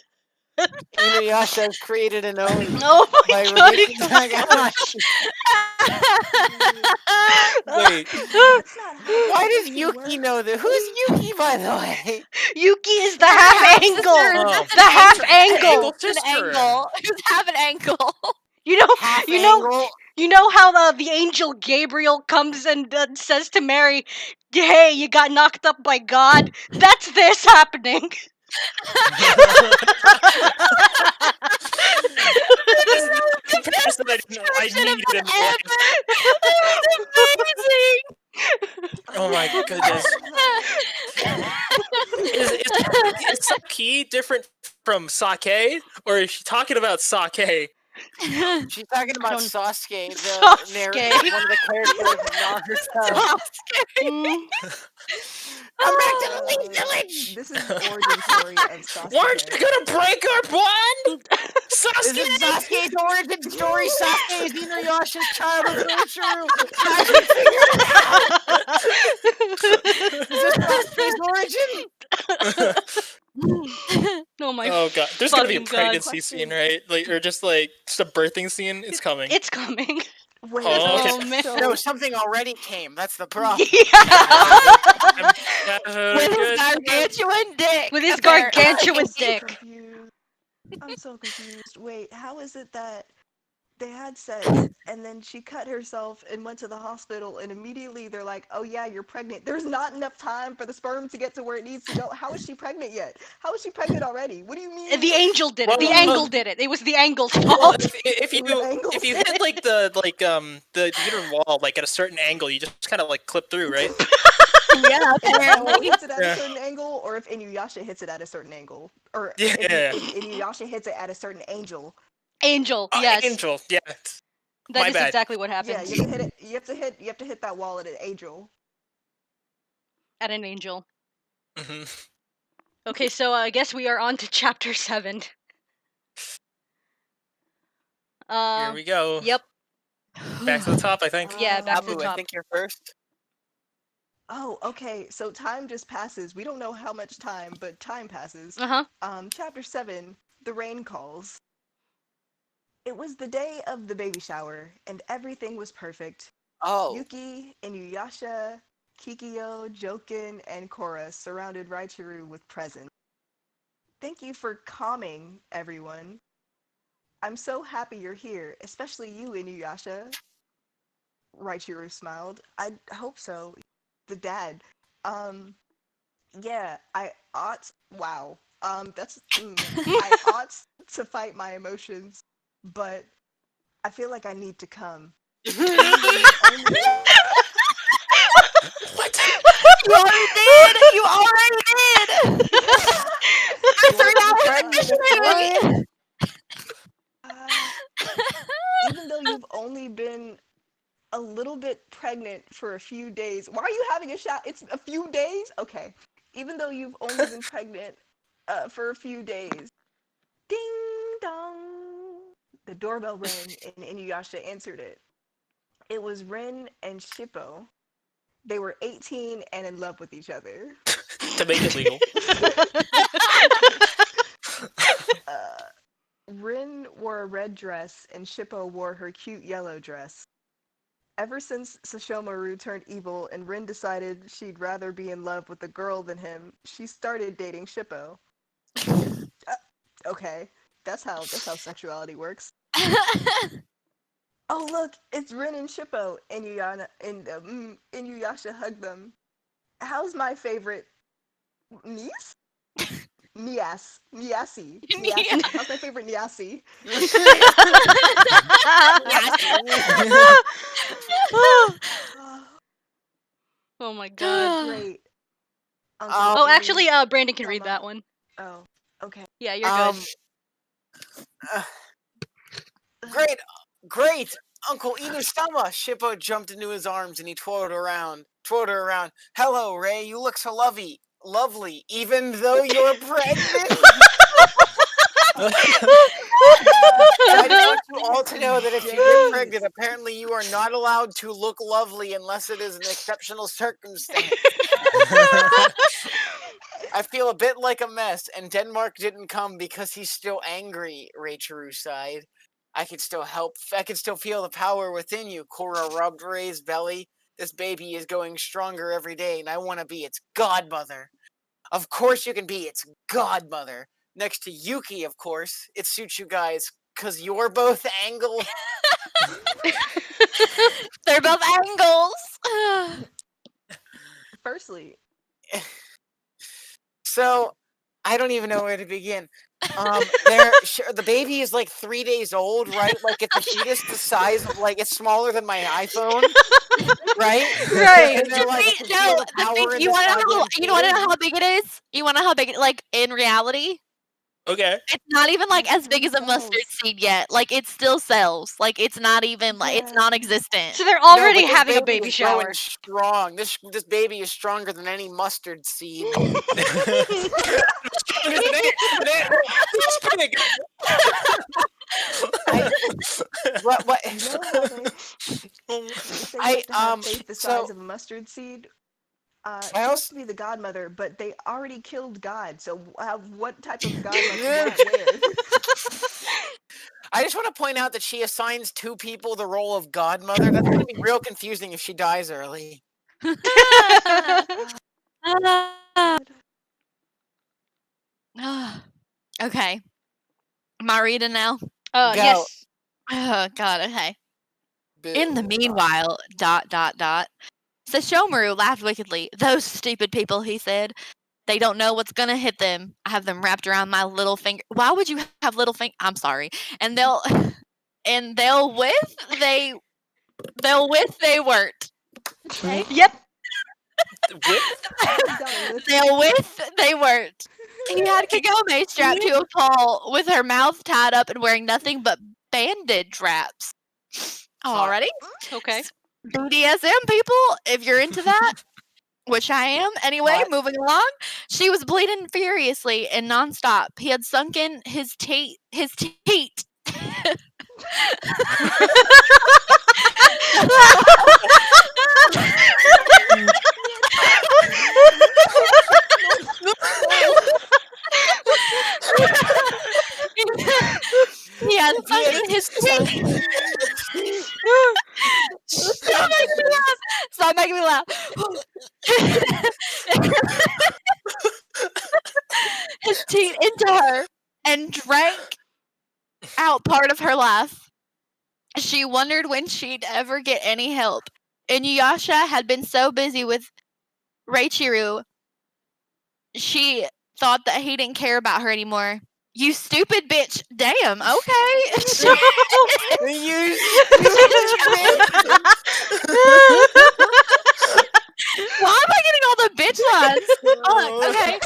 Inuyasha has created an own Oh by my god. Rumiko Takahashi. Wait. That's not how Why does fantasy Yuki works. know that? Who's Yuki, by the way? Yuki is the half angle. Oh. The half Angle angle. An sister. angle. Who's have an angle? You know, Half you know, angle. You know how the angel Gabriel comes and says to Mary, "Hey, you got knocked up by God." That's this happening. This is the comparison I didn't know I needed in the life. That Oh my goodness. Is sake different from sake, or is she talking about sake? She's talking about don't- Sasuke, the Sasuke. one of the characters of Naruto. Mm. Come back to the Leaf Village! This is the origin story of Sasuke. Weren't you gonna break our bond? This Sasuke! is Sasuke's origin story. Sasuke is Inuyasha's childhood true. Haven't figured it out. Is this Sasuke's origin? Oh my Oh god, there's gonna be a fucking God. pregnancy scene, right? Like, or just a birthing scene. It's coming. It's coming. Wait, Oh, okay. Oh, man. No, something already came. That's the problem. Yeah. With his gargantuan dick. With his apparently. gargantuan I'm so dick. confused. I'm so confused. Wait, how is it that they had sex and then she cut herself and went to the hospital and immediately they're like, "Oh yeah, you're pregnant." There's not enough time for the sperm to get to where it needs to go. How is she pregnant yet? How is she pregnant already? What do you mean? The angel did it. Well, The angle did it. It was the angle's Well, fault. if The angles you did hit like the uterine wall like at a certain angle, you just kind of like clip through, right? Yeah, If someone apparently. hits it at Yeah. a certain angle, or if Inuyasha hits it at a certain angle, or Yeah. if Inuyasha hits it at a certain angel. Angel, Oh, yes. Angel, yeah. That my is bad. exactly what Yeah, happens. you have to hit it. You have to hit that wall at an angel. At an angel. hmm Okay, so I guess we are on to chapter 7. Here we go. Yep. Back to the top, I think. Yeah, back to the Abu, I top. think you're first. Oh, okay. So time just passes. We don't know how much time, but time passes. Uh-huh. Chapter 7, The Rain Calls. It was the day of the baby shower, and everything was perfect. Oh, Yuki, Inuyasha, Kikyo, Jokin, and Korra surrounded Raichuru with presents. Thank you for calming, everyone. I'm so happy you're here, especially you, Inuyasha. Raichuru smiled. I hope so. The dad. Yeah, I ought. Wow. That's. I ought to fight my emotions, but I feel like I need to come. What? You already did! You already did! After 3 hours of this movie! Even though you've only been a little bit pregnant for a few days, why are you having a shot? It's a few days? Okay. Even though you've only been pregnant for a few days. Ding dong! The doorbell rang and Inuyasha answered it. It was Rin and Shippo. They were 18 and in love with each other. To make it legal. Rin wore a red dress and Shippo wore her cute yellow dress. Ever since Sashomaru turned evil and Rin decided she'd rather be in love with a girl than him, she started dating Shippo. Okay, that's how sexuality works. Oh look, it's Rin and Shippo. Inuyasha hugged them. How's my favorite niece? Niasi. How's my favorite Niasi? Oh my god. Great. Oh, actually, Brandon can read that one. Oh, okay. Yeah, you're good. Great! Uncle Inusama! Shippo jumped into his arms and he twirled her around. Hello, Ray, you look so lovely, even though you're pregnant. I just want you all to know that if you get pregnant, apparently you are not allowed to look lovely unless it is an exceptional circumstance. I feel a bit like a mess, and Denmark didn't come because he's still angry, Raichuru sighed. I can still feel the power within you. Korra rubbed Ray's belly. This baby is going stronger every day, and I want to be its godmother. Of course you can be its godmother. Next to Yuki, of course. It suits you guys, because you're both angle. They're both angles. Firstly, So, I don't even know where to begin. The baby is like 3 days old, right? Like it's a fetus the size of it's smaller than my iPhone, right? Right. And they're like, See, I can no, feel the the power thing, in you this want to know goddamn you want to know fetus. how big it is? You want to know how big it, like in reality? Okay. It's not even like as big as a Cells. mustard seed yet. Like it's still cells. Like it's not even like it's Yeah. non-existent. So they're No, already but this having a baby baby is growing shower. strong. This baby is stronger than any mustard seed. It's big. What? You know how they say you have to have faith the size of a mustard seed? She has to be the godmother, but they already killed God, so what type of God must want where? I just want to point out that she assigns 2 people the role of godmother. That's going to be real confusing if she dies early. Okay. Am I reading now? Go. Yes. Oh God. Okay. In the meanwhile, ... Sesshomaru laughed wickedly. Those stupid people, he said. They don't know what's gonna hit them. I have them wrapped around my little finger. Why would you have little finger? I'm sorry. And they'll they weren't. Okay. Yep. They weren't. He had Kagome strapped to a pole with her mouth tied up and wearing nothing but bandage wraps. Alrighty. Okay. BDSM people, if you're into that, which I am. Anyway, What? moving along. She was bleeding furiously and nonstop. He had sunken his teat. He had sunken his teat. Stop making me laugh. His teeth into her and drank out part of her life. She wondered when she'd ever get any help. Inuyasha had been so busy with Reichiru, she thought that he didn't care about her anymore. You stupid bitch. Damn, okay. You Why am I getting all the bitch lines? Oh, okay.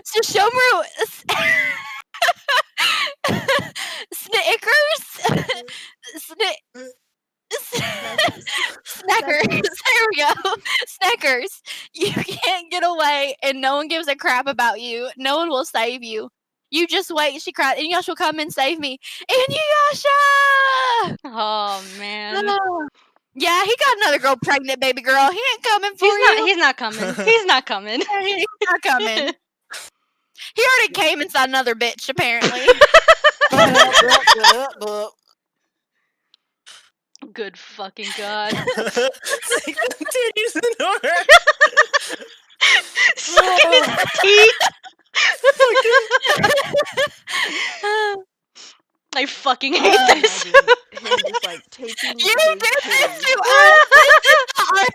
So Shomaru Snickers Snackers. There we go. Snackers. You can't get away and no one gives a crap about you. No one will save you. You just wait, she cried. Inuyasha will come and save me. Inuyasha! Oh man. Yeah, he got another girl pregnant, baby girl. He ain't coming for you. He's not coming. He's not coming. He's not coming. He already came inside another bitch, apparently. Good fucking god. Titties in her. Sucking his teeth. I fucking hate this. Him just like taking You his did this titties. to us. This is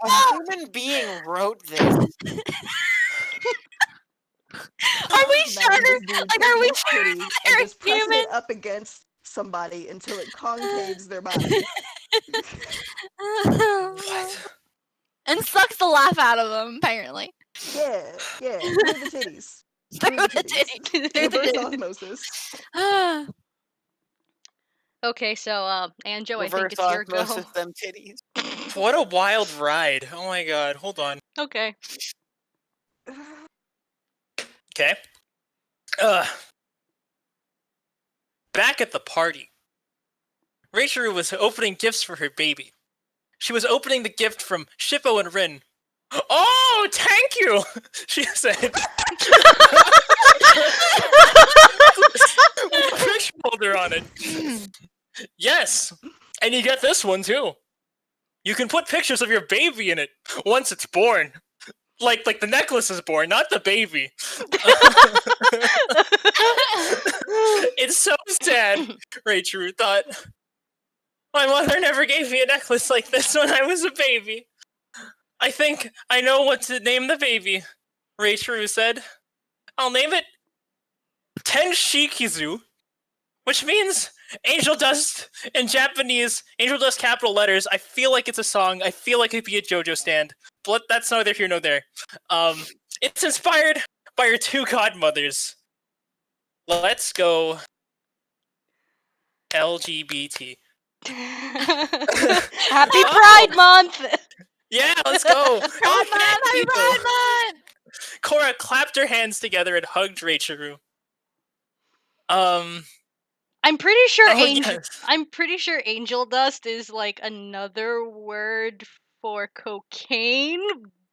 A human being wrote this. Are we Imagine sure? this dude Like, are we taking his sure titties they're and just pressing human? it up against somebody until it concaves their body. And sucks the life out of them, apparently. Yeah, through the titties. Through the titties. Through the Reverse titties. osmosis. Okay, so Anjo, I think Reverse it's your go. osmosis them titties. What a wild ride. Oh my god. Hold on. Okay. Okay. Back at the party, Reichiru was opening gifts for her baby. She was opening the gift from Shippo and Rin. Oh, thank you, she said. With a fish holder on it. Yes, and you get this one too. You can put pictures of your baby in it once it's born. Like the necklace is born, not the baby. It's so sad, Reichiru thought. My mother never gave me a necklace like this when I was a baby. I think I know what to name the baby, Reichuru said. I'll name it Tenshikizu, which means angel dust in Japanese, angel dust capital letters. I feel like it's a song. I feel like it'd be a JoJo stand. But that's neither here nor there. It's inspired by your two godmothers. Let's go LGBT. Happy Pride Month! Yeah, let's go. Pride Month! Happy Pride Month! Cora clapped her hands together and hugged Reichuru. I'm pretty sure yes. I'm pretty sure angel dust is like another word for cocaine,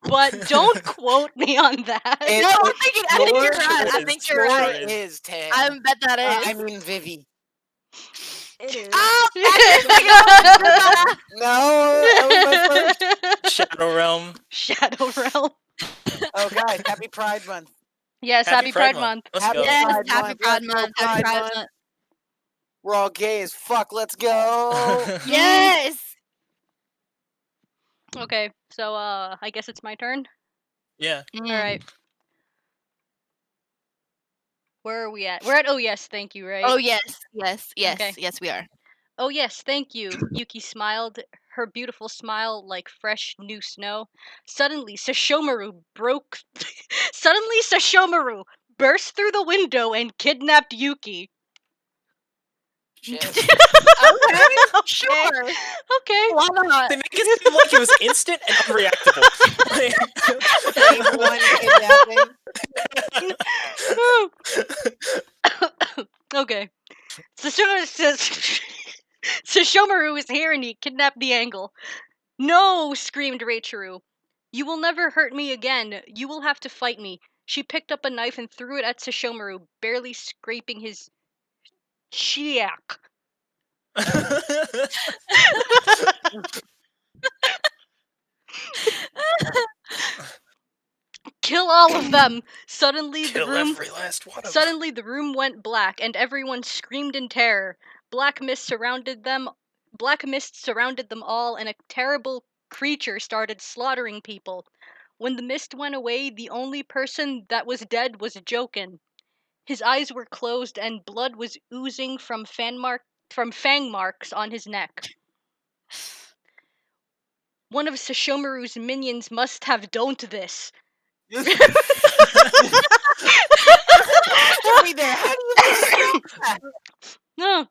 but don't quote me on that. It- No, I think you're right. I is, think you're sure right. It is, Tam. I bet that is. I mean, Vivi. It is. Oh, I No, that was my first. Shadow Realm. Shadow Realm. Oh, guys, happy Pride Month. Yes, happy Pride Month. Let's Happy go. Yes, Pride happy Month. Pride Let's go, Month. Happy Pride Pride Month. Month. We're all gay as fuck. Let's go. Yes. Okay, so I guess it's my turn. Yeah. Mm. All right. Where are we at? We're at oh yes, thank you, right? Oh yes, yes, yes, Okay. yes. We are. Oh yes, thank you. Yuki smiled, her beautiful smile like fresh new snow. Suddenly, Sashomaru burst through the window and kidnapped Yuki. Shit. Okay, Okay. sure. Okay. Why not? They make it seem like it was instant and unreactable. Phase one kidnapping. Okay. Sashomaru is here and he kidnapped the angle. No, screamed Reichuru. You will never hurt me again. You will have to fight me. She picked up a knife and threw it at Sashomaru, barely scraping his chiak. Kill all of them! Suddenly Kill every last one of them. Suddenly the room went black and everyone screamed in terror. Black mist surrounded them all and a terrible creature started slaughtering people. When the mist went away, the only person that was dead was Joken. His eyes were closed and blood was oozing from fang marks on his neck. One of Sashomaru's minions must have don't this. Tell me there. How do you know that? No.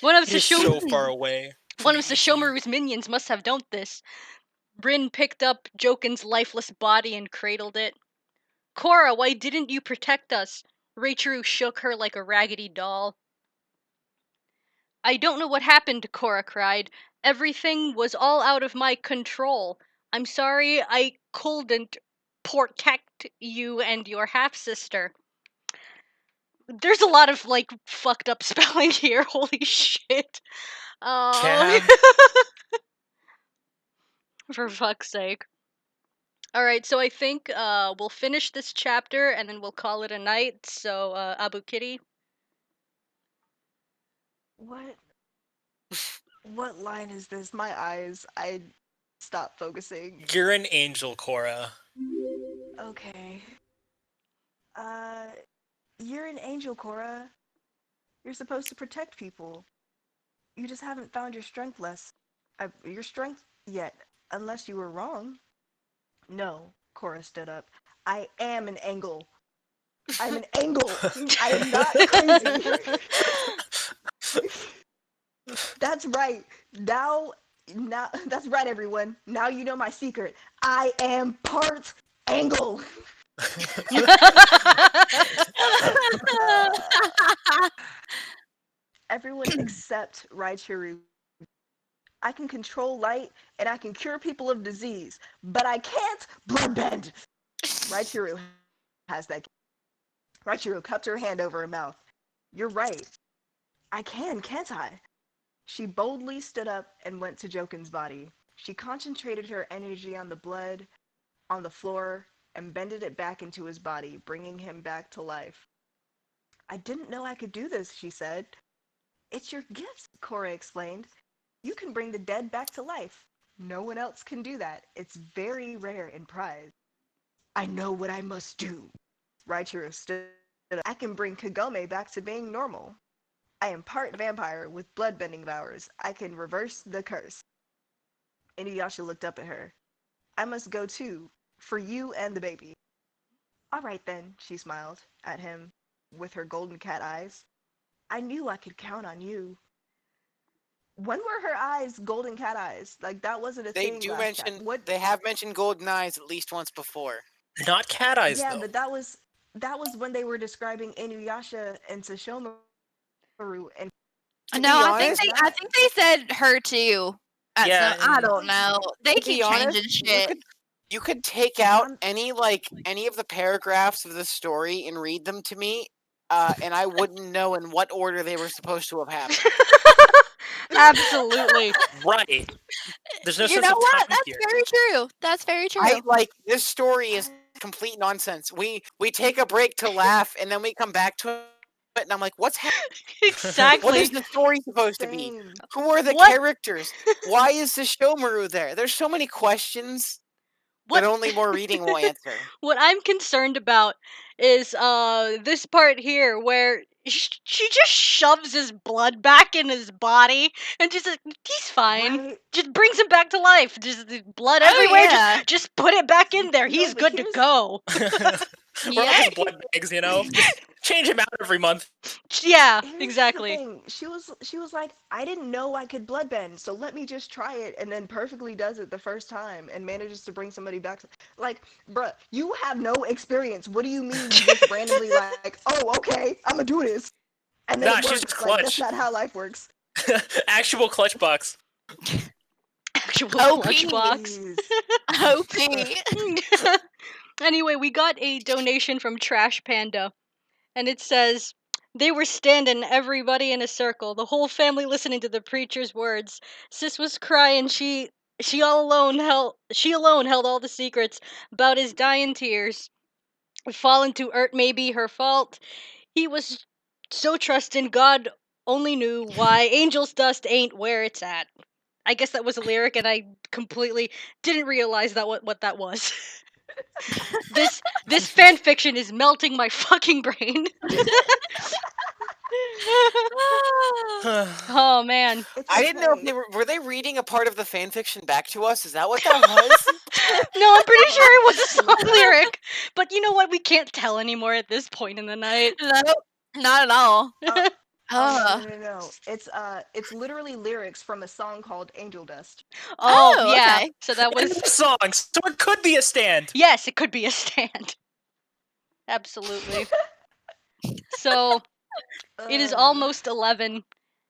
One of You're so far away. Sashomaru's minions must have don't this. Rin picked up Joken's lifeless body and cradled it. Cora, why didn't you protect us? Reichuru shook her like a raggedy doll. I don't know what happened, Cora cried. Everything was all out of my control. I'm sorry I couldn't protect you and your half-sister. There's a lot of, like, fucked up spelling here. Holy shit. Yeah. For fuck's sake. Alright, so I think we'll finish this chapter and then we'll call it a night. So, Abu Kitty. What line is this? My eyes, I stopped focusing. You're an angel, Cora. Okay. You're an angel, Cora. You're supposed to protect people. You just haven't found your strength yet, unless you were wrong. No, Cora stood up. I am an angle. I'm an angle. I am not crazy. That's right. Now, that's right, everyone. Now you know my secret. I am part angle. Everyone except Raichuru. I can control light and I can cure people of disease, but I can't bloodbend. Raichuru has that. Raichuru cupped her hand over her mouth. You're right. I can, can't I? She boldly stood up and went to Joken's body. She concentrated her energy on the blood on the floor and bended it back into his body, bringing him back to life. I didn't know I could do this, she said. It's your gifts, Cora explained. You can bring the dead back to life. No one else can do that. It's very rare in Pride. I know what I must do. Raichiro stood up. I can bring Kagome back to being normal. I am part vampire with bloodbending powers. I can reverse the curse. Inuyasha looked up at her. I must go too, for you and the baby. All right then, she smiled at him with her golden cat eyes. I knew I could count on you. When were her eyes golden cat eyes? Like that wasn't a They thing do last chapter. mention What? they have mentioned golden eyes at least once before. Not cat eyes Yeah, though. but that was when they were describing Inuyasha and Sesshomaru and To No, be I think honest, I think they said her too. At Yeah, some, I and- don't know. They to keep be honest, changing shit. you could take out Mom- any of the paragraphs of the story and read them to me, and I wouldn't know in what order they were supposed to have happened. Absolutely. Right. There's no You sense know of what? time That's here. very true. That's very true. I like this story is complete nonsense. We take a break to laugh, and then we come back to it, and I'm like, what's happening? What Exactly. is the story supposed to be? Same. Who are the What? characters? Why is the Shomaru there? There's so many questions What? that only more reading will answer. What I'm concerned about is this part here where she just shoves his blood back in his body and just like, he's fine. Right? Just brings him back to life. Just blood Oh, everywhere. yeah. Just put it back in there. No, He's but good to here's- go. We're all just blood bags, you know? Just change him out every month. Yeah, Here's exactly. the thing. She was like, I didn't know I could bloodbend, so let me just try it, and then perfectly does it the first time and manages to bring somebody back. Like, bruh, you have no experience. What do you mean you just randomly like, oh, okay, I'm gonna do this, and then Nah, it she's works? just Like that's clutch. not how life works. Actual clutch box. Actual OP. clutch box. Jeez. OP. Anyway, we got a donation from Trash Panda, and it says, they were standing, everybody in a circle, the whole family listening to the preacher's words. Sis was crying. She alone held all the secrets about his dying tears. Fallen to earth may be her fault. He was so trusting. God only knew why angel's dust ain't where it's at. I guess that was a lyric, and I completely didn't realize that what that was. This fan fiction is melting my fucking brain. Oh man. It's I didn't know if okay. they were they reading a part of the fan fiction back to us? Is that what that was? No, I'm pretty sure it was a Can song you- lyric. But you know what? We can't tell anymore at this point in the night. Nope. Not at all. Oh no. It's literally lyrics from a song called Angel Dust. Oh, Oh, yeah. okay. So that was Songs, so it could be a stand. yes, it could be a stand. Absolutely. So it is almost 11,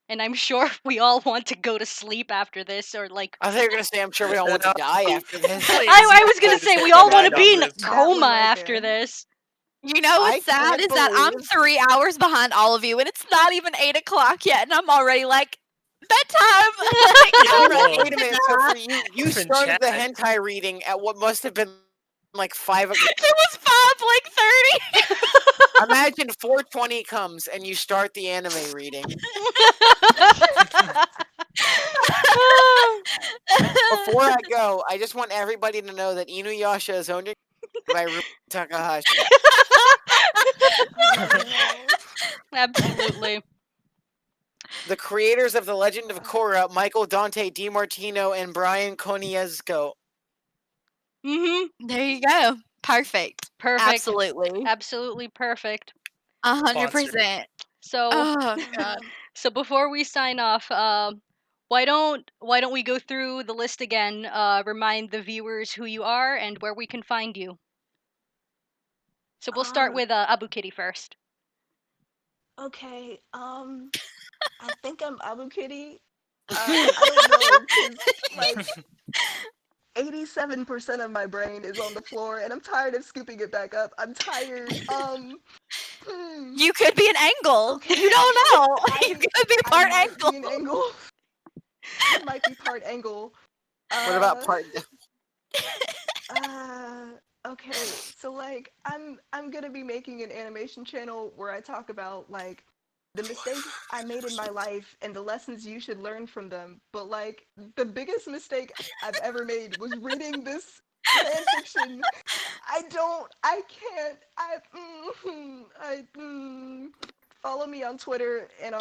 and I'm sure we all want to go to sleep after this, or like I thought you were gonna say I'm sure we don't want to die after this. Please, I was gonna please, say just we all die want to off be in a this. That one coma right after there. this. You know what's I sad can't is that I'm believe- 3 hours behind all of you, and it's not even 8 o'clock yet, and I'm already like, bedtime. Like, I'm Whoa. ready Wait a to minute. So die. for you Even started the chat. hentai reading at what must have been like 5 o'clock. It was 5, like 30. Imagine 4:20 comes and you start the anime reading. Before I go, I just want everybody to know that Inuyasha is owned by Rumi Takahashi. Absolutely. The creators of The Legend of Korra, Michael Dante DiMartino and Brian Konietzko. There you go. Perfect. Perfect. Absolutely. Absolutely perfect. 100%. So Oh, God. so before we sign off, why don't we go through the list again? Remind the viewers who you are and where we can find you. So we'll start with Abu Kitty first. Okay. I think I'm Abu Kitty. I don't know, 'cause, like 87% of my brain is on the floor, and I'm tired of scooping it back up. I'm tired. You could be an angle. Okay. You don't know. You could be I part might angle. be an angle. I might be part angle. What about part? Okay, so like I'm gonna be making an animation channel where I talk about like the mistakes I made in my life and the lessons you should learn from them. But like the biggest mistake I've ever made was reading this fan fiction. I can't, follow me on Twitter and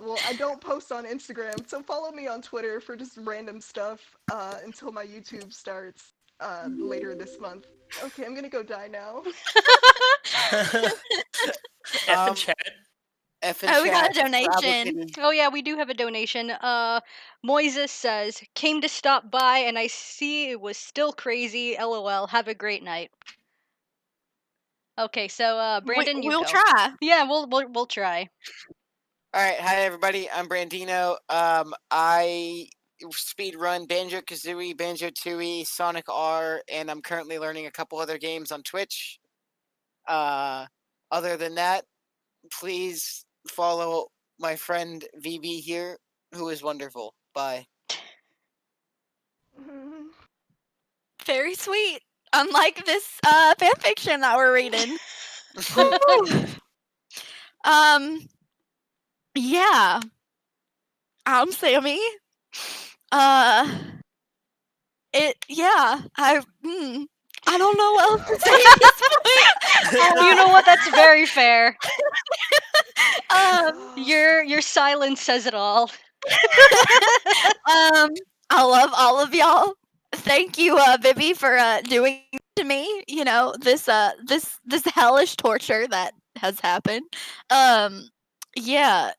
well, I don't post on Instagram, so follow me on Twitter for just random stuff until my YouTube starts later this month. Okay, I'm gonna go die now. F in Um, chat. F in Oh, we got a chat. donation. Oh yeah, we do have a donation. Moises says, "Came to stop by and I see it was still crazy. LOL. Have a great night." Okay, so Brandon, you We'll go. try. Yeah, we'll try. All right, hi everybody. I'm Brandino. I speed run Banjo Kazooie, Banjo Tooie, Sonic R, and I'm currently learning a couple other games on Twitch. Other than that, please follow my friend VB here, who is wonderful. Bye. Very sweet. Unlike this fanfiction that we're reading. Woo. Yeah. I'm Sammy. I don't know what else to say at this point. You know what? That's very fair. Um, Your silence says it all. I love all of y'all. Thank you, Vivi, for doing to me. You know this hellish torture that has happened. Yeah.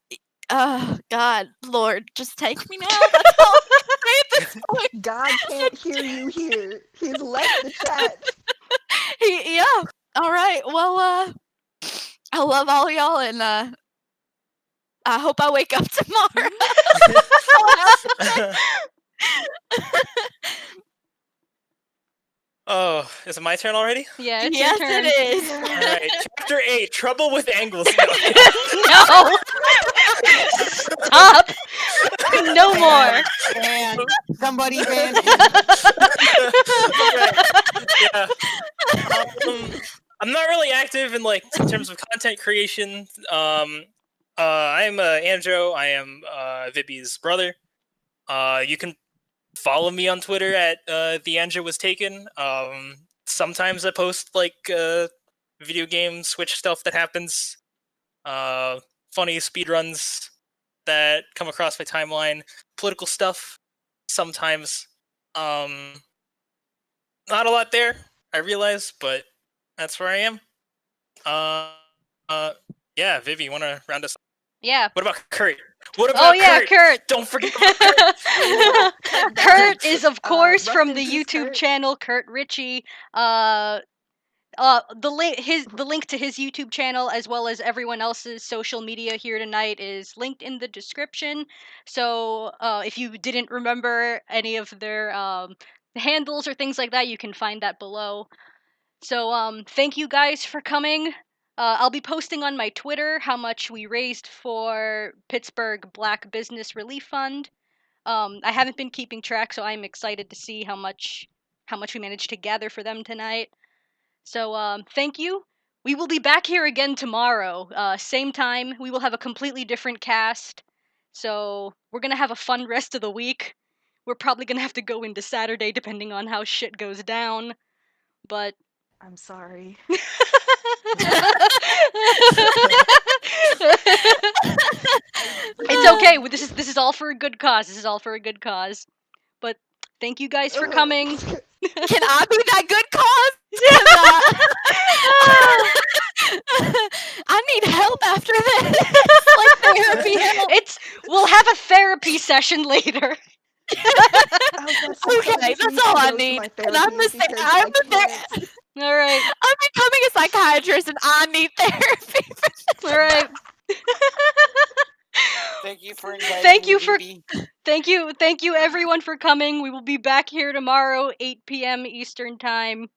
Oh God, Lord, just take me now. That's all I can say at this point. God can't hear you here. He's left the chat. Yeah. All right. Well, I love all y'all, and I hope I wake up tomorrow. That's all I have to say. Oh, is it my turn already? Yeah, it's Yes, your turn. it is. All right, chapter 8, Trouble with Angles. No. Stop. No more. Ban. Somebody ban. Yeah. I'm not really active in terms of content creation. I'm Anjo. I am Vibi's brother. You can follow me on Twitter at the Anjo was taken. Sometimes I post video game Switch stuff that happens. Funny speedruns that come across my timeline. Political stuff sometimes. Not a lot there, I realize, but that's where I am. Yeah, Vivi, you want to round us up? Yeah. What about Kurt? What Oh about yeah, Kurt. Don't forget about Kurt. Kurt is of course rest from in the peace, YouTube Kurt. channel Kurt Ritchie. The link to his YouTube channel as well as everyone else's social media here tonight is linked in the description. So if you didn't remember any of their handles or things like that, you can find that below. So thank you guys for coming. I'll be posting on my Twitter how much we raised for Pittsburgh Black Business Relief Fund. I haven't been keeping track, so I'm excited to see how much we managed to gather for them tonight. So thank you. We will be back here again tomorrow. Same time. We will have a completely different cast. So we're gonna have a fun rest of the week. We're probably gonna have to go into Saturday depending on how shit goes down. But I'm sorry. it's okay. This is all for a good cause. This is all for a good cause. But thank you guys for coming. Can I be that good cause? I need help after this. Like therapy help. We'll have a therapy session later. Okay, that's all I need. And I'm All right. I'm becoming a psychiatrist, and I need therapy. All right. Thank you for inviting Thank me, you for VB. thank you everyone for coming. We will be back here tomorrow 8 p.m. Eastern time.